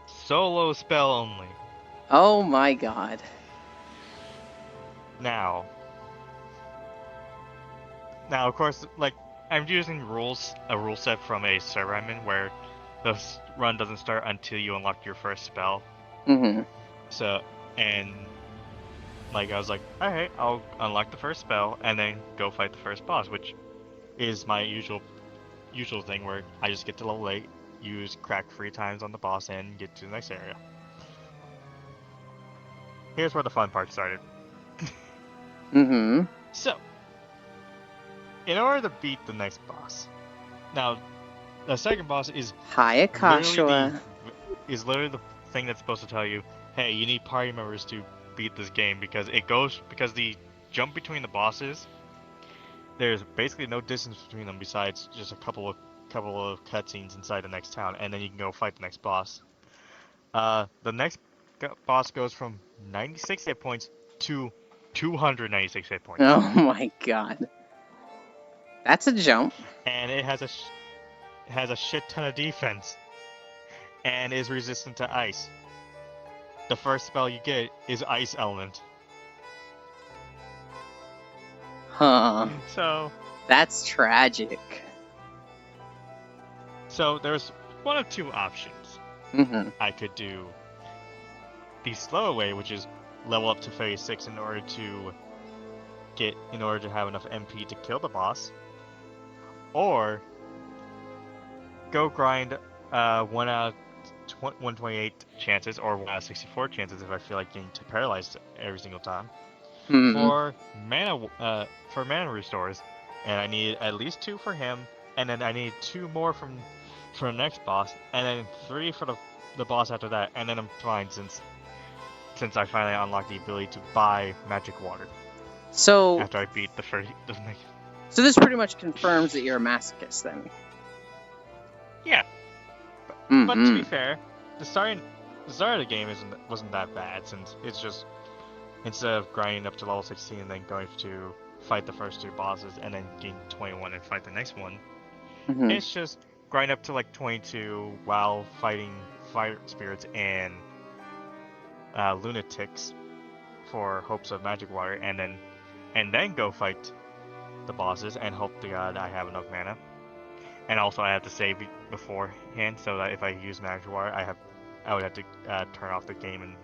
Solo spell only. Oh my god. Now, of course, like, I'm using a rule set from a server I'm in where the run doesn't start until you unlock your first spell. Mm-hmm. So, and like, I was like, alright, I'll unlock the first spell and then go fight the first boss, which is my usual thing where I just get to level 8, use crack 3 times on the boss, and get to the next area. Here's where the fun part started. Mm-hmm. So, in order to beat the next boss, now, the second boss is Hi, Akashua. literally the thing that's supposed to tell you, hey, you need party members to beat this game because the jump between the bosses, there's basically no distance between them besides just a couple of cutscenes inside the next town, and then you can go fight the next boss. The next boss goes from 96 hit points to 296 hit points. Oh my god. That's a jump. And it has a shit ton of defense, and is resistant to ice. The first spell you get is Ice Element. Huh. So That's tragic. So there's one of two options. Mm-hmm. I could do the slow way, which is level up to phase 6 in order to have enough MP to kill the boss, or go grind 1 out of 128 chances, or 1 out of 64 chances if I feel like getting paralyzed every single time, for mana restores, and I need at least 2 for him, and then I need 2 more for the next boss, and then 3 for the boss after that, and then I'm fine since I finally unlocked the ability to buy magic water. So after I beat the next. So this pretty much confirms that you're a masochist then. Yeah. Mm-hmm. But to be fair, the start of the game wasn't that bad, since it's just, instead of grinding up to level 16 and then going to fight the first 2 bosses and then gain 21 and fight the next one, Mm-hmm. it's just grind up to like 22 while fighting fire spirits and lunatics for hopes of magic water, and then go fight the bosses and hope to God I have enough mana. And also I have to save beforehand so that if I use magic water, I would have to turn off the game, and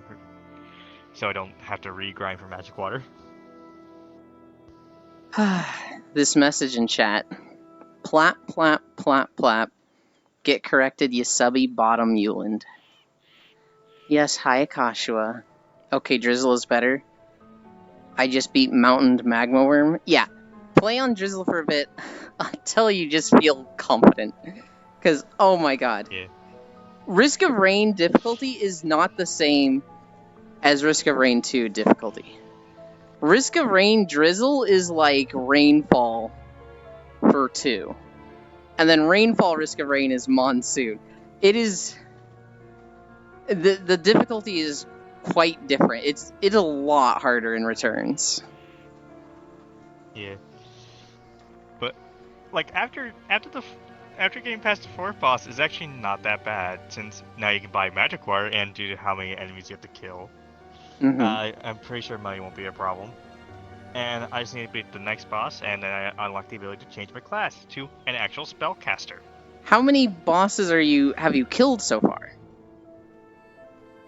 so I don't have to re-grind for magic water. This message in chat. Plap, plap, plap, plap. Get corrected, you subby bottom Euland. Yes, hi, Akashua. Okay, Drizzle is better. I just beat Mountained Magma Worm. Yeah, play on Drizzle for a bit until you just feel confident. Because, oh my god. Yeah. Risk of Rain difficulty is not the same as Risk of Rain 2 difficulty. Risk of Rain Drizzle is like Rainfall for 2. And then Rainfall Risk of Rain is Monsoon. It is... The difficulty is quite different. It's a lot harder in Returns. Yeah. But like after getting past the 4th boss is actually not that bad, since now you can buy magic water and due to how many enemies you have to kill. I'm pretty sure money won't be a problem. And I just need to beat the next boss, and then I unlock the ability to change my class to an actual spellcaster. How many bosses have you killed so far?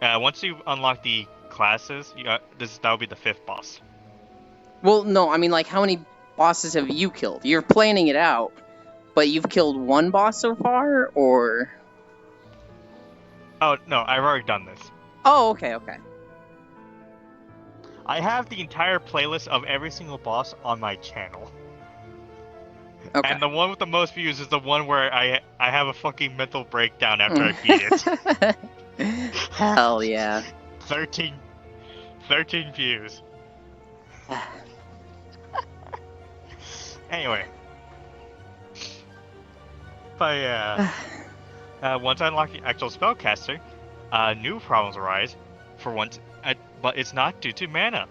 Once you unlock the classes, that will be the 5th boss. Well, no, I mean, like, how many bosses have you killed? You're planning it out, but you've killed one boss so far, or? Oh, no, I've already done this. Oh, okay. I have the entire playlist of every single boss on my channel. Okay. And the one with the most views is the one where I have a fucking mental breakdown after I beat it. Hell yeah. 13 views. Anyway. But yeah. Once I unlock the actual spellcaster, new problems arise. For once, but it's not due to mana.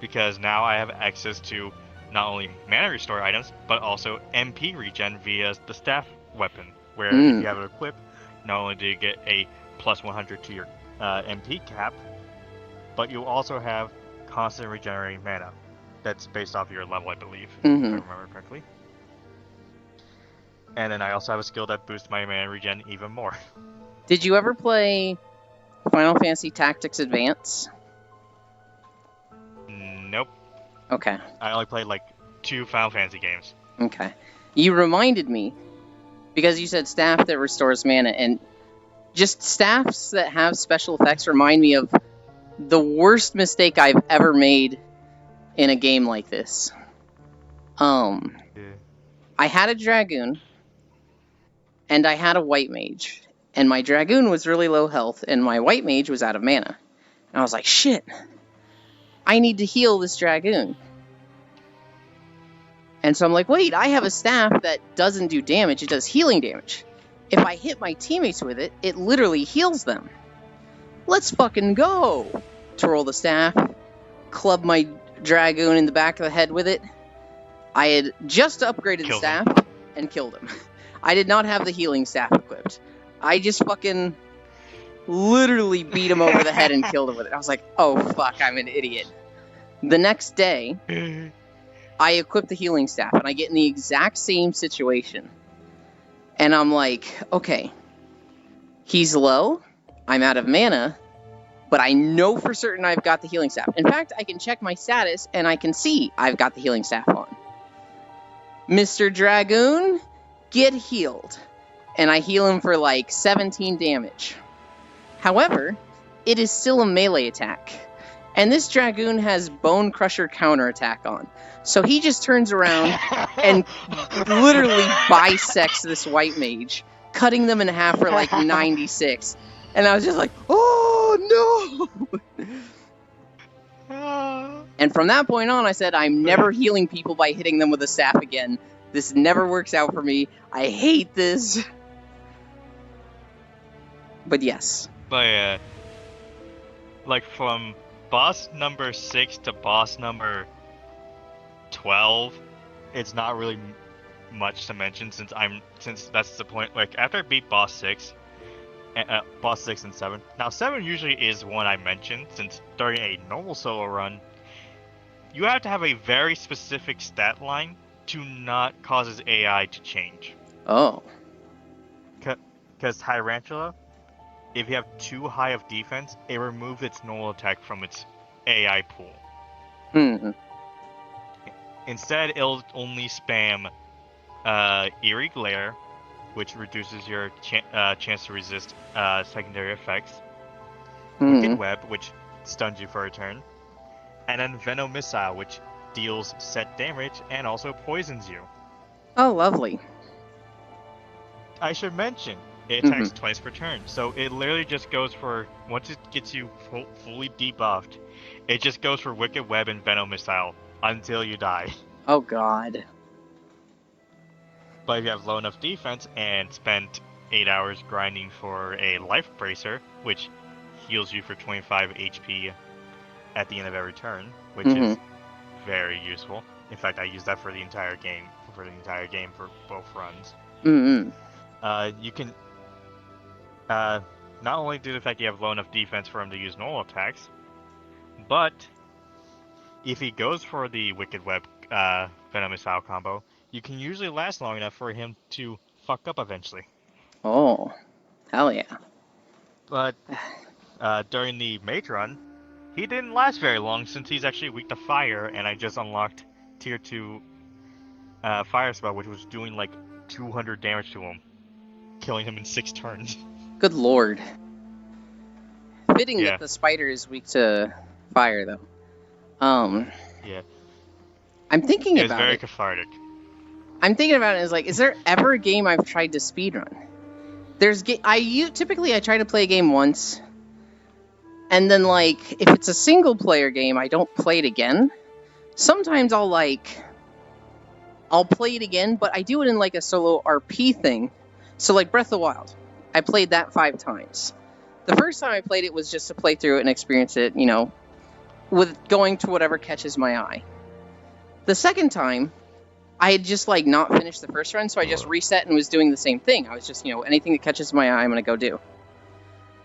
Because now I have access to not only mana restore items, but also MP regen via the staff weapon. Where if you have it equipped, not only do you get a plus 100 to your MP cap, but you also have constant regenerating mana. That's based off your level, I believe, if I remember correctly. And then I also have a skill that boosts my mana regen even more. Did you ever play Final Fantasy Tactics Advance? Nope. Okay. I only played like 2 Final Fantasy games. Okay. You reminded me, because you said staff that restores mana, and just staffs that have special effects remind me of the worst mistake I've ever made in a game like this. I had a Dragoon, and I had a White Mage, and my Dragoon was really low health, and my White Mage was out of mana. And I was like, shit, I need to heal this Dragoon. And so I'm like, wait, I have a staff that doesn't do damage, it does healing damage. If I hit my teammates with it, it literally heals them. Let's fucking go! Twirl the staff, club my Dragoon in the back of the head with it. I had just upgraded the staff and killed him. I did not have the healing staff equipped. I just fucking literally beat him over the head and killed him with it. I was like, oh fuck, I'm an idiot. The next day, I equip the healing staff, and I get in the exact same situation. And I'm like, okay, he's low, I'm out of mana, but I know for certain I've got the healing staff. In fact, I can check my status, and I can see I've got the healing staff on. Mr. Dragoon, get healed. And I heal him for like 17 damage. However, it is still a melee attack. And this Dragoon has Bone Crusher counterattack on. So he just turns around and literally bisects this White Mage, cutting them in half for like 96. And I was just like, oh no! And from that point on, I said, I'm never healing people by hitting them with a staff again. This never works out for me. I hate this. But yes. But like from boss number 6 to boss number 12, it's not really much to mention since that's the point. Like after I beat boss 6 and 7. Now 7 usually is one I mention since during a normal solo run, you have to have a very specific stat line to not cause its AI to change. Oh. Because Tyrantula, if you have too high of defense, it removes its normal attack from its AI pool. Instead, it'll only spam Eerie Glare, which reduces your chance to resist secondary effects. Wicked Web, which stuns you for a turn. And then Venom Missile, which deals set damage and also poisons you. Oh, lovely. I should mention, it attacks twice per turn, so it literally just goes for, once it gets you fully debuffed, it just goes for Wicked Web and Venom Missile until you die. Oh god. But if you have low enough defense and spent 8 hours grinding for a Life Bracer, which heals you for 25 HP at the end of every turn, which is very useful. In fact, I use that for the entire game for both runs. You can not only do the fact you have low enough defense for him to use normal attacks, But if he goes for the Wicked Web Venom Missile combo, you can usually last long enough for him to fuck up eventually. Oh, hell yeah. But during the Mage run, he didn't last very long since he's actually weak to fire, and I just unlocked Tier 2 Fire Spell, which was doing like 200 damage to him, killing him in 6 turns. Good lord. Fitting Yeah. that the spider is weak to fire, though. Yeah. I'm thinking It's about very it. cathartic. I'm thinking about it as like, is there ever a game I've tried to speedrun? Typically I try to play a game once, and then like if it's a single player game, I don't play it again. Sometimes I'll play it again, but I do it in like a solo RP thing. So like Breath of the Wild, I played that 5 times. The first time I played it was just to play through it and experience it, you know, with going to whatever catches my eye. The second time, I had just like not finished the first run, so I just reset and was doing the same thing. I was just, you know, anything that catches my eye, I'm gonna go do.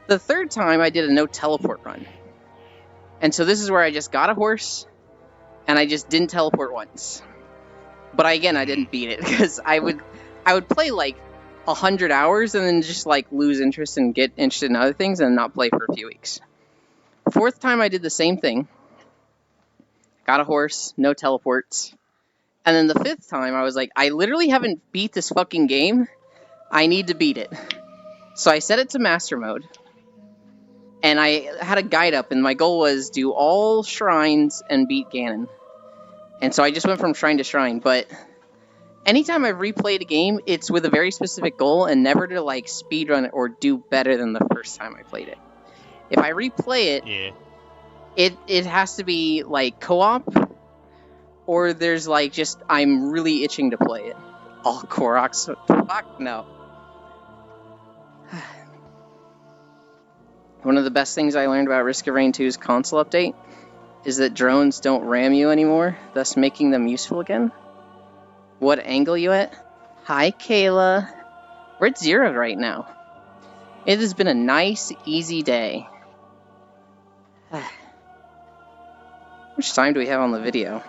The third time, I did a no teleport run. And so this is where I just got a horse, and I just didn't teleport once. But I didn't beat it, because I would play like 100 hours and then just like lose interest and get interested in other things and not play for a few weeks. Fourth time I did the same thing. Got a horse, no teleports. And then the fifth time I was like, I literally haven't beat this fucking game. I need to beat it. So I set it to master mode. And I had a guide up, and my goal was do all shrines and beat Ganon. And so I just went from shrine to shrine, but anytime I've replayed a game, it's with a very specific goal and never to like speedrun it or do better than the first time I played it. If I replay it, it has to be like co-op, or there's like just I'm really itching to play it. Oh, Koroks, fuck no. One of the best things I learned about Risk of Rain 2's console update is that drones don't ram you anymore, thus making them useful again. What angle you at? Hi, Kayla. We're at 0 right now. It has been a nice, easy day. How much time do we have on the video?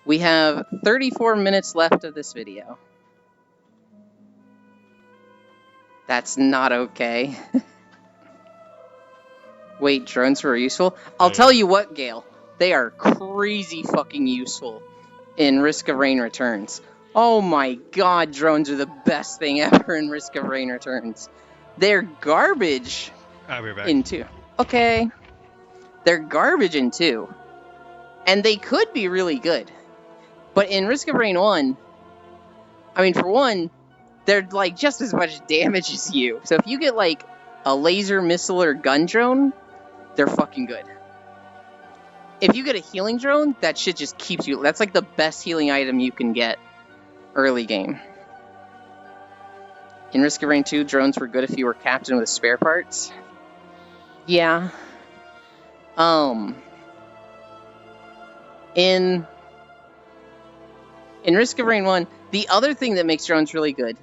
We have 34 minutes left of this video. That's not okay. Wait, drones were useful? I'll tell you what, Gale. They are crazy fucking useful in Risk of Rain Returns. Oh my god, drones are the best thing ever in Risk of Rain Returns. They're garbage I'll be back. in 2. Okay. They're garbage in 2. And they could be really good. But in Risk of Rain 1, I mean, for one, they're like just as much damage as you. So if you get like a laser, missile, or gun drone, they're fucking good. If you get a healing drone, that shit just keeps you... That's like the best healing item you can get early game. In Risk of Rain 2, drones were good if you were captain with spare parts. Yeah. In Risk of Rain 1, the other thing that makes drones really good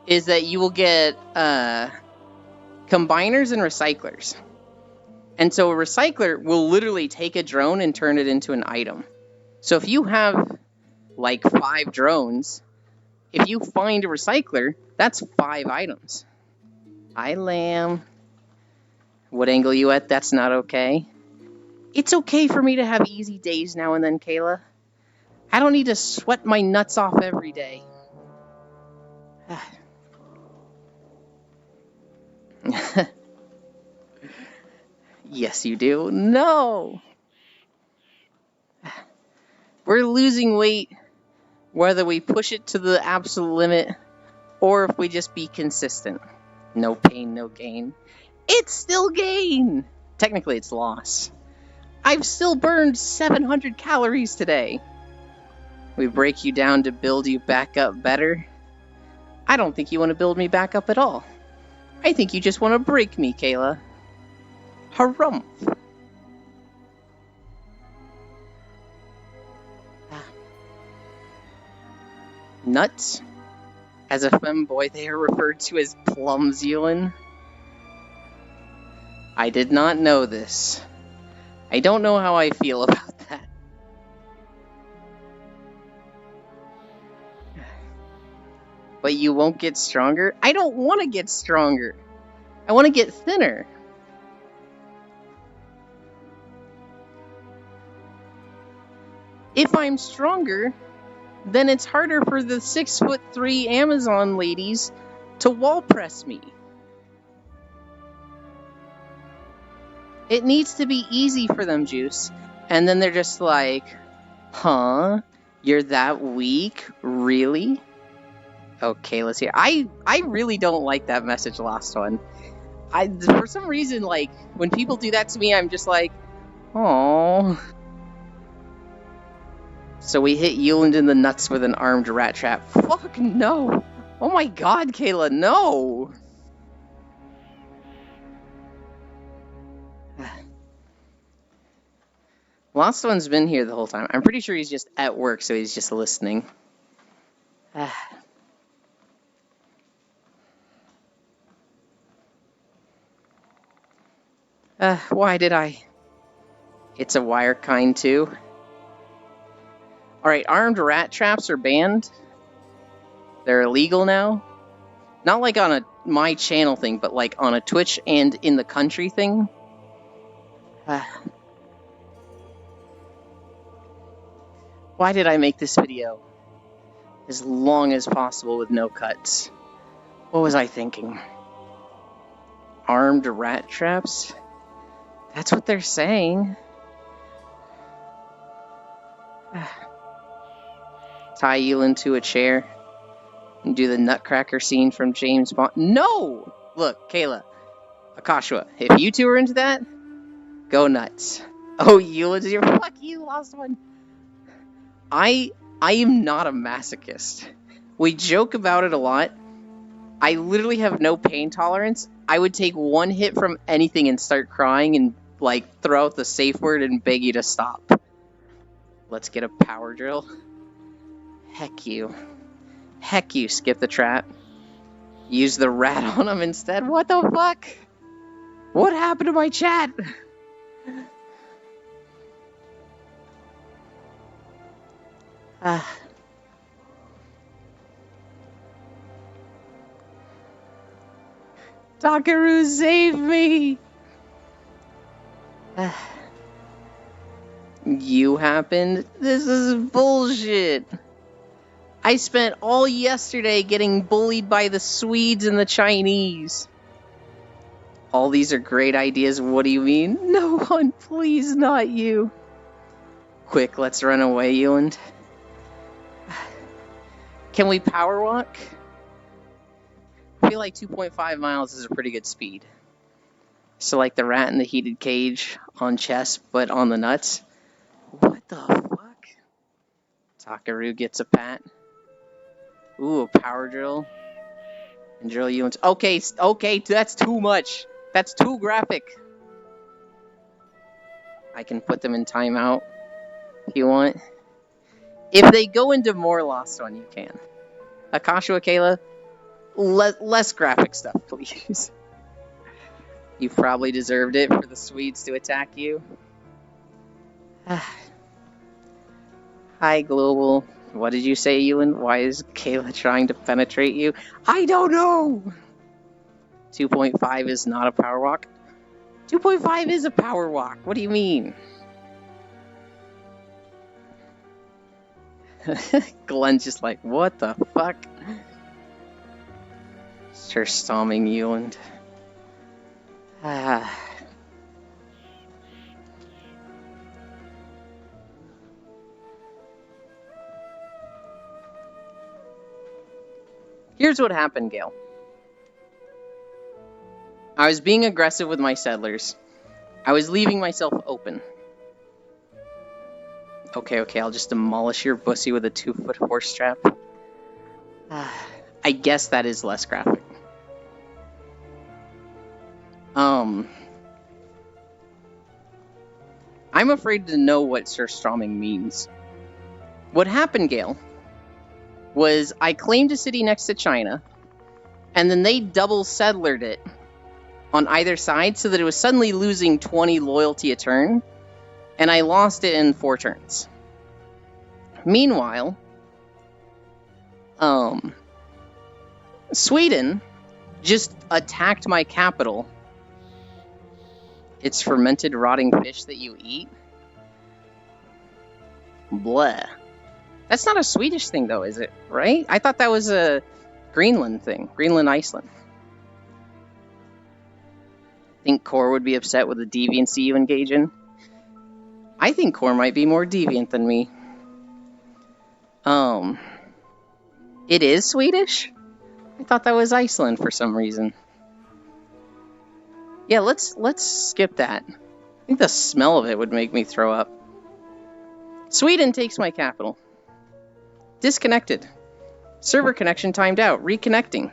is that you will get combiners and recyclers. And so a recycler will literally take a drone and turn it into an item. So if you have like 5 drones, if you find a recycler, that's 5 items. Hi, Lamb. What angle you at? That's not okay. It's okay for me to have easy days now and then, Kayla. I don't need to sweat my nuts off every day. Yes, you do. No! We're losing weight whether we push it to the absolute limit or if we just be consistent. No pain, no gain. It's still gain! Technically, it's loss. I've still burned 700 calories today. We break you down to build you back up better. I don't think you want to build me back up at all. I think you just want to break me, Kayla. Harumph. Nuts? As a femboy, they are referred to as plumzealin. I did not know this. I don't know how I feel about that. But you won't get stronger? I don't want to get stronger. I want to get thinner. If I'm stronger, then it's harder for the 6'3" Amazon ladies to wall press me. It needs to be easy for them, Juice. And then they're just like, huh? You're that weak? Really? Okay, let's hear. I really don't like that message, Lost One. For some reason, like, when people do that to me, I'm just like, oh. So we hit Yuland in the nuts with an armed rat trap. Fuck no! Oh my god, Kayla, no! Lost One's been here the whole time. I'm pretty sure he's just at work, so he's just listening. Why did I? It's a wire kind too. Alright, armed rat traps are banned. They're illegal now. Not like on a my channel thing, but like on a Twitch and in the country thing. Why did I make this video as long as possible with no cuts? What was I thinking? Armed rat traps? That's what they're saying. Tie Yuland to a chair and do the Nutcracker scene from James Bond. No! Look, Kayla, Akashua, if you two are into that, go nuts. Oh, Yuland's here. Fuck you, Lost One. I am not a masochist. We joke about it a lot. I literally have no pain tolerance. I would take one hit from anything and start crying and, like, throw out the safe word and beg you to stop. Let's get a power drill. Heck you. Heck you, skip the trap. Use the rat on him instead. What the fuck? What happened to my chat? Takaru, save me! You happened? This is bullshit. I spent all yesterday getting bullied by the Swedes and the Chinese. All these are great ideas. What do you mean? No one, please, not you. Quick, let's run away, Yuland. Can we power walk? I feel like 2.5 miles is a pretty good speed. So like the rat in the heated cage on chess, but on the nuts. What the fuck? Takaru gets a pat. Ooh, a power drill. And drill you into... Okay, that's too much. That's too graphic. I can put them in timeout if you want. If they go into more Lost One, you can. Akashua, Kayla, less graphic stuff, please. You probably deserved it for the Swedes to attack you. Hi, Global. What did you say, Ewan? Why is Kayla trying to penetrate you? I don't know! 2.5 is not a power walk. 2.5 is a power walk. What do you mean? Glenn's just like, what the fuck? Sure, storming Ewan. Here's what happened, Gale. I was being aggressive with my settlers. I was leaving myself open. Okay, I'll just demolish your pussy with a 2-foot horse trap. I guess that is less graphic. I'm afraid to know what surströmming means. What happened, Gale, was I claimed a city next to China, and then they double settlered it on either side so that it was suddenly losing 20 loyalty a turn, and I lost it in 4 turns. Meanwhile, Sweden just attacked my capital. It's fermented rotting fish that you eat. Bleh. That's not a Swedish thing, though, is it? Right? I thought that was a Greenland thing. Greenland, Iceland. Think Core would be upset with the deviancy you engage in? I think Core might be more deviant than me. It is Swedish? I thought that was Iceland for some reason. Yeah, let's skip that. I think the smell of it would make me throw up. Sweden takes my capital. Disconnected. Server connection timed out. Reconnecting.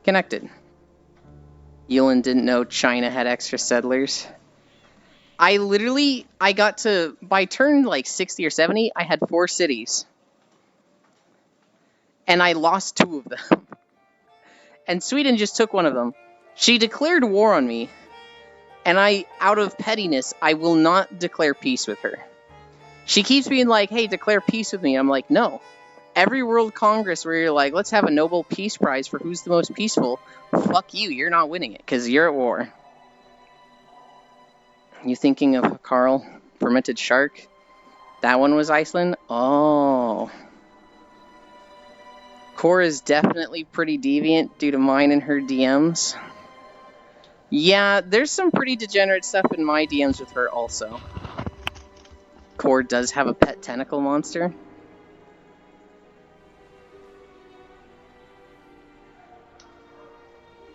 Connected. Yulin didn't know China had extra settlers. I got to, by turn like 60 or 70, I had 4 cities. And I lost 2 of them. And Sweden just took one of them. She declared war on me. And out of pettiness, I will not declare peace with her. She keeps being like, hey, declare peace with me. I'm like, no. Every World Congress where you're like, let's have a Nobel Peace Prize for who's the most peaceful, fuck you, you're not winning it, because you're at war. You thinking of Carl? Fermented shark? That one was Iceland? Oh. Core is definitely pretty deviant due to mine and her DMs. Yeah, there's some pretty degenerate stuff in my DMs with her also. Core does have a pet tentacle monster.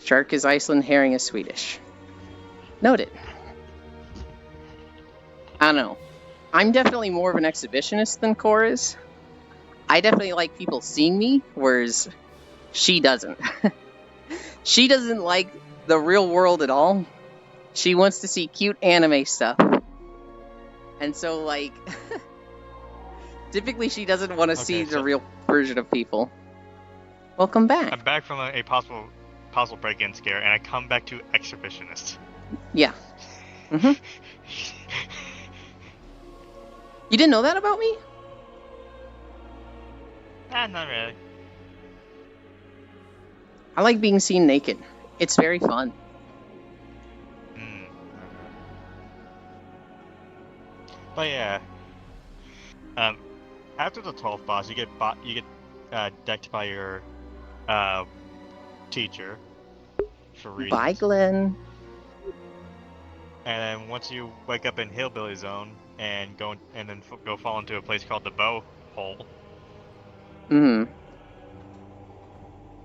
Shark is Iceland, herring is Swedish. Noted. I don't know. I'm definitely more of an exhibitionist than Core is. I definitely like people seeing me, whereas she doesn't. She doesn't like the real world at all. She wants to see cute anime stuff. And so, like, typically she doesn't want to see the real version of people. Welcome back. I'm back from a possible break-in scare, and I come back to exhibitionist. Yeah. Mm-hmm. You didn't know that about me? Not really. I like being seen naked. It's very fun. But yeah. After the 12th boss, you get decked by your teacher for reasons. Bye, Glenn. And then once you wake up in Hillbilly Zone and go fall into a place called the Bow Hole.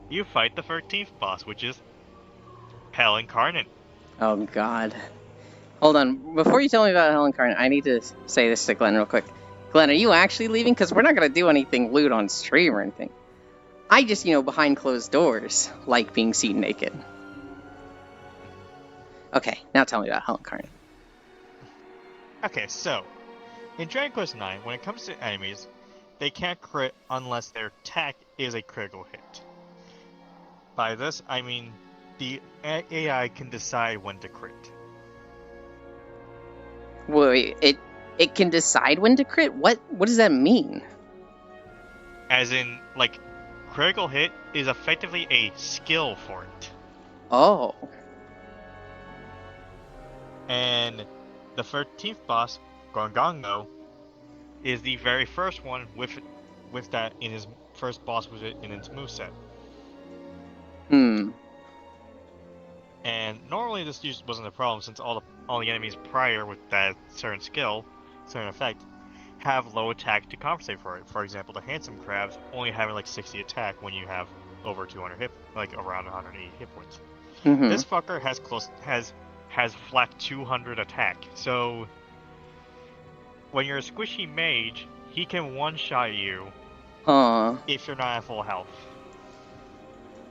You fight the 13th boss, which is Hell Incarnate. Oh God. Hold on. Before you tell me about Hell Incarnate, I need to say this to Glenn real quick. Glenn, are you actually leaving? Because we're not going to do anything lewd on stream or anything. I just, behind closed doors, like being seen naked. Okay, now tell me about Hell Incarnate. Okay, so, in Dragon Quest IX, when it comes to enemies, they can't crit unless their attack is a critical hit. By this, I mean the AI can decide when to crit. Wait, it can decide when to crit? What does that mean? As in, like, critical hit is effectively a skill for it. Oh. And the 13th boss, Gorgongo, is the very first one with that in his first boss with it in its moveset. And normally this usually wasn't a problem since all the enemies prior with that certain skill, certain effect, have low attack to compensate for it. For example, the handsome crabs only having like 60 attack when you have over 200 around 180 hit points. This fucker has flat 200 attack. So when you're a squishy mage, he can one-shot you if you're not at full health.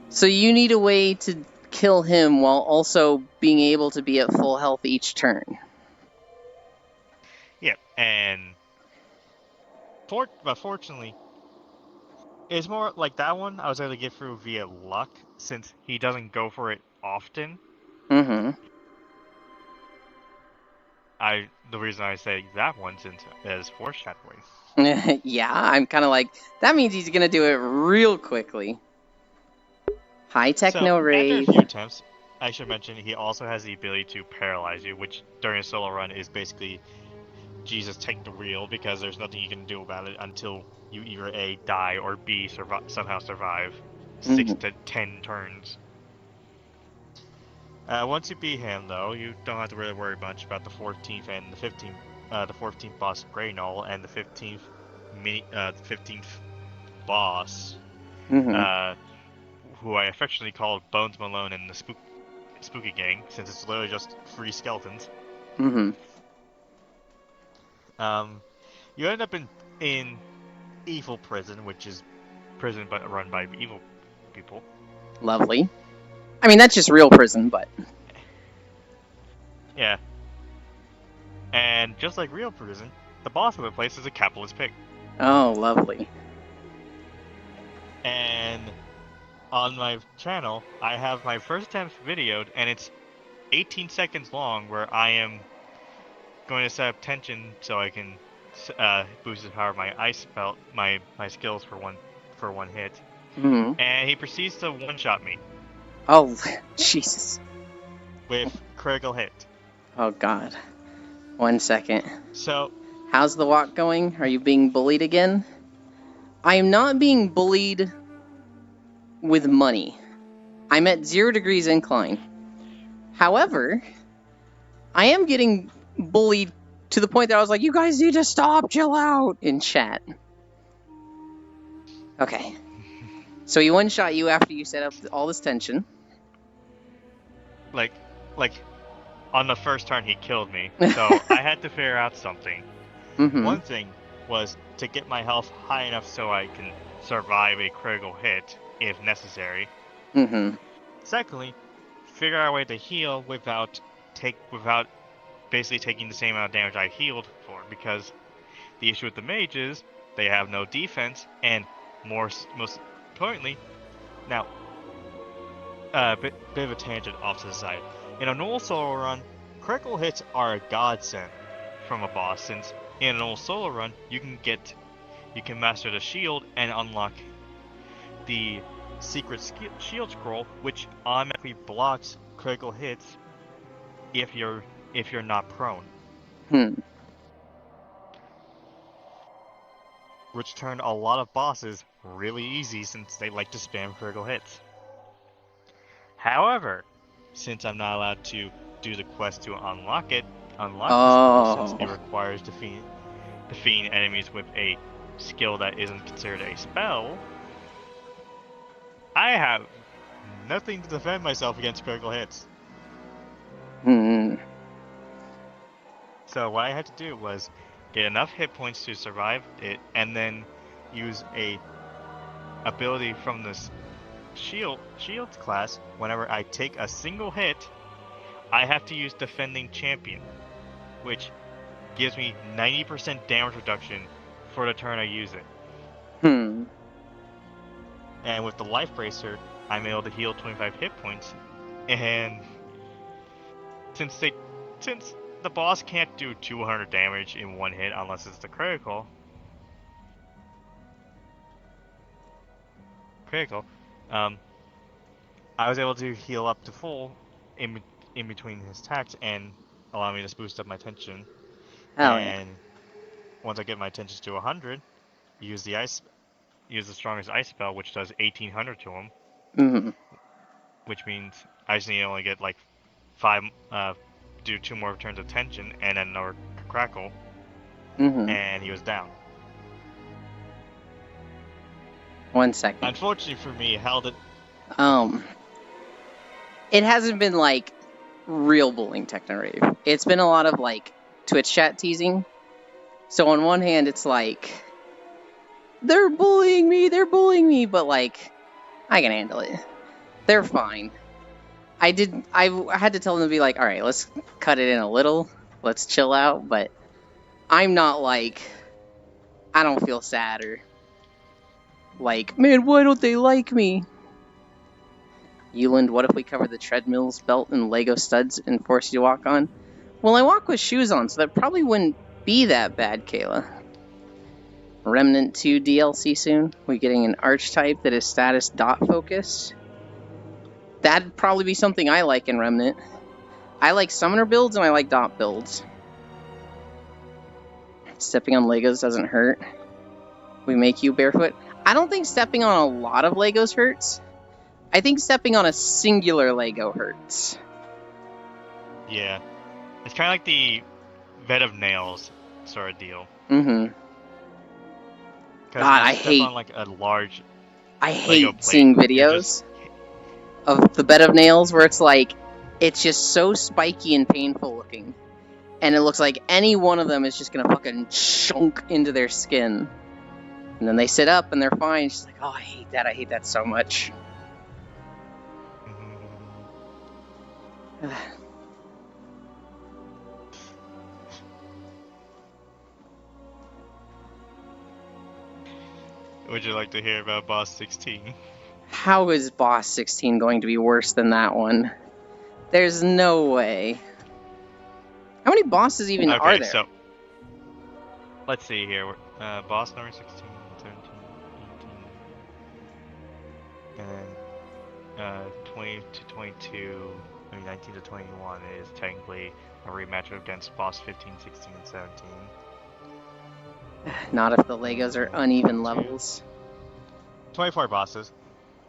So you need a way to kill him while also being able to be at full health each turn. Yeah, and but fortunately, it's more like that one I was able to get through via luck since he doesn't go for it often. Mm-hmm. The reason I say that one is foreshadowing. Yeah, I'm kind of like, that means he's gonna do it real quickly. High So, Techno after a Rave. few attempts, I should mention he also has the ability to paralyze you, which during a solo run is basically Jesus take the wheel because there's nothing you can do about it until you either A, die, or B, somehow survive 6 to 10 turns. Once you beat him, though, you don't have to really worry much about the 14th and the 15th, the 14th boss Greynull and the 15th boss, Mm-hmm. who I affectionately call Bones Malone and the Spooky Gang, since it's literally just 3 skeletons. Mm-hmm. You end up in Evil Prison, which is prison but run by evil people. Lovely. I mean, that's just real prison, but... Yeah. And just like real prison, the boss of the place is a capitalist pig. Oh, lovely. And on my channel, I have my first attempt videoed, and it's 18 seconds long, where I am going to set up tension so I can boost the power of my ice spell, my skills for one hit. Mm-hmm. And he proceeds to one-shot me Oh, Jesus. with critical hit. Oh, God. 1 second. So, How's the walk going? Are you being bullied again? I am not being bullied with money. I'm at 0 degrees incline. However, I am getting bullied to the point that I was like, you guys need to stop, chill out, in chat. Okay. So he one-shot you after you set up all this tension. like, on the first turn he killed me, so I had to figure out something. Mm-hmm. One thing was to get my health high enough so I can survive a critical hit if necessary. Mm-hmm. Secondly, figure out a way to heal without basically taking the same amount of damage I healed for, because the issue with the mage is they have no defense, and most importantly, now, bit of a tangent off to the side. In a normal solo run, critical hits are a godsend from a boss, since in a normal solo run you can master the shield and unlock the secret shield scroll, which automatically blocks critical hits if you're not prone. Which turned a lot of bosses really easy since they like to spam critical hits. However, since I'm not allowed to do the quest to unlock the skill, since it requires defeating enemies with a skill that isn't considered a spell, I have nothing to defend myself against critical hits. So what I had to do was get enough hit points to survive it, and then use a ability from this shield class. Whenever I take a single hit, I have to use Defending Champion, which gives me 90% damage reduction for the turn I use it. And with the Life Bracer, I'm able to heal 25 hit points, and since the boss can't do 200 damage in one hit unless it's the critical, I was able to heal up to full in between his attacks and allow me to boost up my tension. And once I get my tensions to 100, use the strongest ice spell, which does 1800 to him. Which means I just need to only get like 5, do 2 more turns of tension and then another crackle, and he was down. 1 second. Unfortunately for me, held it. It hasn't been like real bullying Techno Rave. It's been a lot of like Twitch chat teasing. So on one hand, it's like they're bullying me, but like I can handle it. They're fine. I had to tell them to be like, all right, let's cut it in a little. Let's chill out. But I'm not like, I don't feel sad or like, man, why don't they like me? Euland, what if we cover the treadmills, belt, and Lego studs and force you to walk on? Well, I walk with shoes on, so that probably wouldn't be that bad, Kayla. Remnant 2 DLC soon? We getting an archetype that is status dot focused? That'd probably be something I like in Remnant. I like summoner builds and I like dot builds. Stepping on Legos doesn't hurt. We make you barefoot. I don't think stepping on a lot of Legos hurts. I think stepping on a singular Lego hurts. Yeah. It's kind of like the bed of nails sort of deal. Mm-hmm. God, I hate on like a large. I hate seeing videos of the bed of nails where it's like it's just so spiky and painful looking, and it looks like any one of them is just gonna fucking chunk into their skin, and then they sit up and they're fine. She's like, oh, I hate that. I hate that so much. Would you like to hear about Boss 16? How is Boss 16 going to be worse than that one? There's no way. How many bosses even are there? So, let's see here. Boss number 16, 17, 18, and 20 to 22, I mean 19 to 21 is technically a rematch against Boss 15, 16, and 17. Not if the Legos are uneven levels. 24 bosses.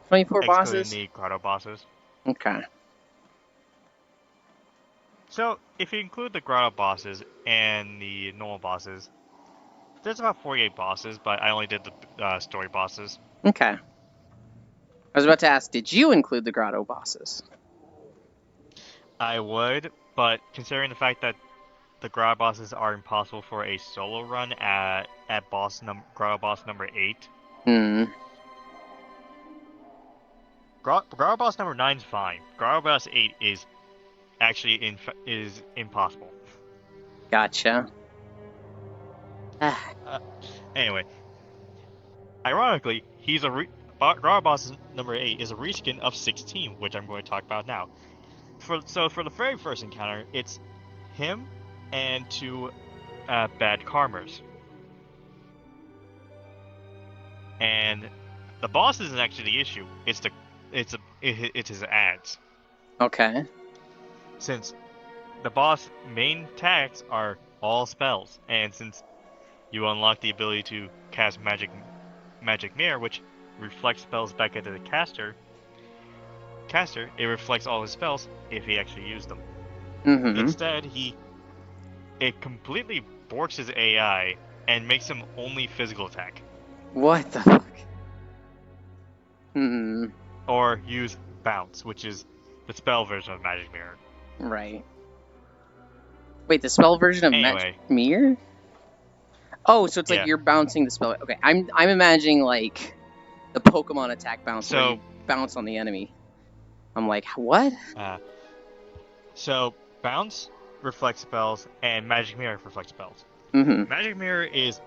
24 bosses? Excluding the grotto bosses. Okay. So, if you include the grotto bosses and the normal bosses, there's about 48 bosses, but I only did the story bosses. Okay. I was about to ask, did you include the grotto bosses? I would, but considering the fact that the grotto bosses are impossible for a solo run at grotto boss number 8. Grotto boss number 9 is fine. Grotto boss 8 is actually is impossible. Gotcha. Anyway, ironically, grotto boss number 8 is a reskin of 16, which I'm going to talk about now. So for the very first encounter, it's him and 2 bad karmers. And the boss isn't actually the issue. It's his ads. Okay. Since the boss main attacks are all spells, and since you unlock the ability to cast magic mirror, which reflects spells back into the caster, it reflects all his spells if he actually used them. Mm-hmm. Instead, it completely borks his AI and makes him only physical attack. What the fuck? Or use bounce, which is the spell version of magic mirror. Right. Wait, the spell version of magic mirror? Oh, so it's like you're bouncing the spell. Okay, I'm imagining like the Pokemon attack bounce, where you bounce on the enemy. I'm like, what? So bounce reflects spells, and magic mirror reflects spells. Mm-hmm. Magic mirror is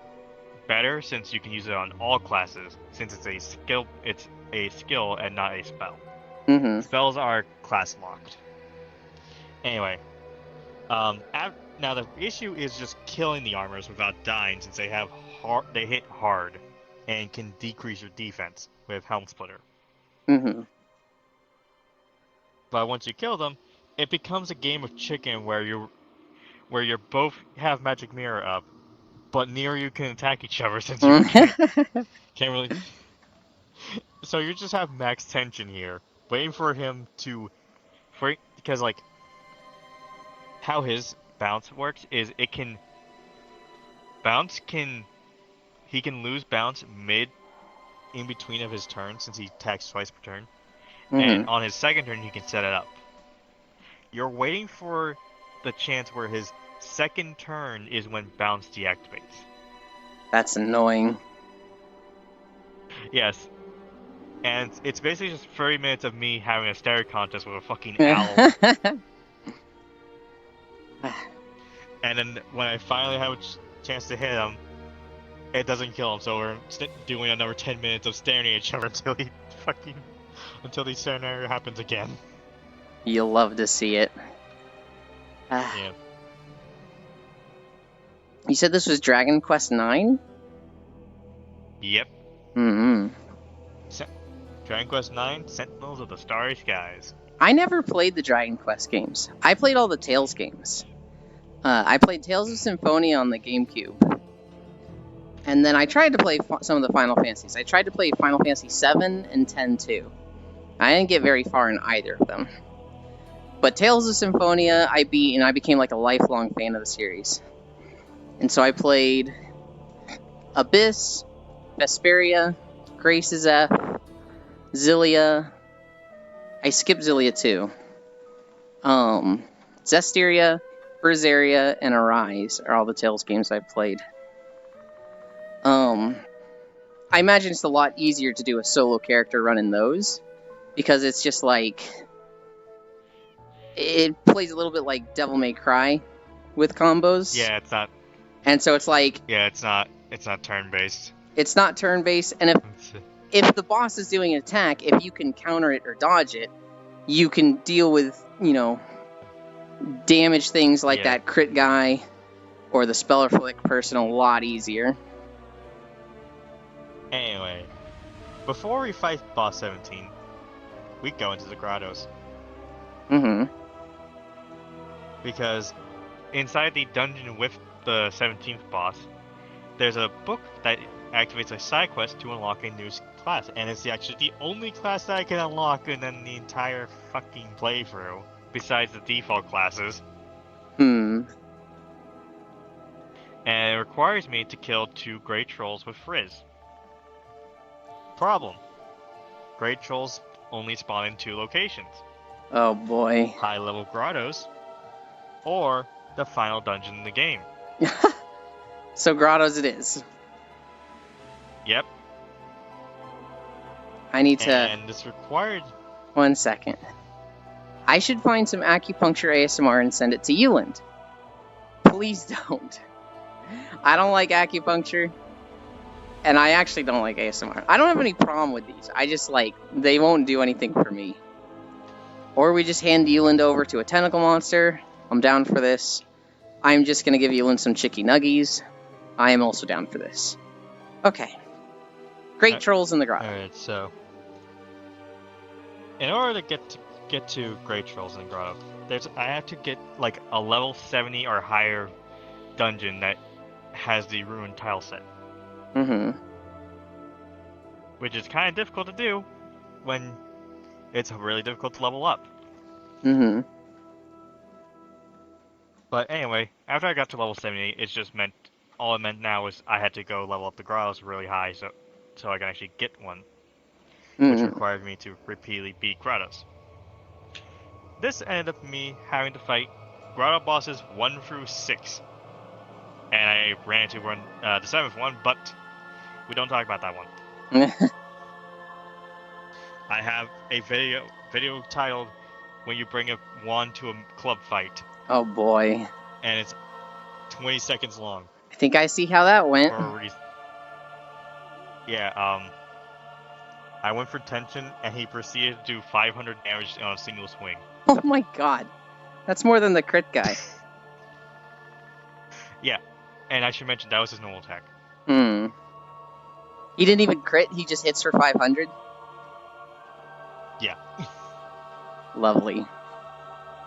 better since you can use it on all classes, since it's a skill. It's a skill and not a spell. Mm-hmm. Spells are class locked. Anyway, now the issue is just killing the armors without dying, since they hit hard and can decrease your defense with Helm Splitter. Mm-hmm. But once you kill them, it becomes a game of chicken where you both have magic mirror up, but neither you can attack each other since you can't really. So you just have max tension here, waiting for him to, because like how his bounce works is he can lose bounce in between of his turns since he attacks twice per turn, and on his second turn he can set it up. You're waiting for the chance where his second turn is when bounce deactivates. That's annoying. Yes. And it's basically just 30 minutes of me having a stare contest with a fucking owl. And then when I finally have a chance to hit him, it doesn't kill him, so we're doing another 10 minutes of staring at each other until he fucking until the scenario happens again. You'll love to see it. Yeah. You said this was Dragon Quest IX? Yep. Mm-hmm. Dragon Quest IX, Sentinels of the Starry Skies. I never played the Dragon Quest games. I played all the Tales games. I played Tales of Symphonia on the GameCube. And then I tried to play some of the Final Fantasies. I tried to play Final Fantasy 7 and 10 too. I didn't get very far in either of them. But Tales of Symphonia I beat, and I became like a lifelong fan of the series. And so I played Abyss, Vesperia, Graces F, Xillia. I skipped Xillia too. Zestiria, Berseria, and Arise are all the Tales games I've played. I imagine it's a lot easier to do a solo character run in those, because it's just like, it plays a little bit like Devil May Cry with combos. Yeah, it's not. And so it's like, Yeah, it's not turn-based. it's not turn-based, and if the boss is doing an attack, if you can counter it or dodge it, you can deal with, damage things like that crit guy or the Speller Flick person a lot easier. Anyway, before we fight boss 17, we go into the grottos. Mm-hmm. Because inside the dungeon with the 17th boss, there's a book that activates a side quest to unlock a new class, and it's actually the only class that I can unlock in the entire fucking playthrough, besides the default classes. Hmm. And it requires me to kill 2 Great Trolls with Frizz. Problem: Great Trolls only spawn in 2 locations. Oh boy. High-level grottos, or the final dungeon in the game. So grottos it is. Yep. I need to... And this required... 1 second. I should find some acupuncture ASMR and send it to Euland. Please don't. I don't like acupuncture. And I actually don't like ASMR. I don't have any problem with these. I just they won't do anything for me. Or we just hand Euland over to a tentacle monster. I'm down for this. I'm just going to give Euland some chicky nuggies. I am also down for this. Okay. Great Trolls in the grotto. Alright, so... in order to get to Great Trolls in the grotto, I have to get a level 70 or higher dungeon that has the ruined tile set. Mm-hmm. Which is kind of difficult to do when it's really difficult to level up. Mm-hmm. But anyway, after I got to level 70, all it meant now was I had to go level up the grottos really high so I can actually get one. Which required me to repeatedly beat grottos. This ended up me having to fight grotto bosses 1 through 6. And I ran into the 7th one, but we don't talk about that one. I have a video titled "When You Bring a Wand to a Club Fight." Oh boy. And it's 20 seconds long. I think I see how that went. I went for tension, and he proceeded to do 500 damage on a single swing. Oh my god. That's more than the crit guy. Yeah, and I should mention that was his normal attack. He didn't even crit, he just hits for 500? Yeah. Lovely.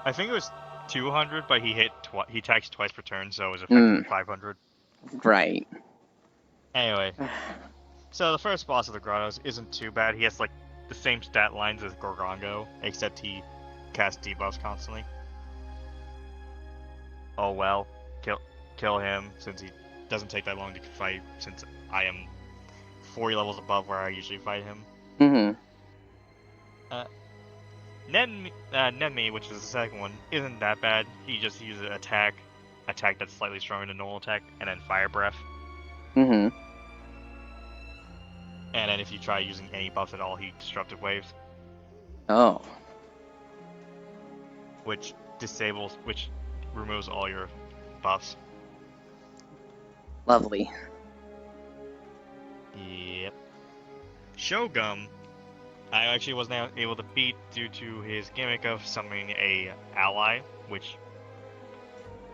I think it was 200, but he attacks twice per turn, so it was effectively 500. Right. Anyway, so the first boss of the grottos isn't too bad. He has the same stat lines as Gorgongo, except he casts debuffs constantly. Oh well, kill him, since he doesn't take that long to fight, since I am 40 levels above where I usually fight him. Mm-hmm. Nenmi, which is the second one, isn't that bad. He just uses attack that's slightly stronger than normal attack, and then fire breath. Mm-hmm. And then if you try using any buffs at all, he disruptive waves. Oh. Which removes all your buffs. Lovely. Yep. Shogun I actually was not able to beat due to his gimmick of summoning a ally, which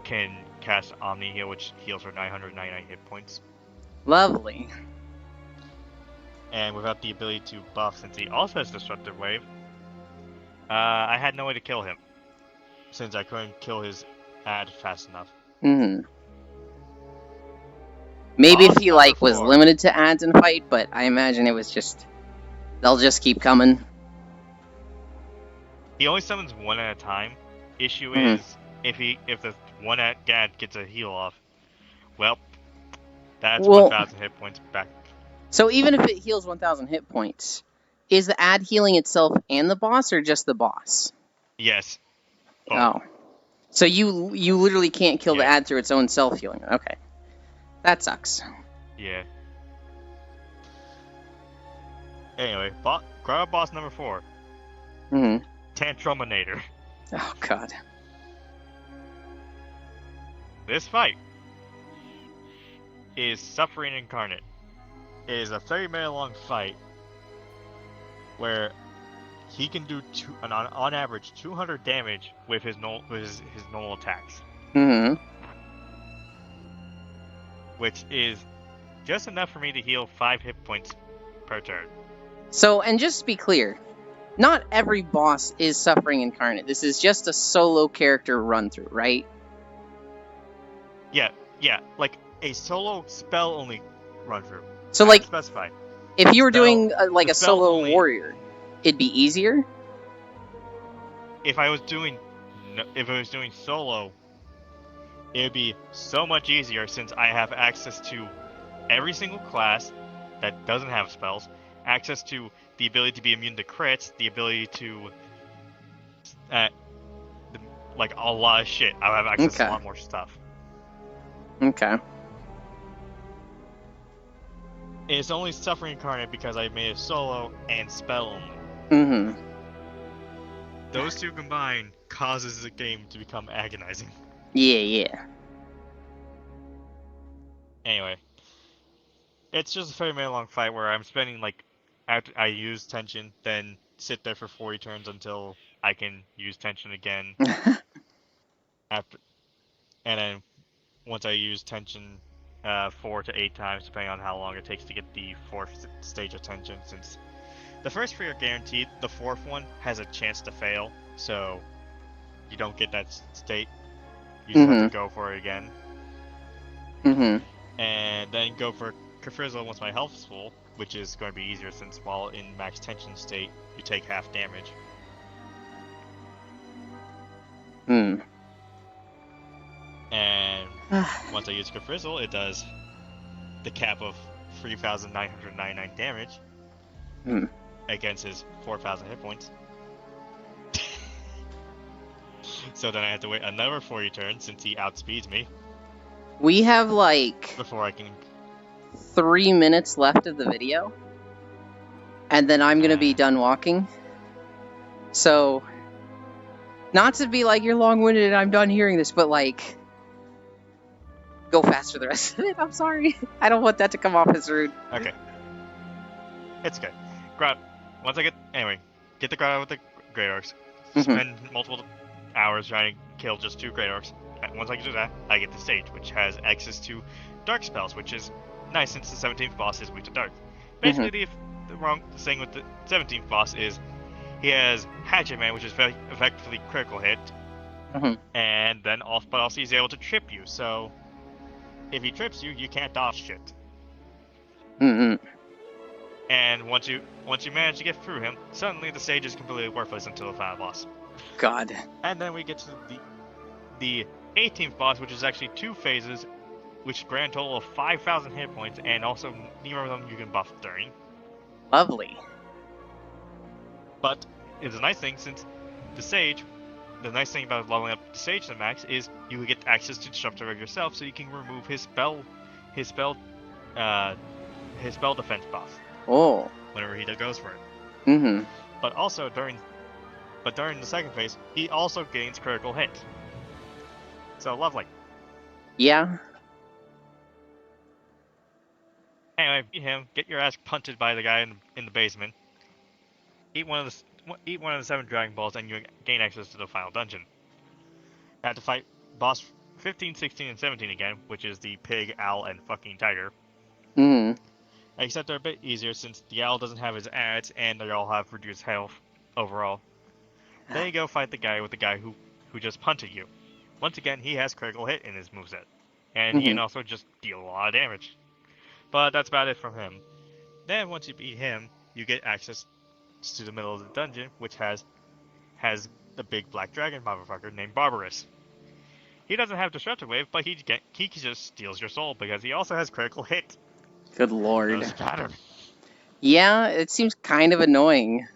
can cast Omni Heal, which heals for 999 hit points. Lovely. And without the ability to buff, since he also has Disruptive Wave, I had no way to kill him, since I couldn't kill his ad fast enough. Hmm. Maybe Boss if he number like was 4. limited to ads in fight, but I imagine it was just they'll just keep coming. He only summons one at a time. Issue Mhm. is if the one at Gad gets a heal off, well, that's Well, 1,000 hit points back. so even if it heals 1,000 hit points, is the ad healing itself and the boss, or just the boss? Yes. Both. Oh, so you literally can't kill the Yeah. ad through its own self healing. Okay, that sucks. Yeah. Anyway, grab boss number 4, Hmm. Tantruminator. Oh god. This fight is Suffering Incarnate. It is a 30-minute long fight where he can do on average 200 damage with his normal attacks, Hmm. which is just enough for me to heal 5 hit points per turn. So, and just to be clear, not every boss is Suffering Incarnate. This is just a solo character run through, right? Yeah, like a solo spell only run through. So, I like, specify. if you were Spell- doing like the a spell solo only- warrior, it'd be easier. If I was doing solo, it would be so much easier since I have access to every single class that doesn't have spells, access to the ability to be immune to crits, the ability to like a lot of shit. I'll have access to a Okay. lot more stuff. Okay. It's only Suffering Incarnate because I made it solo and spell only. Mm-hmm. Those two combined causes the game to become agonizing. Yeah. Anyway, it's just a 30-minute long fight where I'm spending like after I use tension, then sit there for 40 turns until I can use tension again. After, and then once I use tension 4 to 8 times, depending on how long it takes to get the 4th stage of tension, since the first 3 are guaranteed, the 4th one has a chance to fail, so you don't get that state. You just have to go for it again. Mm-hmm. And then go for Kafrizzle once my health is full, which is going to be easier since while in max tension state, you take half damage. Hmm. And once I use Kafrizzle, it does the cap of 3,999 damage against his 4,000 hit points. So then I have to wait another 40 turns since he outspeeds me We have like before I can. 3 minutes left of the video, and then I'm gonna be done walking. So, not to be like you're long-winded and I'm done hearing this, but like, go fast for the rest of it. I'm sorry. I don't want that to come off as rude. Okay. It's good. Once I get the Grout with the Great Orcs. Spend multiple hours trying to kill just 2 Great Orcs. Once I do that, I get the stage, which has access to Dark spells, which is nice since the 17th boss is weak to Dark. Basically, the wrong thing with the 17th boss is he has Hatchet Man, which is effectively critical hit, and then but also he's able to trip you. So if he trips you, you can't dodge shit. And once you manage to get through him, suddenly the stage is completely worthless until the final boss. God. And then we get to the 18th boss, which is actually 2 phases, which grand total of 5,000 hit points, and also neither of them you can buff during. Lovely. But it's a nice thing since the nice thing about leveling up the sage to the max is you get access to Disruptor of yourself, so you can remove his spell defense buff. Oh. Whenever he goes for it. But also during the second phase, he also gains critical hit. So lovely. Yeah. Anyway, beat him, get your ass punted by the guy in the basement. eat one of the 7 Dragon Balls, and you gain access to the final dungeon. I had to fight boss 15, 16, and 17 again, which is the pig, owl, and fucking tiger. Hmm. Except they're a bit easier since the owl doesn't have his ads, and they all have reduced health overall. Then you go fight the guy who just punted you. Once again, he has critical hit in his moveset, and he can also just deal a lot of damage. But that's about it from him. Then once you beat him, you get access to the middle of the dungeon, which has the big black dragon motherfucker named Barbarous. He doesn't have Destructive Wave, but he just steals your soul because he also has critical hit. Good lord. Doesn't matter. Yeah, it seems kind of annoying.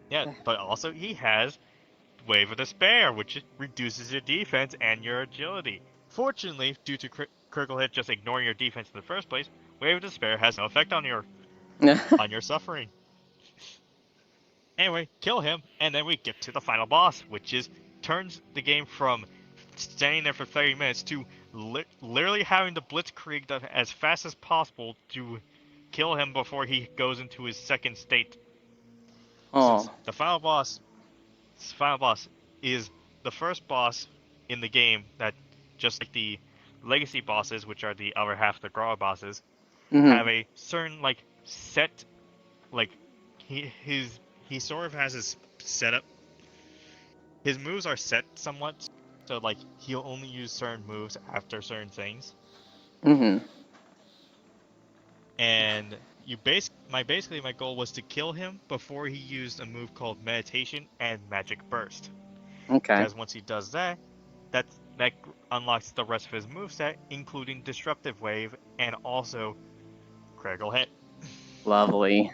Yeah, but also he has Wave of Despair, which reduces your defense and your agility. Fortunately, due to critical hit just ignoring your defense in the first place, Wave of Despair has no effect on your suffering. Anyway, kill him, and then we get to the final boss, which turns the game from standing there for 30 minutes to literally having to blitzkrieg as fast as possible to kill him before he goes into his second state. Oh. Since the final boss is the first boss in the game that, just like the legacy bosses, which are the other half of the Graw bosses, have a certain set, he sort of has his setup. His moves are set somewhat, so he'll only use certain moves after certain things. And my goal was to kill him before he used a move called Meditation and Magic Burst. Okay. Because once he does that unlocks the rest of his moveset, including Destructive Wave and also critical hit. Lovely.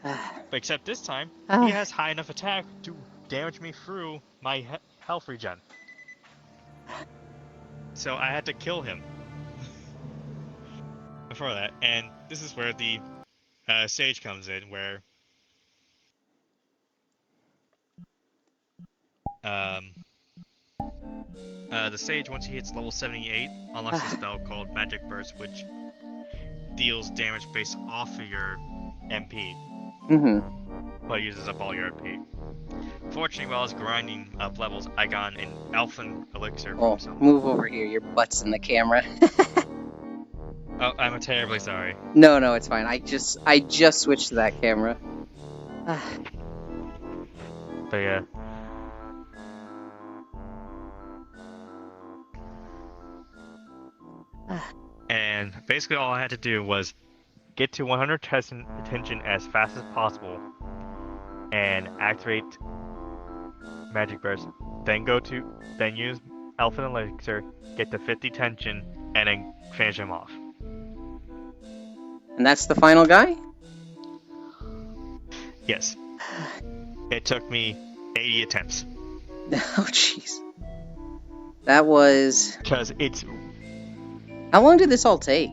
But except this time, he has high enough attack to damage me through my health regen. So I had to kill him before that, and this is where the sage comes in, where the sage, once he hits level 78, unlocks a spell called Magic Burst, which deals damage based off of your MP. But uses up all your MP. Fortunately, while I was grinding up levels, I got an Elfin Elixir. Oh, move over here. Your butt's in the camera. Oh, I'm terribly sorry. No, it's fine. I just switched to that camera. But yeah. And basically all I had to do was get to 100 attention as fast as possible and activate Magic Burst, then use Elfin Elixir, get to 50 tension, and then finish him off. And that's the final guy? Yes. It took me 80 attempts. Oh, jeez. That was... Because it's... How long did this all take?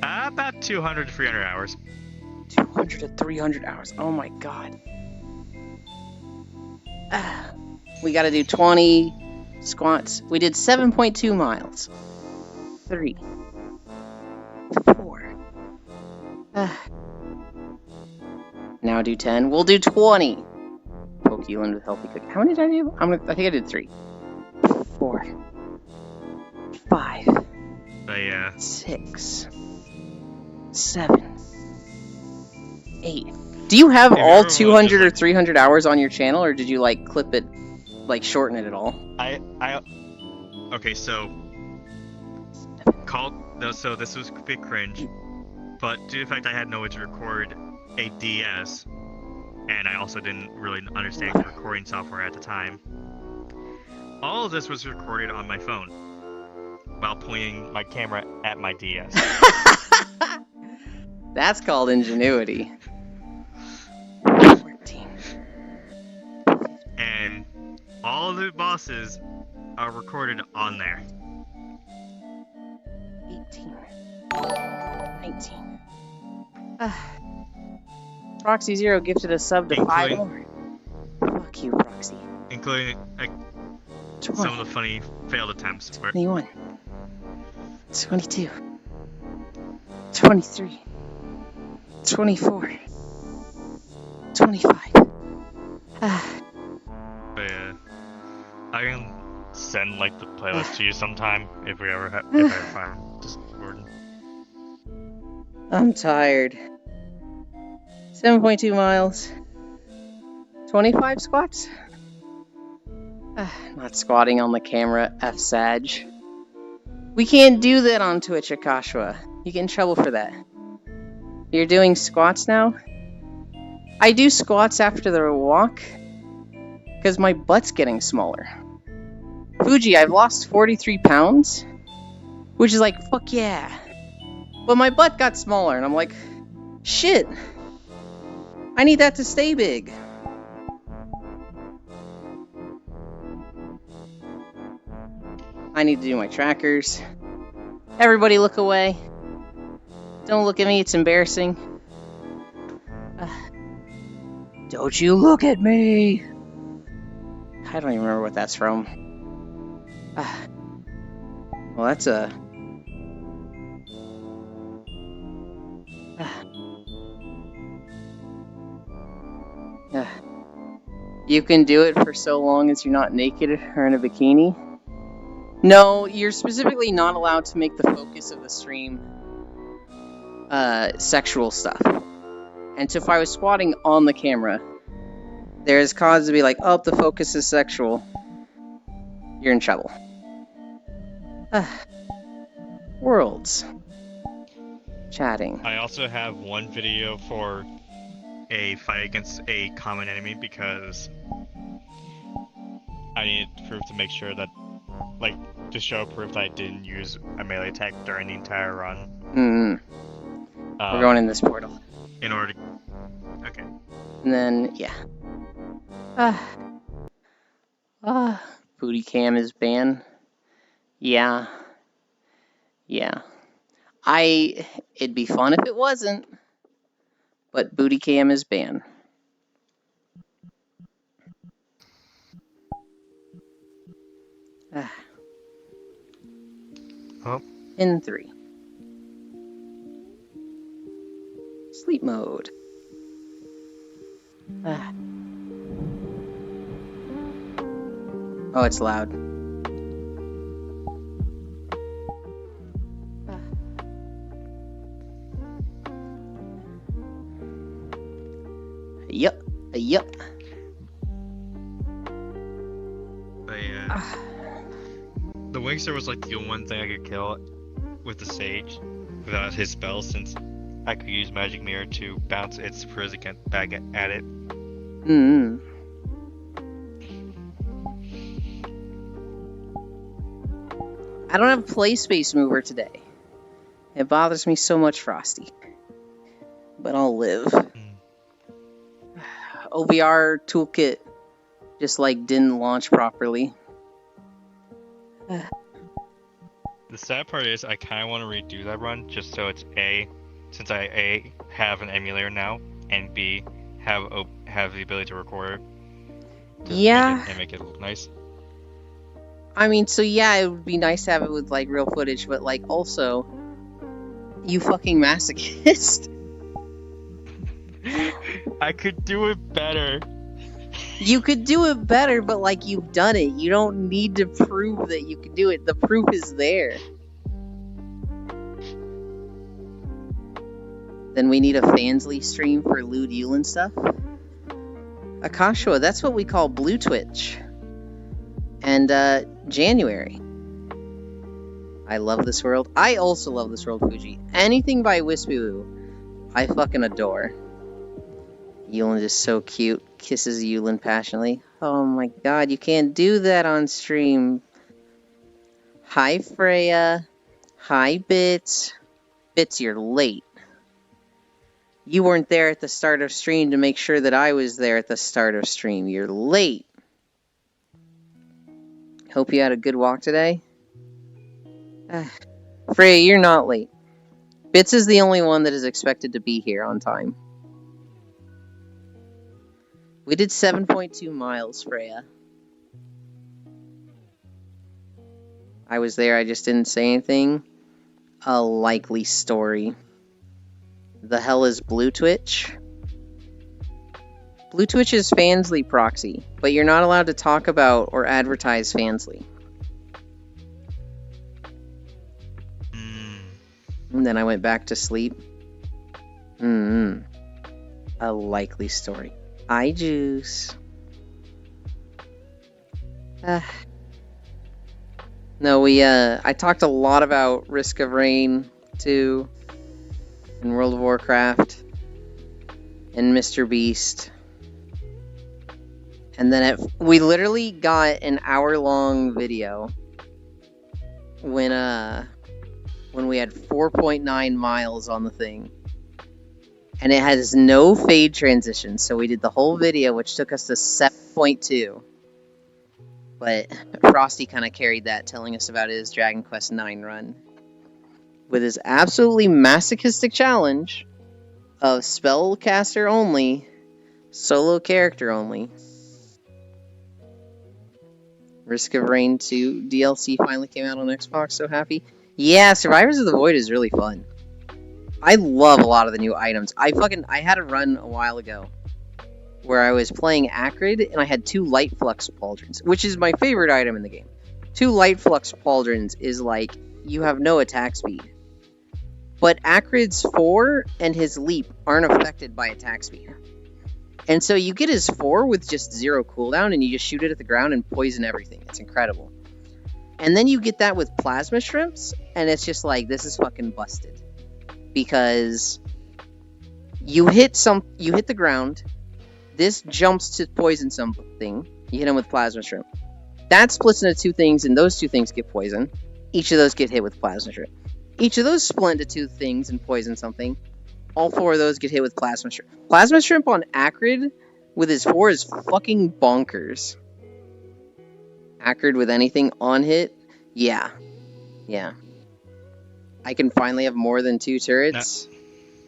About 200 to 300 hours. 200 to 300 hours. Oh my god. We gotta do 20 squats. We did 7.2 miles. 3. 4. Now do 10. We'll do 20. Poke you in with healthy cookie. How many did I do? I think I did 3. 4. 5. But yeah. 6. 7. 8. Do you have all 200 or 300 hours on your channel, or did you clip it, shorten it at all? Okay, so so this was a bit cringe, but due to the fact I had no way to record a DS, and I also didn't really understand recording software at the time, all of this was recorded on my phone while pointing my camera at my DS. That's called ingenuity. 14. And all of the bosses are recorded on there. 18. 19. Proxy Zero gifted a sub to 5 more. Fuck you, Proxy. Including some of the funny failed attempts. 21. 22. 23. 24. 25. But yeah, I can send like the playlist to you sometime if we ever if I find Discord. I'm tired. 7.2 miles. 25 squats? Not squatting on the camera, F-Sag. We can't do that on Twitch, Akashua. You get in trouble for that. You're doing squats now? I do squats after the walk because my butt's getting smaller. Fuji, I've lost 43 pounds, which is like, fuck yeah. But my butt got smaller, and I'm like, shit. I need that to stay big. I need to do my trackers. Everybody look away. Don't look at me, it's embarrassing. Don't you look at me! I don't even remember what that's from. Well, that's a... You can do it for so long as you're not naked or in a bikini. No, you're specifically not allowed to make the focus of the stream sexual stuff. And so if I was squatting on the camera, there's cause to be like, oh, the focus is sexual. You're in trouble. Worlds. Chatting. I also have one video for a fight against a common enemy because I needed proof to make sure that, like, to show proof that I didn't use a melee attack during the entire run. We're going in this portal. In order to... Okay. And then, yeah. Booty cam is banned. Yeah. Yeah. It'd be fun if it wasn't. But booty cam is banned. Oh. In 3. Sleep mode. Oh, it's loud. Yup. Yup. The Wingster was like the one thing I could kill with the Sage without his spell, since I could use Magic Mirror to bounce its Prison back at it. I don't have Play Space Mover today. It bothers me so much, Frosty. But I'll live. OVR toolkit just like didn't launch properly. The sad part is I kind of want to redo that run just so it's A, since I A, have an emulator now, and B, have the ability to record it. Yeah. And make it look nice. I mean, so yeah, it would be nice to have it with like real footage, but like also, you fucking masochist. I could do it better. You could do it better, but like you've done it. You don't need to prove that you can do it. The proof is there. Then we need a Fansly stream for lewd Yulin stuff. Akashua, that's what we call Blue Twitch. And January. I love this world. I also love this world, Fuji. Anything by Wispy Woo, I fucking adore. Yulin is so cute. Kisses Yulin passionately. Oh my god, you can't do that on stream. Hi, Freya. Hi, Bits. Bits, you're late. You weren't there at the start of stream to make sure that I was there at the start of stream. You're late. Hope you had a good walk today. Freya, you're not late. Bits is the only one that is expected to be here on time. We did 7.2 miles, Freya. I was there, I just didn't say anything. A likely story. the hell is Blue Twitch? Blue Twitch is Fansly proxy, but you're not allowed to talk about or advertise Fansly. And then I went back to sleep. A likely story. iJuice. No, I talked a lot about Risk of Rain 2 and World of Warcraft and Mr. Beast. And then we literally got an hour-long video when we had 4.9 miles on the thing. And it has no fade transition, so we did the whole video, which took us to 7.2. But Frosty kind of carried that, telling us about his Dragon Quest IX run. With his absolutely masochistic challenge of spellcaster only, solo character only. Risk of Rain 2 DLC finally came out on Xbox, so happy. Yeah, Survivors of the Void is really fun. I love a lot of the new items. I had a run a while ago where I was playing Acrid and I had 2 Light Flux Pauldrons, which is my favorite item in the game. 2 Light Flux Pauldrons is like, you have no attack speed. But Acrid's 4 and his Leap aren't affected by attack speed. And so you get his 4 with just 0 cooldown and you just shoot it at the ground and poison everything. It's incredible. And then you get that with Plasma Shrimps and it's just like, this is fucking busted. Because you hit the ground, this jumps to poison something, you hit him with Plasma Shrimp. That splits into 2 things, and those 2 things get poisoned. Each of those get hit with Plasma Shrimp. Each of those split into 2 things and poison something. All 4 of those get hit with Plasma Shrimp. Plasma Shrimp on Acrid with his 4 is fucking bonkers. Acrid with anything on hit? Yeah. I can finally have more than 2 turrets? No.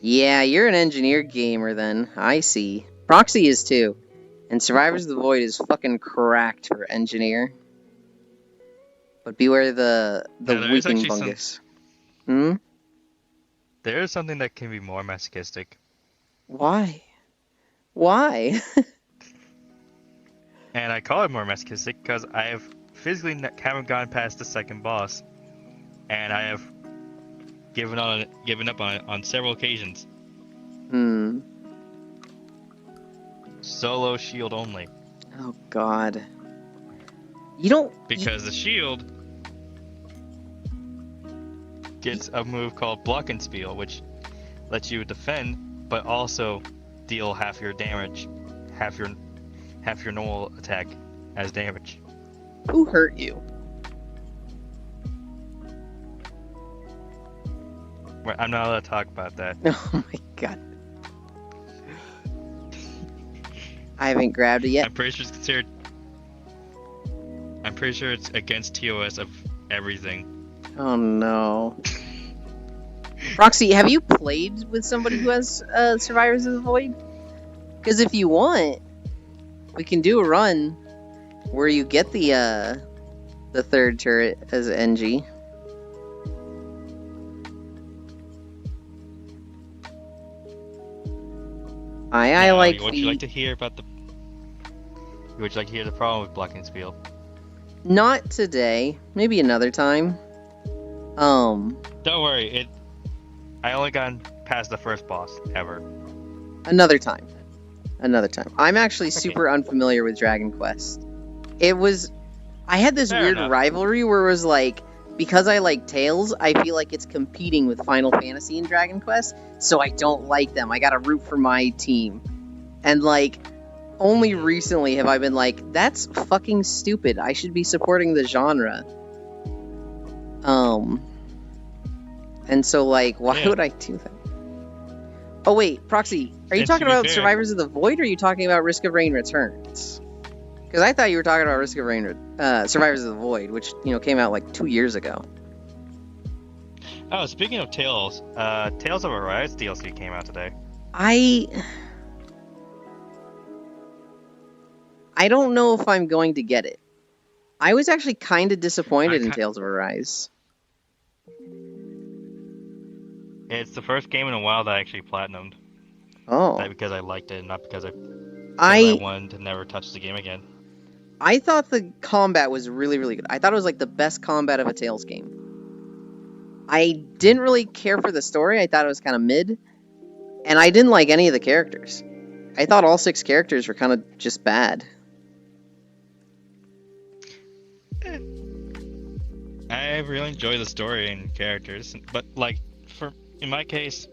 Yeah, you're an engineer gamer then. I see. Proxy is too. And Survivors of the Void is fucking cracked for engineer. But beware the weakening fungus. There is something that can be more masochistic. Why? And I call it more masochistic because I have physically haven't gone past the second boss. And I have given up on it on several occasions. Solo shield only. Oh god. Because the shield gets a move called Block and Spiel, which lets you defend, but also deal half your damage, half your normal attack as damage. Who hurt you? I'm not allowed to talk about that. Oh my god. I haven't grabbed it yet. I'm pretty sure it's against TOS of everything. Oh no. Roxy, have you played with somebody who has Survivors of the Void? Because if you want, we can do a run where you get the 3rd turret as NG. Would you like to hear the problem with Block and Spiel? Not today. Maybe another time. Don't worry. I only gone past the first boss ever. Another time. I'm actually super unfamiliar with Dragon Quest. I had this weird rivalry where it was like, because I like Tales, I feel like it's competing with Final Fantasy and Dragon Quest, so I don't like them. I gotta root for my team. And like, only recently have I been like, that's fucking stupid. I should be supporting the genre. And so like, why would I do that? Oh wait, Proxy, are you talking about Survivors of the Void, or are you talking about Risk of Rain Returns? Because I thought you were talking about Risk of Rain, Survivors of the Void, which, came out like 2 years ago. Oh, speaking of Tales, Tales of Arise DLC came out today. I don't know if I'm going to get it. I was actually kind of disappointed in Tales of Arise. It's the first game in a while that I actually platinumed. Oh, That because I liked it, not because I I wanted to never touch the game again. I thought the combat was really, really good. I thought it was like the best combat of a Tales game. I didn't really care for the story. I thought it was kind of mid. And I didn't like any of the characters. I thought all 6 characters were kind of just bad. I really enjoy the story and characters, but like in my case,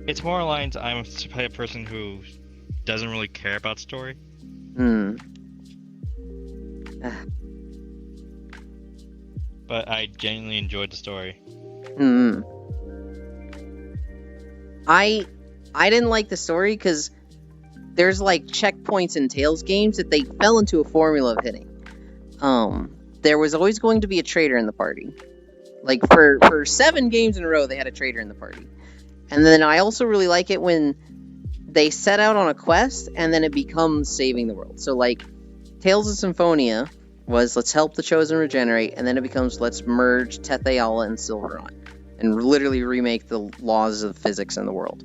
it's more aligned. I'm a person who doesn't really care about story. But I genuinely enjoyed the story. I didn't like the story because there's like checkpoints in Tales games that they fell into a formula of hitting. There was always going to be a traitor in the party. Like for 7 games in a row, they had a traitor in the party. And then I also really like it when they set out on a quest and then it becomes saving the world. So like Tales of Symphonia was let's help the Chosen regenerate, and then it becomes let's merge Tethe'alla and Silveron and literally remake the laws of physics in the world.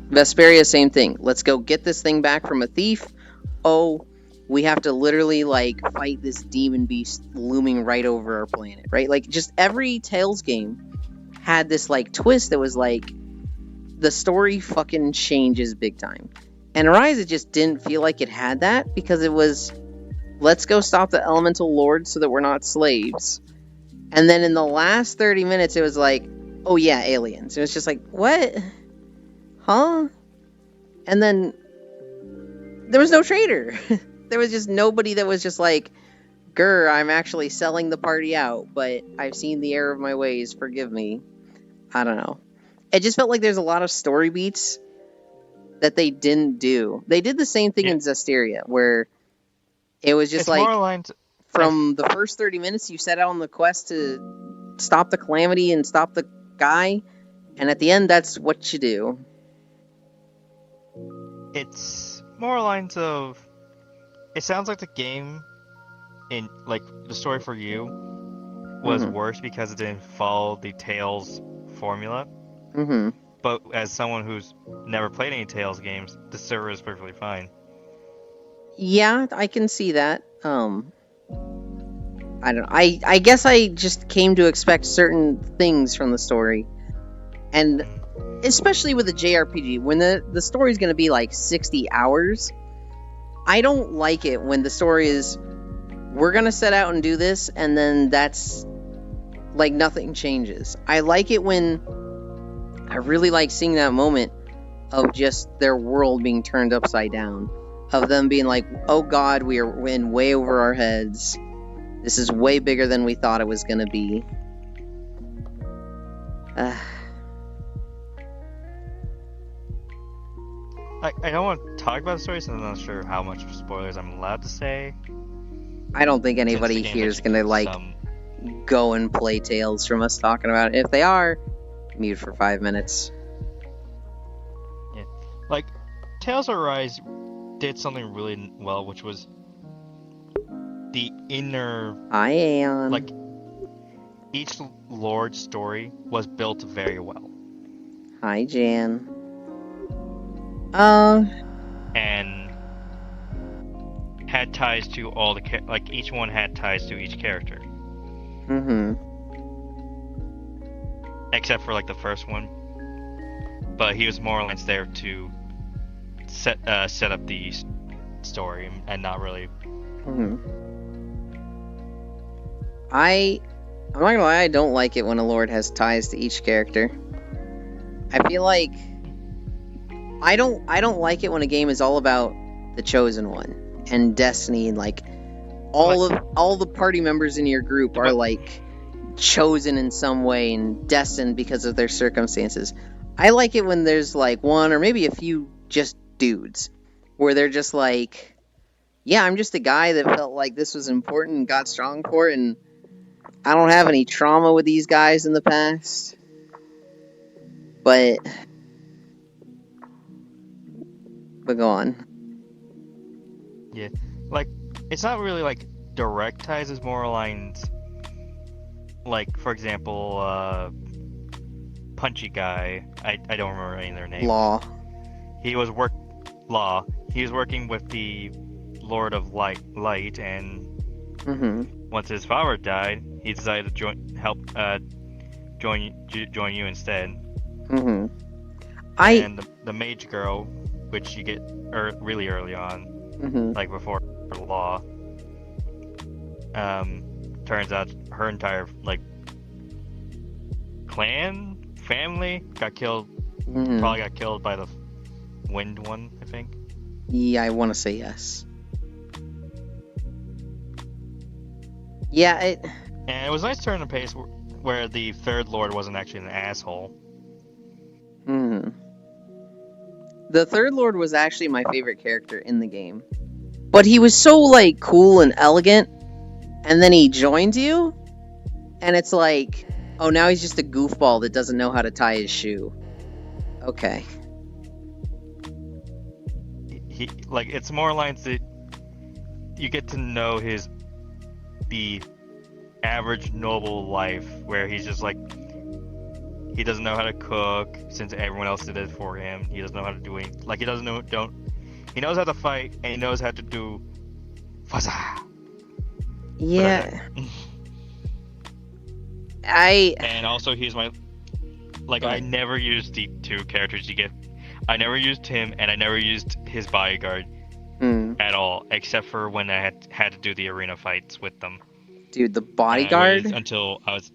Vesperia, same thing. Let's go get this thing back from a thief. Oh, we have to literally like fight this demon beast looming right over our planet, right? Like just every Tales game had this like twist that was like the story fucking changes big time. And Arise, it just didn't feel like it had that because it was let's go stop the elemental lords so that we're not slaves. And then in the last 30 minutes, it was like, oh yeah, aliens. It was just like, what? Huh? And then there was no traitor. There was just nobody that was just like, grr, I'm actually selling the party out, but I've seen the error of my ways, forgive me. I don't know. It just felt like there's a lot of story beats that they didn't do. They did the same thing in Zestiria, where it was just like, from the first 30 minutes, you set out on the quest to stop the calamity and stop the guy, and at the end, that's what you do. It's more lines of... It sounds like the game, in like the story for you, was worse because it didn't follow the Tales formula. But as someone who's never played any Tales games, the server is perfectly fine. Yeah, I can see that. I don't know. I guess I just came to expect certain things from the story. And especially with a JRPG, when the story's going to be like 60 hours, I don't like it when the story is, we're going to set out and do this, and then that's, like, nothing changes. I like it when, I really like seeing that moment of just their world being turned upside down. Of them being like, oh god, we are in way over our heads. This is way bigger than we thought it was going to be. I don't want to talk about the story, so I'm not sure how much spoilers I'm allowed to say. I don't think anybody here is going to, like, go and play Tales from us talking about it. If they are, mute for 5 minutes. Yeah. Like, Tales of Arise did something really well, which was the inner... Hi, Aeon. Like, each Lord's story was built very well. Hi, Jan. And had ties to all the like each one had ties to each character. Except for like the first one, but he was more or less there to set up the story and not really. I'm not gonna lie, I don't like it when a lord has ties to each character. I feel like I don't like it when a game is all about the Chosen One and Destiny, and like all the party members in your group are like chosen in some way and destined because of their circumstances. I like it when there's like one or maybe a few just dudes where they're just like, yeah, I'm just a guy that felt like this was important and got strong for it, and I don't have any trauma with these guys in the past. But go on. Yeah, like, it's not really like direct ties, it's more aligned. Like, for example, punchy guy. I don't remember any of their names. Law. He was Law. He was working with the Lord of Light, and once his father died, he decided to join you instead. And the mage girl, which you get really early on, like before Law, turns out her entire family got killed. Probably got killed by the wind one, I think. Yeah, I want to say yes. Yeah, and it was nice turn of pace where the third lord wasn't actually an asshole. The third lord was actually my favorite character in the game, but he was so cool and elegant, and then he joins you, and it's like, oh, now he's just a goofball that doesn't know how to tie his shoe. Okay. He it's more lines that you get to know the average noble life, where he's just he doesn't know how to cook since everyone else did it for him. He doesn't know how to do anything. He doesn't know. He knows how to fight, and he knows how to do. Faza. Yeah. And also he's my. I never used the two characters you get. I never used him, and I never used his bodyguard at all, except for when I had to do the arena fights with them. Dude, the bodyguard. Until I was.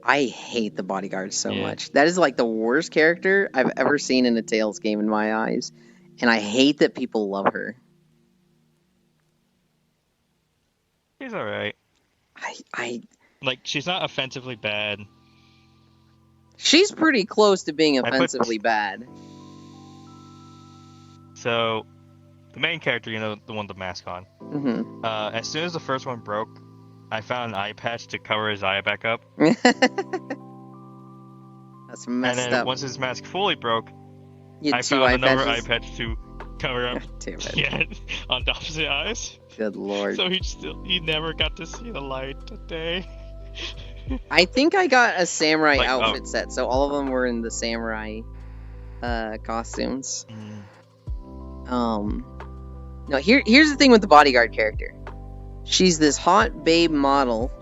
I hate the bodyguard so much. That is the worst character I've ever seen in a Tales game in my eyes, and I hate that people love her. She's alright. She's not offensively bad. She's pretty close to being offensively bad. So, the main character, the one with the mask on. As soon as the first one broke, I found an eye patch to cover his eye back up. That's messed and then up. Once his mask fully broke, I found another eye patch to cover up. Damn it. Yeah, on the opposite eyes. Good lord. So he never got to see the light today. I think I got a samurai outfit set, so all of them were in the samurai costumes. No, here's the thing with the bodyguard character. She's this hot babe model,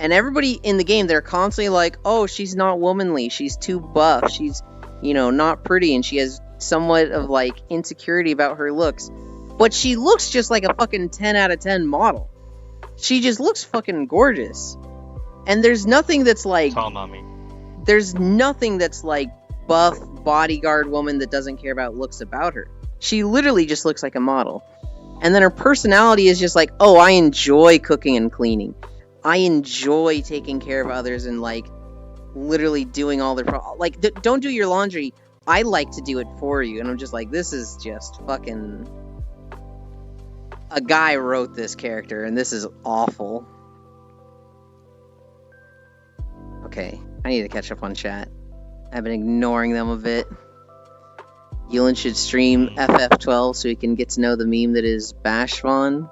and everybody in the game, they're constantly like, oh, she's not womanly, she's too buff, she's, not pretty, and she has somewhat of insecurity about her looks. But she looks just like a fucking 10 out of 10 model. She just looks fucking gorgeous. And there's nothing that's tall mommy. There's nothing that's buff bodyguard woman that doesn't care about looks about her. She literally just looks like a model. And then her personality is just oh, I enjoy cooking and cleaning. I enjoy taking care of others and literally doing all their don't do your laundry. I like to do it for you. And I'm just this is just fucking. A guy wrote this character, and this is awful. Okay, I need to catch up on chat. I've been ignoring them a bit. Yulin should stream FF12 so he can get to know the meme that is Bashvon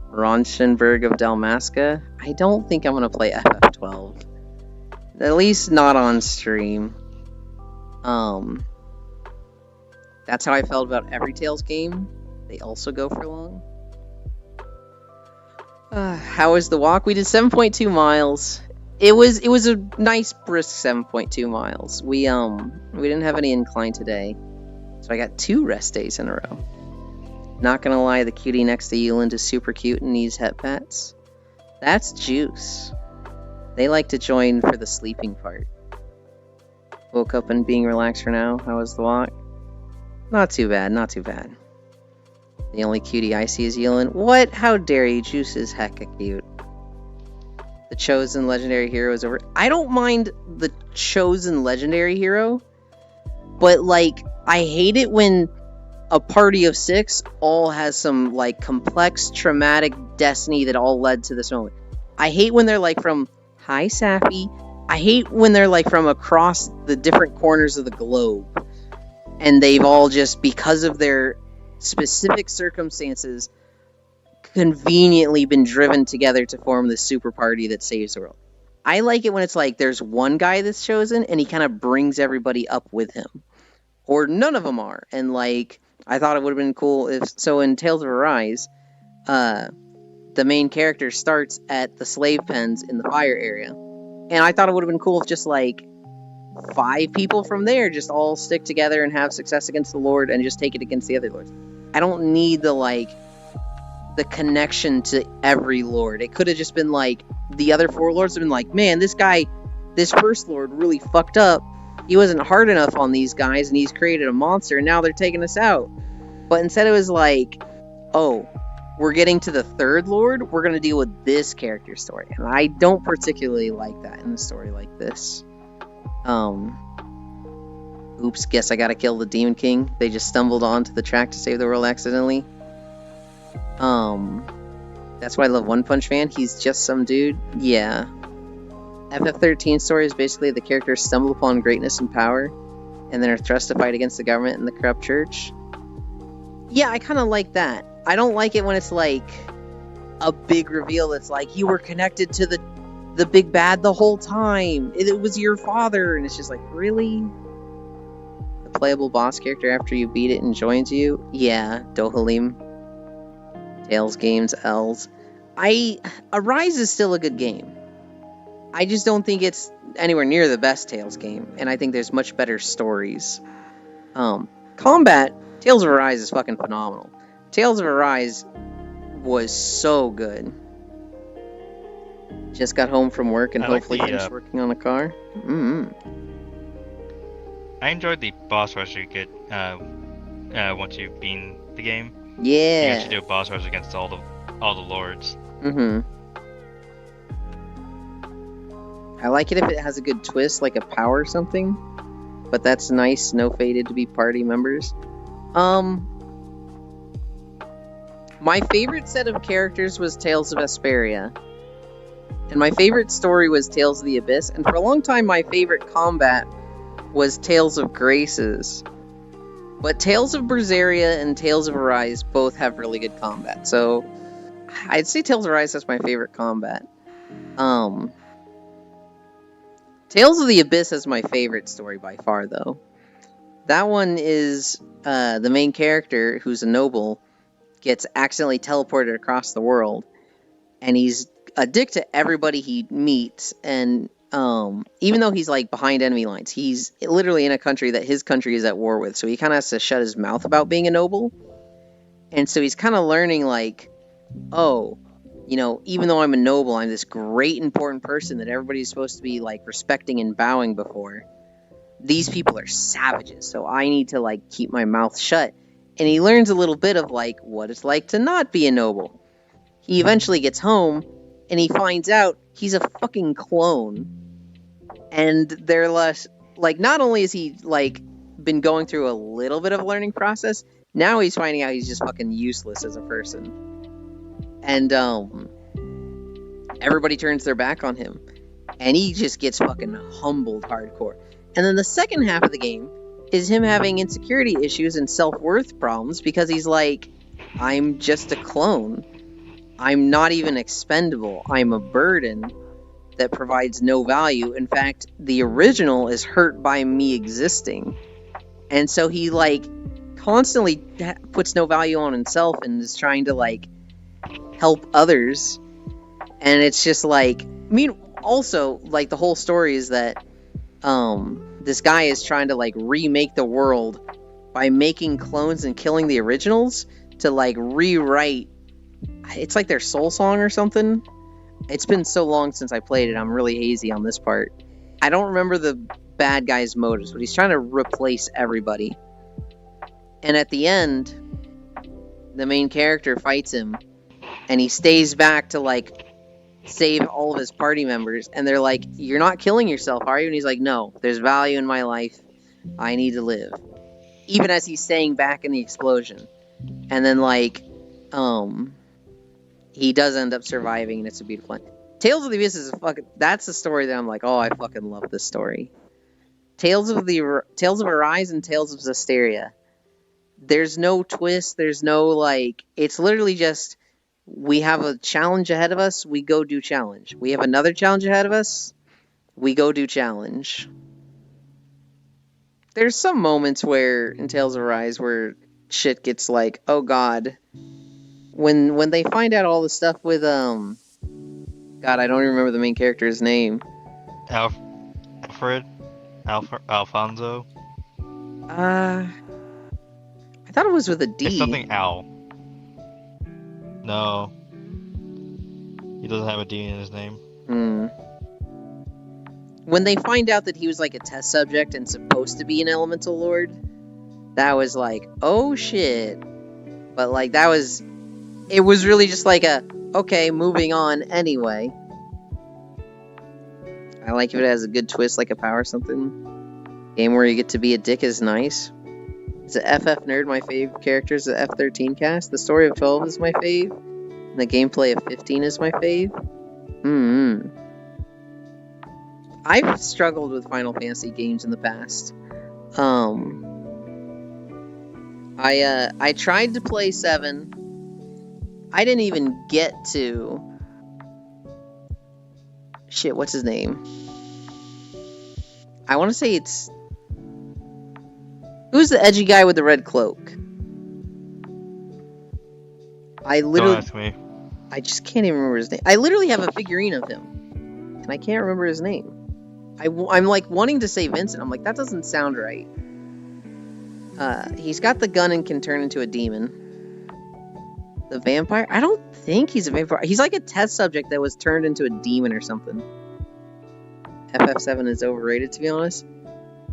Ronstenberg of Dalmasca. I don't think I'm going to play FF12. At least not on stream. That's how I felt about every Tales game. They also go for long. How was the walk? We did 7.2 miles. It was a nice brisk 7.2 miles. We didn't have any incline today, so I got 2 rest days in a row. Not gonna lie, the cutie next to Yulin is super cute and needs het pats. That's Juice. They like to join for the sleeping part. Woke up and being relaxed for now. How was the walk? Not too bad, not too bad. The only cutie I see is Yulin. What? How dare you? Juice is hecka cute. The chosen legendary hero is over. I don't mind the chosen legendary hero, but I hate it when a party of 6 all has some complex traumatic destiny that all led to this moment. I hate when they're from hi Safi. I hate when they're from across the different corners of the globe, and they've all just, because of their specific circumstances, conveniently been driven together to form this super party that saves the world. I like it when it's like there's one guy that's chosen and he kind of brings everybody up with him. Or none of them are. And like, I thought it would have been cool if, so in Tales of Arise, the main character starts at the slave pens in the fire area. And I thought it would have been cool if just like 5 people from there just all stick together and have success against the Lord and just take it against the other lords. I don't need the connection to every lord. It could have just been like the other 4 lords have been like, man, this first lord really fucked up. He wasn't hard enough on these guys and he's created a monster and now they're taking us out. But instead it was like, oh, we're getting to the 3rd lord, we're going to deal with this character story. And I don't particularly like that in a story like this. Oops, guess I gotta kill the Demon King. They just stumbled onto the track to save the world accidentally. That's why I love One Punch Man. He's just some dude. Yeah. FF13 story is basically the characters stumble upon greatness and power, and then are thrust to fight against the government and the corrupt church. Yeah, I kind of like that. I don't like it when it's like a big reveal that's like, you were connected to the big bad the whole time. It was your father. And it's just like, really? The playable boss character after you beat it and joins you? Yeah, Dohalim. Tales games, L's. Arise is still a good game. I just don't think it's anywhere near the best Tales game. And I think there's much better stories. Combat, Tales of Arise is fucking phenomenal. Tales of Arise was so good. Just got home from work and hopefully finished working on a car. I enjoyed the boss rush you get once you've beaten the game. Yeah. You actually do a boss rush against all the lords. I like it if it has a good twist, like a power or something. But that's nice, no fated to be party members. My favorite set of characters was Tales of Vesperia. And my favorite story was Tales of the Abyss. And for a long time, my favorite combat was Tales of Graces. But Tales of Berseria and Tales of Arise both have really good combat. So I'd say Tales of Arise is my favorite combat. Tales of the Abyss is my favorite story by far, though. That one is the main character, who's a noble, gets accidentally teleported across the world. And he's a dick to everybody he meets, and even though he's like behind enemy lines, he's literally in a country that his country is at war with, so he kind of has to shut his mouth about being a noble. And so he's kind of learning like, oh, you know, even though I'm a noble, I'm this great important person that everybody's supposed to be like respecting and bowing before. These people are savages, so I need to like keep my mouth shut. And he learns a little bit of like what it's like to not be a noble. He eventually gets home and he finds out he's a fucking clone. And they're less like, not only is he like been going through a little bit of a learning process, now he's finding out he's just fucking useless as a person. And everybody turns their back on him. And he just gets fucking humbled hardcore. And then the second half of the game is him having insecurity issues and self-worth problems because he's like, I'm just a clone. I'm not even expendable. I'm a burden that provides no value. In fact, the original is hurt by me existing. And so he like constantly puts no value on himself and is trying to like help others. And it's just like, I mean, also like the whole story is that this guy is trying to like remake the world by making clones and killing the originals to like rewrite. It's like their soul song or something. It's been so long since I played it, I'm really hazy on this part. I don't remember the bad guy's motives, but he's trying to replace everybody. And at the end, the main character fights him, and he stays back to like save all of his party members. And they're like, you're not killing yourself, are you? And he's like, no, there's value in my life. I need to live. Even as he's staying back in the explosion. And then like, he does end up surviving, and it's a beautiful end. Tales of the Abyss is that's the story that I'm like, oh, I fucking love this story. Tales of Arise and Tales of Zestiria. There's no twist, there's no like, it's literally just, we have a challenge ahead of us, we go do challenge. We have another challenge ahead of us, we go do challenge. There's some moments where in Tales of Arise where shit gets like, oh god. When they find out all the stuff with God, I don't even remember the main character's name. Alfonso. I thought it was with a D. It's something Al. No, he doesn't have a D in his name. When they find out that he was like a test subject and supposed to be an elemental lord, that was like, oh shit. But like it was really just like okay, moving on anyway. I like if it has a good twist, like a power something. Game where you get to be a dick is nice. Is it FF Nerd my fave character? Is it F13 cast? The story of 12 is my fave. And the gameplay of 15 is my fave. I've struggled with Final Fantasy games in the past. I tried to play 7. I didn't even get to... Shit, what's his name? I want to say it's... Who's the edgy guy with the red cloak? Don't ask me. I just can't even remember his name. I literally have a figurine of him. And I can't remember his name. I'm like wanting to say Vincent. I'm like, that doesn't sound right. He's got the gun and can turn into a demon. The vampire? I don't think he's a vampire. He's like a test subject that was turned into a demon or something. FF7 is overrated, to be honest.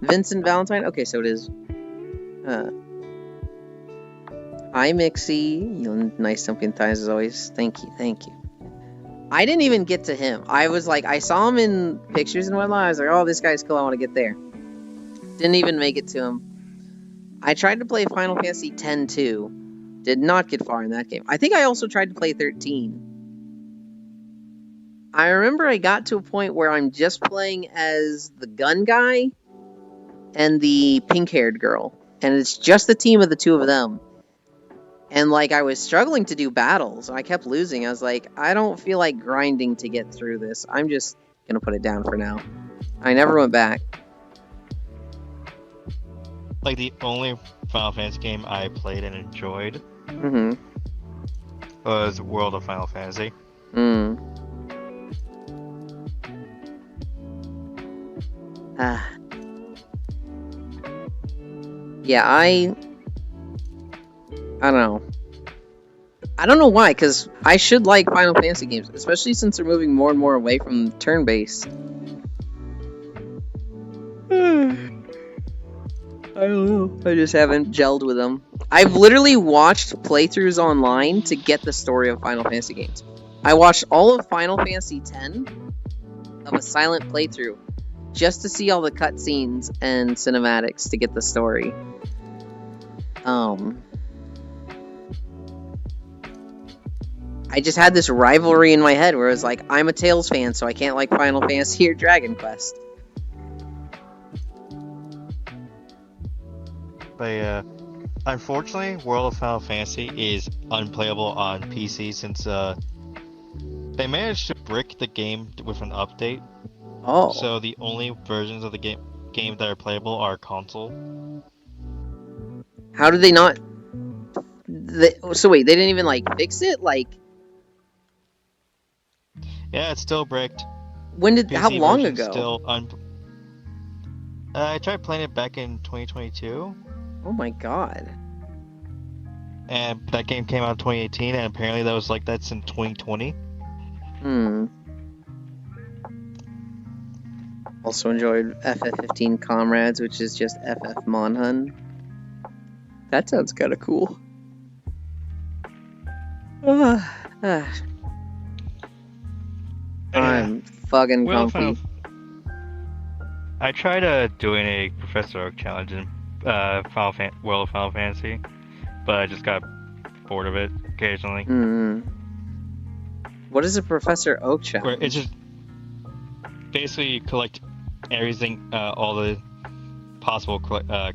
Vincent Valentine? Okay, so it is. Hi, Mixie. Nice thumping thighs as always. Thank you. I didn't even get to him. I was like, I saw him in pictures and whatnot. I was like, oh, this guy's cool. I want to get there. Didn't even make it to him. I tried to play Final Fantasy X too. Did not get far in that game. I think I also tried to play 13. I remember I got to a point where I'm just playing as the gun guy and the pink-haired girl. And it's just the team of the two of them. And, like, I was struggling to do battles. I kept losing. I was like, I don't feel like grinding to get through this. I'm just going to put it down for now. I never went back. Like, the only Final Fantasy game I played and enjoyed was World of Final Fantasy. Yeah, I don't know. I don't know why, because I should like Final Fantasy games, especially since they're moving more and more away from turn-based. I don't know. I just haven't gelled with them. I've literally watched playthroughs online to get the story of Final Fantasy games. I watched all of Final Fantasy X of a silent playthrough just to see all the cutscenes and cinematics to get the story. I just had this rivalry in my head where it was like, I'm a Tales fan, so I can't like Final Fantasy or Dragon Quest. But unfortunately, World of Final Fantasy is unplayable on PC since they managed to brick the game with an update. Oh. So the only versions of the game that are playable are console. How did they not? So wait, they didn't even like fix it? Like? Yeah, it's still bricked. When did? PC how long version's ago? Still I tried playing it back in 2022. Oh my god. And that game came out in 2018, and apparently that was like that since 2020. Also enjoyed FF15 Comrades, which is just FF Monhun. That sounds kind of cool. I'm fucking grumpy. I tried doing a Professor Oak challenge in World of Final Fantasy, but I just got bored of it occasionally. What is a Professor Oak challenge? Where it's just basically you collect everything, all the possible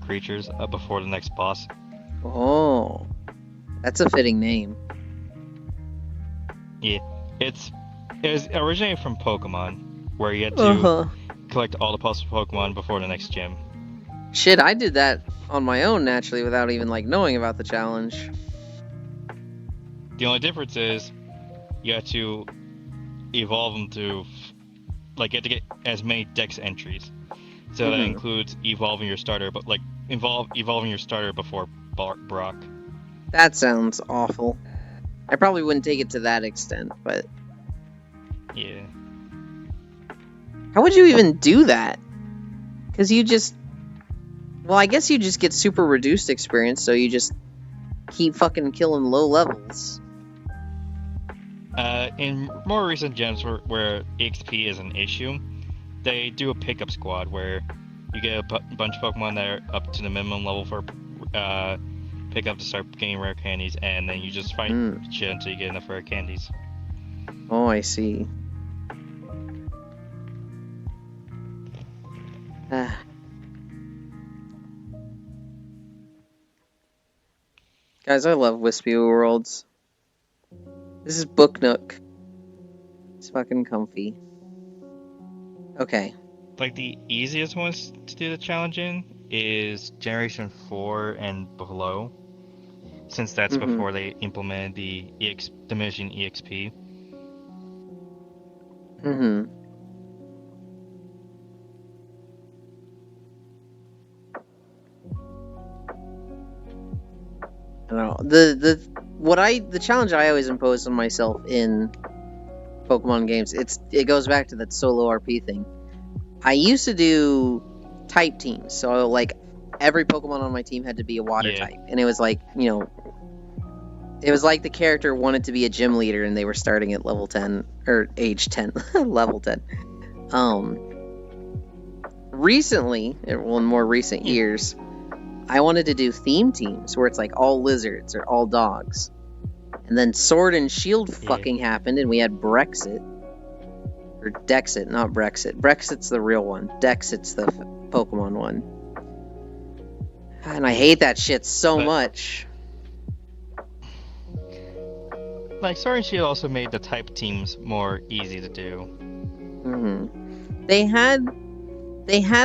creatures before the next boss. Oh, that's a fitting name. Yeah, it was originated from Pokemon, where you had to collect all the possible Pokemon before the next gym. Shit, I did that on my own naturally without even like knowing about the challenge. The only difference is you have to evolve them to, like, you have to get as many Dex entries. So that includes evolving your starter, but like evolving your starter before Brock. That sounds awful. I probably wouldn't take it to that extent, but Yeah. how would you even do that? Because you just, well, I guess you just get super reduced experience, so you just keep fucking killing low levels. In more recent gens where EXP is an issue, they do a pickup squad where you get a bunch of Pokemon that are up to the minimum level for pickup to start getting rare candies, and then you just fight shit until you get enough rare candies. Oh, I see. Guys, I love Wispy Worlds. This is Book Nook. It's fucking comfy. Okay. Like, the easiest ones to do the challenge in is Generation 4 and below, since that's before they implemented the diminishing EXP. I don't know. The challenge I always impose on myself in Pokemon games, it goes back to that solo RP thing. I used to do type teams, so like every Pokemon on my team had to be a water type, and it was like, you know, it was like the character wanted to be a gym leader and they were starting at level 10 or age 10, level 10. Recently, well, in more recent years, I wanted to do theme teams where it's like all lizards or all dogs. And then Sword and Shield fucking happened and we had Brexit. Or Dexit, not Brexit. Brexit's the real one. Dexit's the Pokemon one. And I hate that shit so much. Like, Sword and Shield also made the type teams more easy to do. They had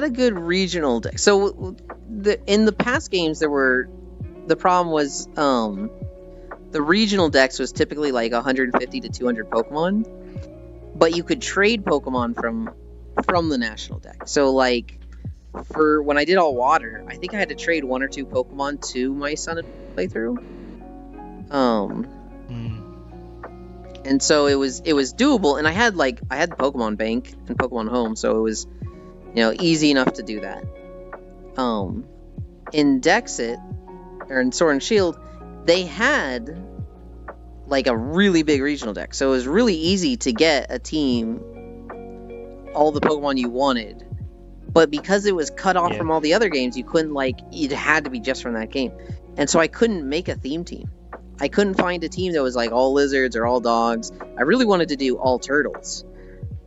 a good regional deck. So in the past games, the problem was the regional decks was typically like 150 to 200 Pokemon, but you could trade Pokemon from the national deck. So like for when I did all water, I think I had to trade 1 or 2 Pokemon to my Sun playthrough. And so it was doable, and I had the Pokemon Bank and Pokemon Home, so it was, you know, easy enough to do that. In Dexit, or in Sword and Shield, they had like a really big regional deck, so it was really easy to get a team all the Pokemon you wanted. But because it was cut off from all the other games, you couldn't, like, it had to be just from that game. And so I couldn't make a theme team. I couldn't find a team that was like all lizards or all dogs. I really wanted to do all turtles,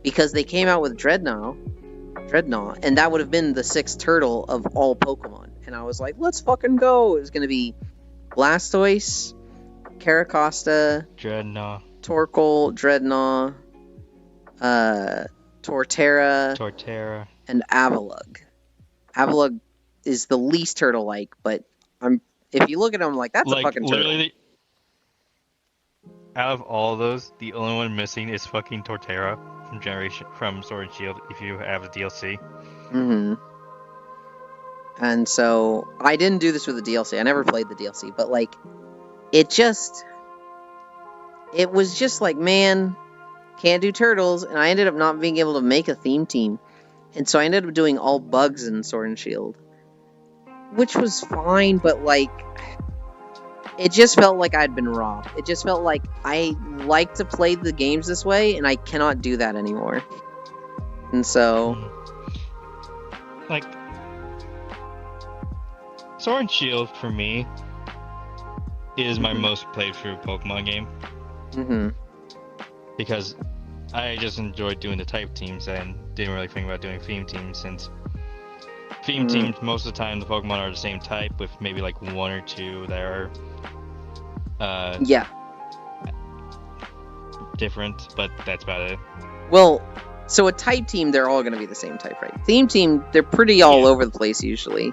because they came out with Dreadnought, and that would have been the 6th turtle of all Pokemon. And I was like, let's fucking go. It was going to be Blastoise, Caracosta, Dreadnought, Torkoal, Dreadnought, Torterra, and Avalugg. Avalugg is the least turtle-like, but if you look at them, like, that's a fucking turtle. Literally, out of all of those, the only one missing is fucking Torterra from Sword and Shield, if you have the DLC. And so I didn't do this with the DLC. I never played the DLC, but like, it was just like, man, can't do turtles, and I ended up not being able to make a theme team, and so I ended up doing all bugs in Sword and Shield, which was fine, but like, it just felt like I'd been robbed. It just felt like I like to play the games this way, and I cannot do that anymore. And so, like, Sword and Shield for me is my most played through Pokemon game. Because I just enjoyed doing the type teams and didn't really think about doing theme teams, since theme teams, most of the time the Pokemon are the same type, with maybe like 1 or 2 that are different, but that's about it. Well, So a type team, they're all going to be the same type, right? Theme team, they're pretty all over the place usually.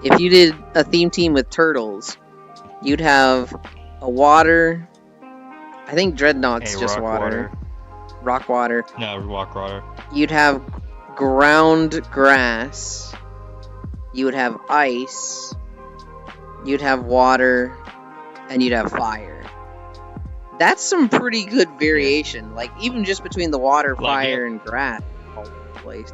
If you did a theme team with turtles, you'd have a water. I think Dreadnought's just water. Rock water. No, rock water. You'd have ground grass. You would have ice. You'd have water. And you'd have fire. That's some pretty good variation. Like, even just between the water, fire, and grass all over the place.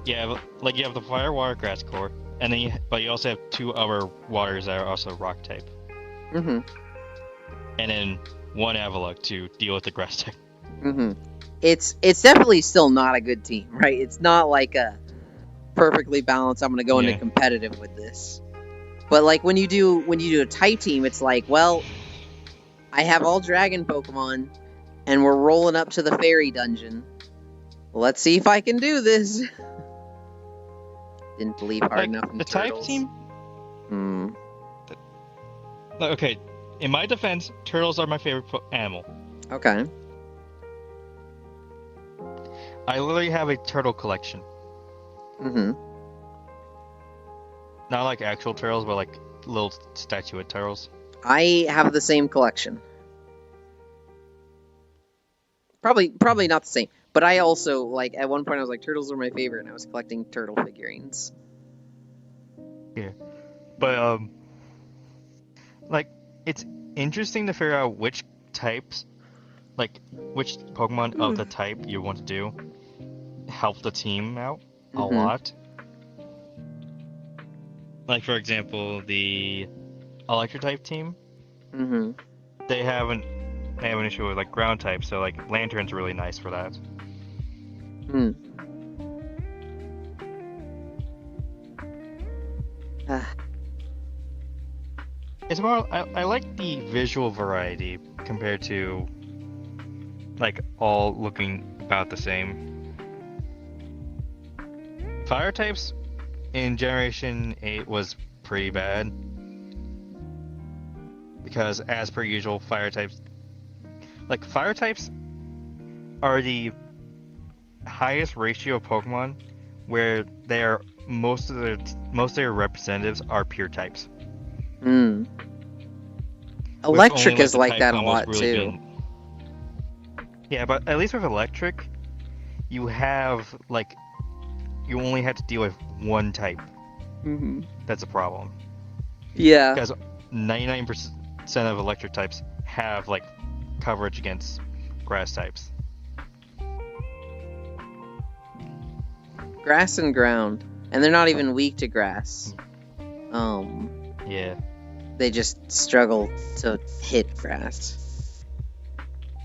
Yeah, like you have the fire, water, grass core. And then but you also have 2 other waters that are also rock type. Mm-hmm. And then 1 Avalok to deal with the grass type. Mm-hmm. It's definitely still not a good team, right? It's not like a perfectly balanced, I'm going to go into competitive with this. But like when you do a type team, it's like, well, I have all dragon Pokemon, and we're rolling up to the fairy dungeon. Let's see if I can do this. Didn't believe hard enough in the turtles. Type team? Okay, in my defense, turtles are my favorite animal. Okay. I literally have a turtle collection. Mm-hmm. Not like actual turtles, but like little statuette turtles. I have the same collection. Probably not the same. But I also, like, at one point I was like, turtles are my favorite, and I was collecting turtle figurines. Yeah. But, like, it's interesting to figure out which types, like, which Pokemon of the type you want to do help the team out a lot. Like, for example, the Electric type team, they have an issue with, like, ground type, so, like, Lantern's really nice for that. It's more, I like the visual variety compared to, like, all looking about the same. Fire types in Generation 8 was pretty bad. Because, as per usual, fire types are the highest ratio of Pokemon where they are most of their representatives are pure types. Electric is like that a lot too. Yeah, but at least with Electric, you have you only have to deal with one type. That's a problem. Yeah. Because 99% of Electric types have like coverage against grass types. Grass and ground, and they're not even weak to grass. Yeah. They just struggle to hit grass.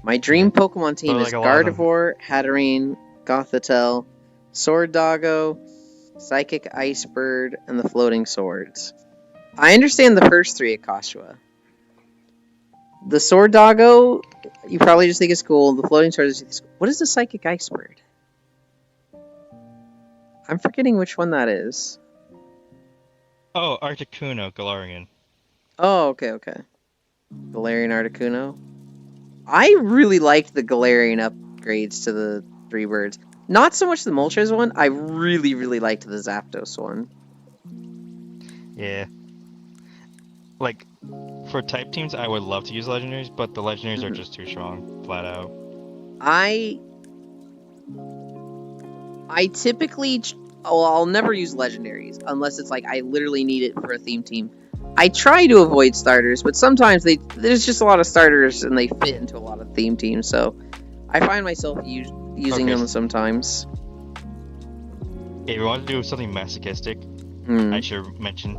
My dream Pokemon team is Gardevoir, Hatterene, Gothitelle, Sword Doggo, Psychic Ice Bird, and the Floating Swords. I understand the first 3 at Koshua. The Sword Doggo, you probably just think it's cool. The Floating Swords, what is the Psychic Ice Bird? I'm forgetting which one that is. Oh, Articuno, Galarian. Oh, okay. Galarian Articuno. I really liked the Galarian upgrades to the 3 birds. Not so much the Moltres one. I really, really liked the Zapdos one. Yeah. Like, for type teams, I would love to use legendaries, but the legendaries are just too strong, flat out. I typically... I'll never use legendaries unless it's like I literally need it for a theme team. I try to avoid starters, but sometimes there's just a lot of starters and they fit into a lot of theme teams, so I find myself using them sometimes. If you want to do something masochistic, I should mention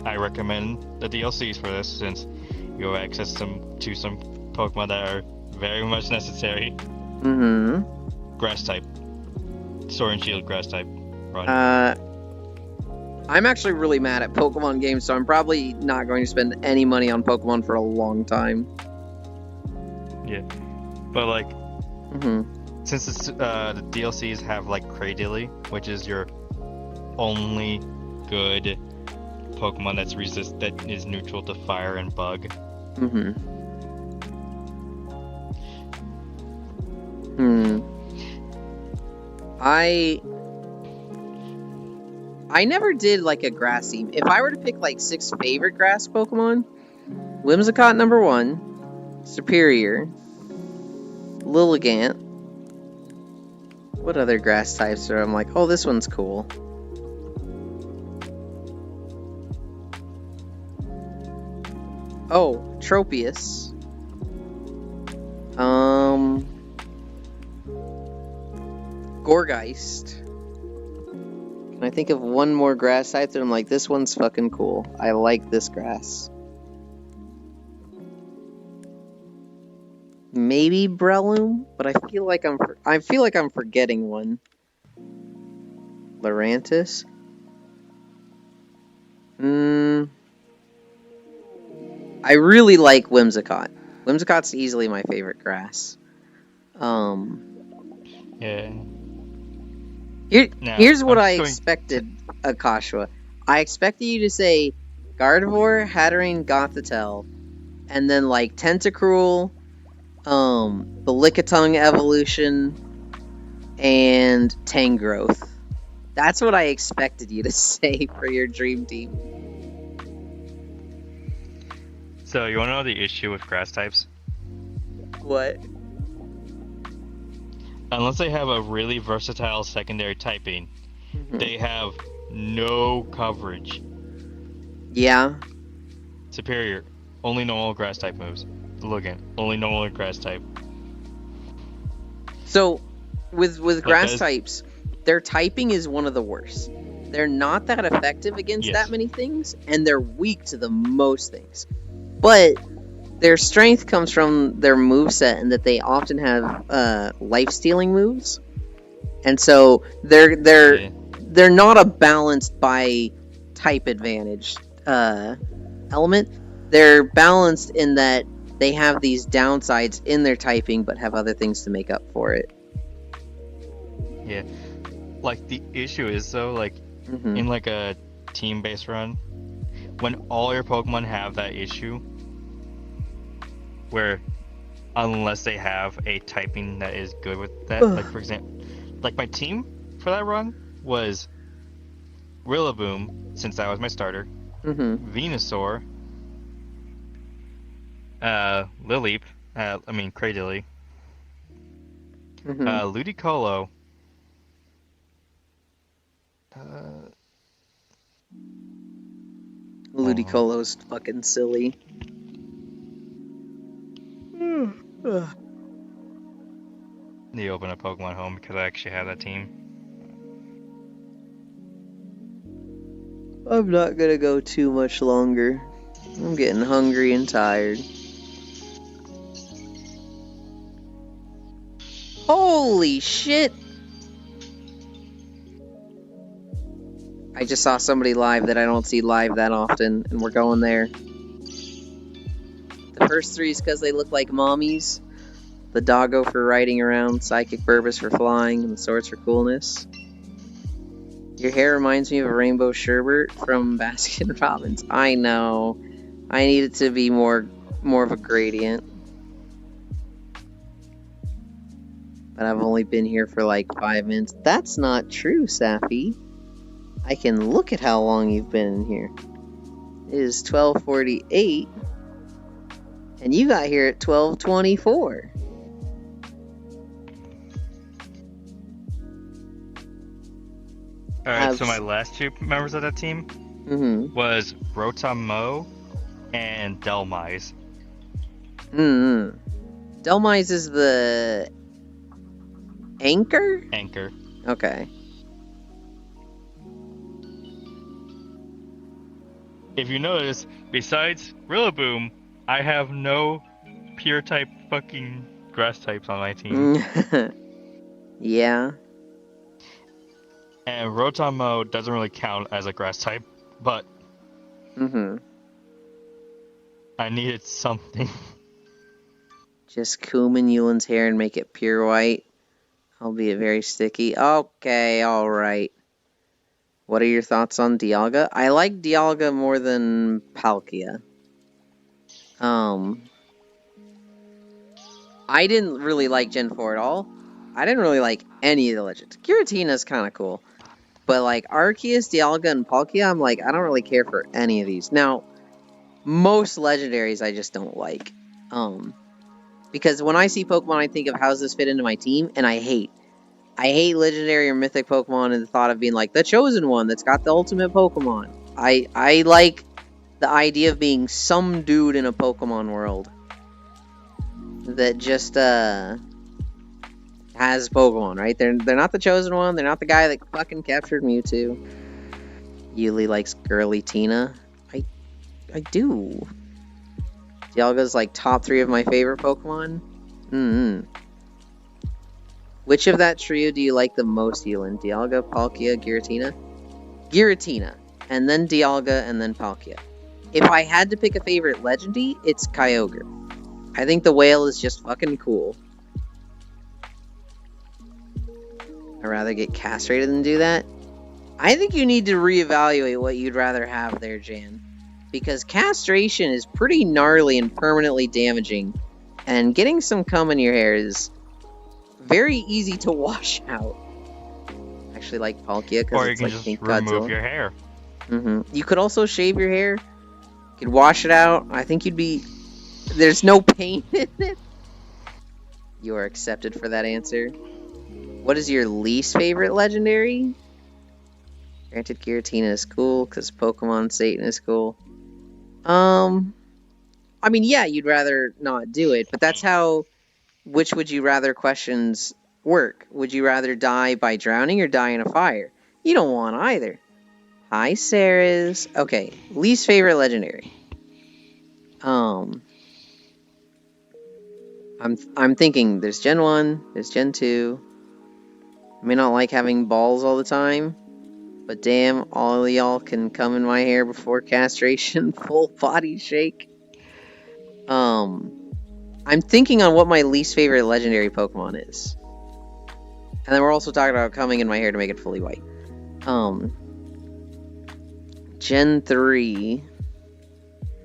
I recommend the DLCs for this, since you have access to some Pokemon that are very much necessary. Grass type. Sword and Shield grass type. I'm actually really mad at Pokemon games, so I'm probably not going to spend any money on Pokemon for a long time. Yeah, but like, since the DLCs have like Cradily, which is your only good Pokemon that is neutral to fire and bug. I never did like a grass team. If I were to pick like 6 favorite grass Pokemon, Whimsicott number 1, Superior, Lilligant. What other grass types are I'm like, oh, this one's cool? Oh, Tropius. Gourgeist. Can I think of one more grass type that I'm like, this one's fucking cool. I like this grass. Maybe Breloom, but I feel like I'm forgetting one. Lurantis. I really like Whimsicott. Whimsicott's easily my favorite grass. Yeah. Here's what I expected, Akashua. I expected you to say Gardevoir, Hatterene, Gothitelle, and then like Tentacruel, the Lickitung evolution, and Tangrowth. That's what I expected you to say for your dream team. So, you want to know the issue with grass types? What? Unless they have a really versatile secondary typing, they have no coverage. Yeah. Superior, only normal grass type moves. Lilligant, only normal grass type. So, with grass types, their typing is one of the worst. They're not that effective against that many things, and they're weak to the most things. But their strength comes from their moveset, and that they often have life-stealing moves. And so they're not a balanced by type advantage element. They're balanced in that they have these downsides in their typing, but have other things to make up for it. Yeah. Like, the issue is, though, like, in, like, a team-based run, when all your Pokemon have that issue, where, unless they have a typing that is good with that, like, for example, like, my team for that run was Rillaboom, since that was my starter, Venusaur, Lileep, Cradily, Ludicolo, Ludicolo's fucking silly. They open a Pokemon Home because I actually have that team. I'm not gonna go too much longer. I'm getting hungry and tired. Holy shit! I just saw somebody live that I don't see live that often, and we're going there. The first 3 is because they look like mommies. The Doggo for riding around, Psychic Burbus for flying, and the Swords for coolness. Your hair reminds me of a Rainbow Sherbet from Baskin Robbins. I know. I need it to be more of a gradient. But I've only been here for like 5 minutes. That's not true, Safi. I can look at how long you've been in here. It is 12:48. And you got here at 12:24. Alright, so my last 2 members of that team was Rotom-Mow and Dhelmise. Dhelmise is the anchor? Anchor. Okay. If you notice, besides Rillaboom, I have no pure type fucking grass types on my team. Yeah. And Rotom-Mow doesn't really count as a grass type, but I needed something. Just comb in Yulin's hair and make it pure white. Albeit very sticky. Okay, alright. What are your thoughts on Dialga? I like Dialga more than Palkia. I didn't really like Gen 4 at all. I didn't really like any of the legends. Giratina's kind of cool. But like Arceus, Dialga, and Palkia, I'm like, I don't really care for any of these. Now, most legendaries I just don't like. Because when I see Pokemon, I think of how does this fit into my team, and I hate legendary or mythic Pokemon and the thought of being like the chosen one that's got the ultimate Pokemon. I like the idea of being some dude in a Pokemon world that just has Pokemon, right? They're not the chosen one. They're not the guy that fucking captured Mewtwo. Yuli likes girly Tina. I do. Dialga's like top 3 of my favorite Pokemon. Which of that trio do you like the most, Yulin? Dialga, Palkia, Giratina? Giratina. And then Dialga, and then Palkia. If I had to pick a favorite legendy, it's Kyogre. I think the whale is just fucking cool. I'd rather get castrated than do that. I think you need to reevaluate what you'd rather have there, Jan. Because castration is pretty gnarly and permanently damaging. And getting some cum in your hair is very easy to wash out. I actually like Palkia because it's like Pink Godzilla. Or you can just remove your hair. You could also shave your hair. You could wash it out. I think you'd be... There's no pain in it. You are accepted for that answer. What is your least favorite legendary? Granted, Giratina is cool because Pokemon Satan is cool. I mean, yeah, you'd rather not do it, but that's how which would you rather questions work. Would you rather die by drowning or die in a fire? You don't want either. Hi, Sarah's. Okay, least favorite legendary. I'm thinking there's Gen 1, there's Gen 2. I may not like having balls all the time, but damn, all of y'all can come in my hair before castration. Full body shake. I'm thinking on what my least favorite legendary Pokemon is. And then we're also talking about coming in my hair to make it fully white. Gen 3.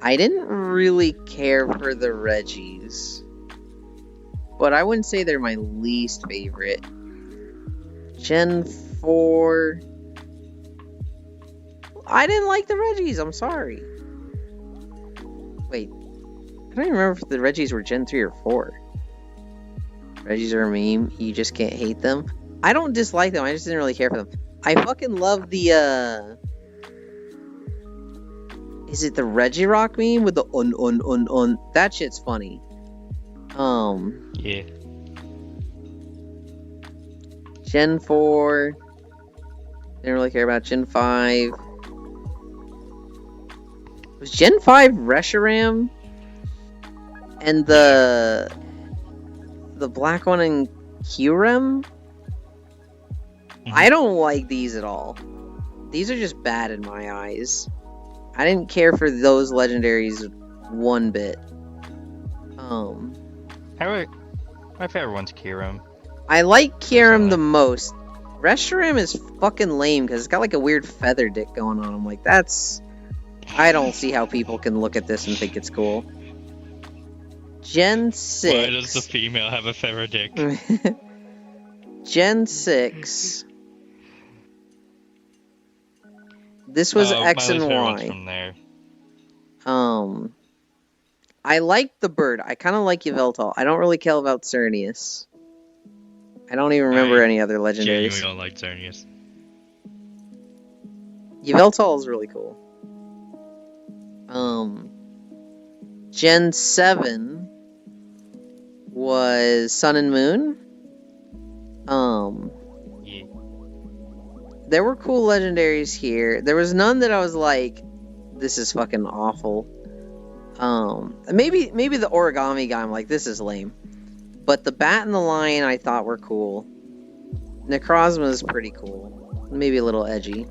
I didn't really care for the Regis. But I wouldn't say they're my least favorite. Gen 4. I didn't like the Regis, I'm sorry. Wait. I don't even remember if the Regis were Gen 3 or 4. Regis are a meme. You just can't hate them. I don't dislike them. I just didn't really care for them. I fucking love the, Is it the Regirock meme with the un? That shit's funny. Yeah. Gen 4. Didn't really care about Gen 5. Was Gen 5 Reshiram? And the black one in Kyurem? I don't like these at all. These are just bad in my eyes. I didn't care for those legendaries one bit. My favorite one's Kyurem. I like Kyurem the most. Reshiram is fucking lame because it's got like a weird feather dick going on. I'm like, that's... I don't see how people can look at this and think it's cool. Gen 6. Why does the female have a feather dick? Gen 6. This was X and Y. From there. I like the bird. I kind of like Yveltal. I don't really care about Xerneas. I don't even remember any other legendaries. Genuinely don't like Xerneas. Yveltal is really cool. Gen 7 was Sun and Moon. Yeah. There were cool legendaries here. There was none that I was like, this is fucking awful. Maybe the origami guy, I'm like, this is lame. But the bat and the lion I thought were cool. Necrozma is pretty cool. Maybe a little edgy.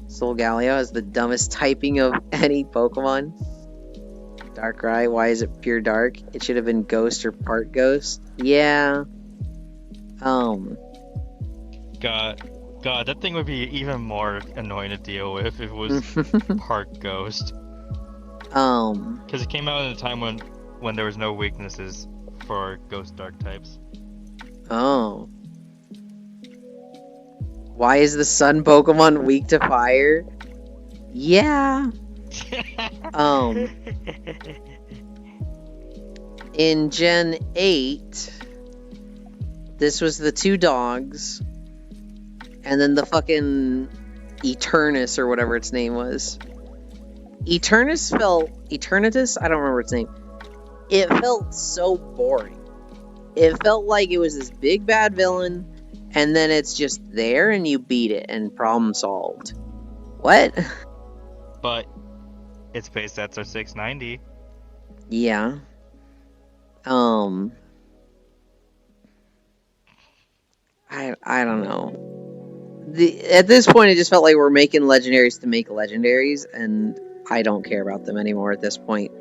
Solgaleo has the dumbest typing of any Pokemon. Darkrai, why is it pure dark? It should have been ghost or part ghost. Yeah. God, that thing would be even more annoying to deal with if it was part ghost. Because it came out at a time when there was no weaknesses for ghost dark types. Oh. Why is the sun Pokemon weak to fire? Yeah. In Gen 8, this was the 2 dogs, and then the fucking Eternatus or whatever its name was. Eternatus? I don't remember its name. It felt so boring. It felt like it was this big bad villain, and then it's just there and you beat it and problem solved. What? But its base stats are 690. Yeah. I don't know. At this point, it just felt like we're making legendaries to make legendaries, and I don't care about them anymore at this point.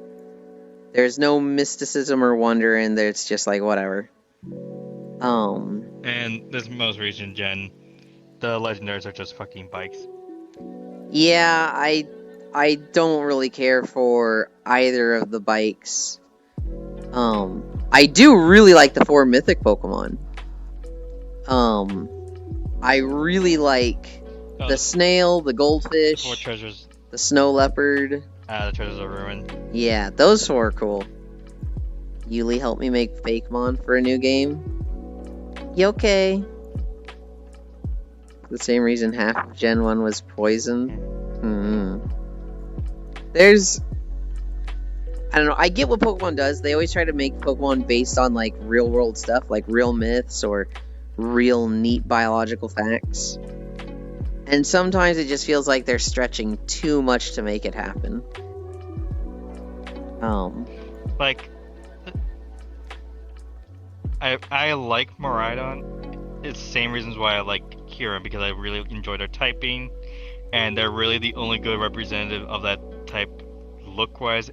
There's no mysticism or wonder in there. It's just like whatever. And this most recent gen, the legendaries are just fucking bikes. Yeah, I don't really care for either of the bikes. I do really like the 4 mythic Pokemon. I really like the snail, the goldfish, 4 treasures. the snow leopard. The treasures of ruin. Yeah, those 4 are cool. Yuli helped me make Fakemon for a new game. You okay? The same reason half of Gen 1 was poison. There's... I don't know, I get what Pokemon does. They always try to make Pokemon based on, like, real-world stuff, like real myths or real neat biological facts. And sometimes it just feels like they're stretching too much to make it happen. Like, I like Miraidon. It's the same reasons why I like Kira, because I really enjoy their typing, and they're really the only good representative of that type look-wise.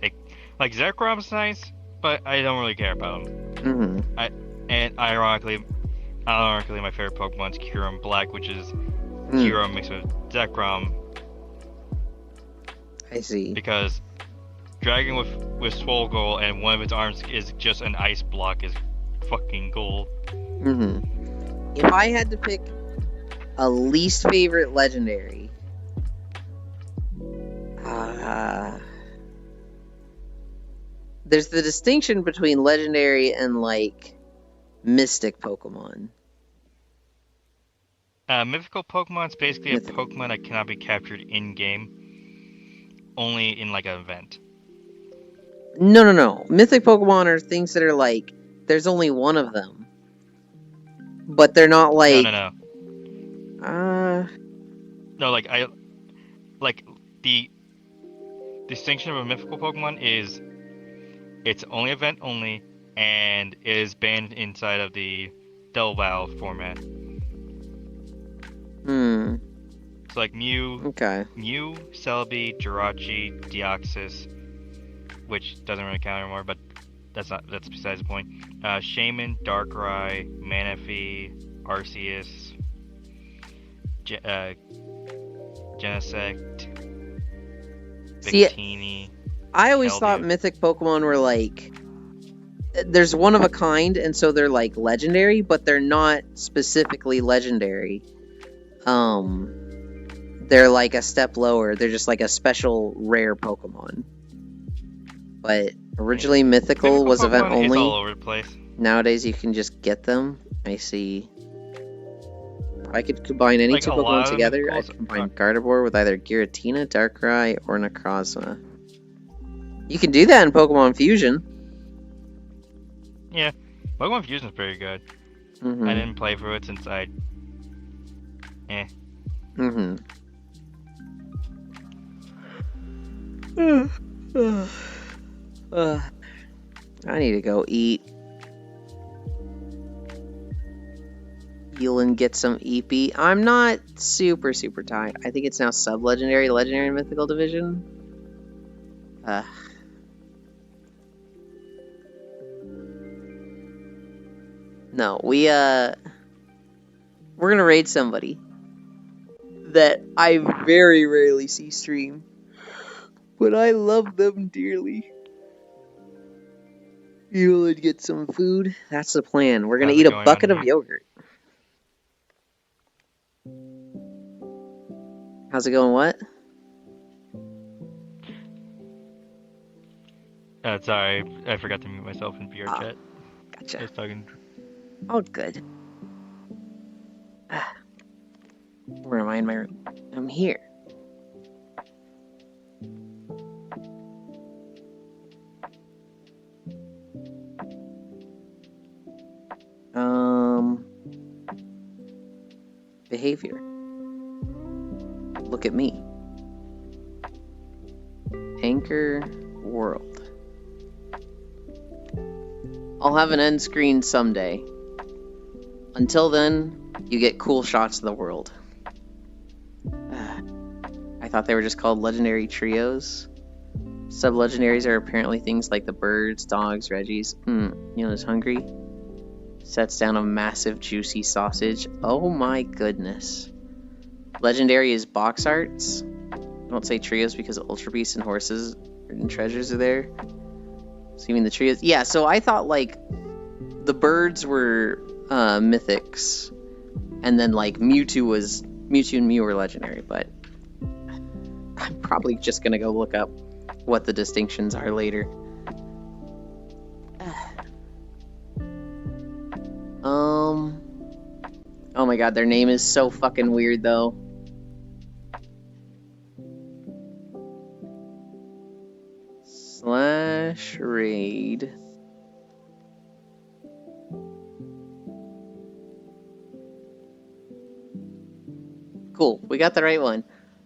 Like, Zekrom's nice, but I don't really care about him. And ironically, my favorite Pokemon's Kyurem Black, which is Kyurem mixed with Zekrom. I see. Because Dragon with Swole Goal and one of its arms is just an ice block is fucking gold. If I had to pick a least favorite legendary, there's the distinction between legendary and, like, mystic Pokemon. Mythical Pokemon is basically a Pokemon that cannot be captured in-game, only in, like, an event. No. Mythic Pokemon are things that are, like, there's only one of them. But they're not, like... No. No, like, the distinction of a mythical Pokemon is it's only event only, and it is banned inside of the Double Battle format. So like Mew, Celebi, Jirachi, Deoxys, which doesn't really count anymore, but that's besides the point. Shaman, Darkrai, Manaphy, Arceus, Genesect, Victini. I always thought mythic Pokemon were like, there's one of a kind, and so they're like legendary, but they're not specifically legendary. They're like a step lower. They're just like a special rare Pokemon. But originally mythical was Pokemon event only. Is all over the place. Nowadays you can just get them. I see. If I could combine any 2 Pokemon together, I'd combine Gardevoir with either Giratina, Darkrai, or Necrozma. You can do that in Pokemon Fusion. Yeah, Pokemon Fusion is pretty good. I didn't play for it since I... I need to go eat. Heal and get some EP. I'm not super tired. I think it's now sub-legendary, legendary, and mythical division. No, we're gonna raid somebody that I very rarely see stream, but I love them dearly. You would get some food. That's the plan. We're gonna How's eat it a going bucket on of here? yogurt. How's it going? What? Sorry, I forgot to mute myself in VR Ah, chat. I gotcha. was talking. Oh, good. Where am I in my room? I'm here. Behavior. Look at me. Anchor world. I'll have an end screen someday. Until then, you get cool shots of the world. I thought they were just called legendary trios. Sub-legendaries are apparently things like the birds, dogs, Reggies. Neil hungry. Sets down a massive juicy sausage. Oh my goodness. Legendary is box arts. I don't say trios because Ultra Beasts and horses and treasures are there. So you mean the trios? Yeah, so I thought like the birds were mythics. And then like Mewtwo and Mew were legendary, but I'm probably just gonna go look up what the distinctions are later. Oh my god, their name is so fucking weird though. /raid. Cool, we got the right one.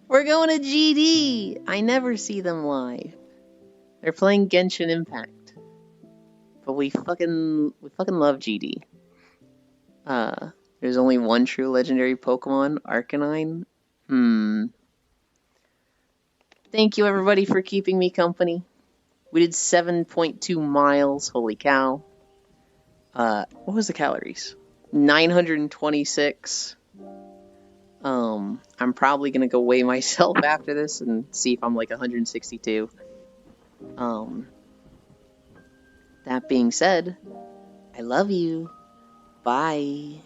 We're going to GD! I never see them live. They're playing Genshin Impact. But we fucking love GD. There's only one true legendary Pokemon, Arcanine. Thank you everybody for keeping me company. We did 7.2 miles, holy cow. What was the calories? 926. I'm probably gonna go weigh myself after this and see if I'm like 162. That being said, I love you. Bye.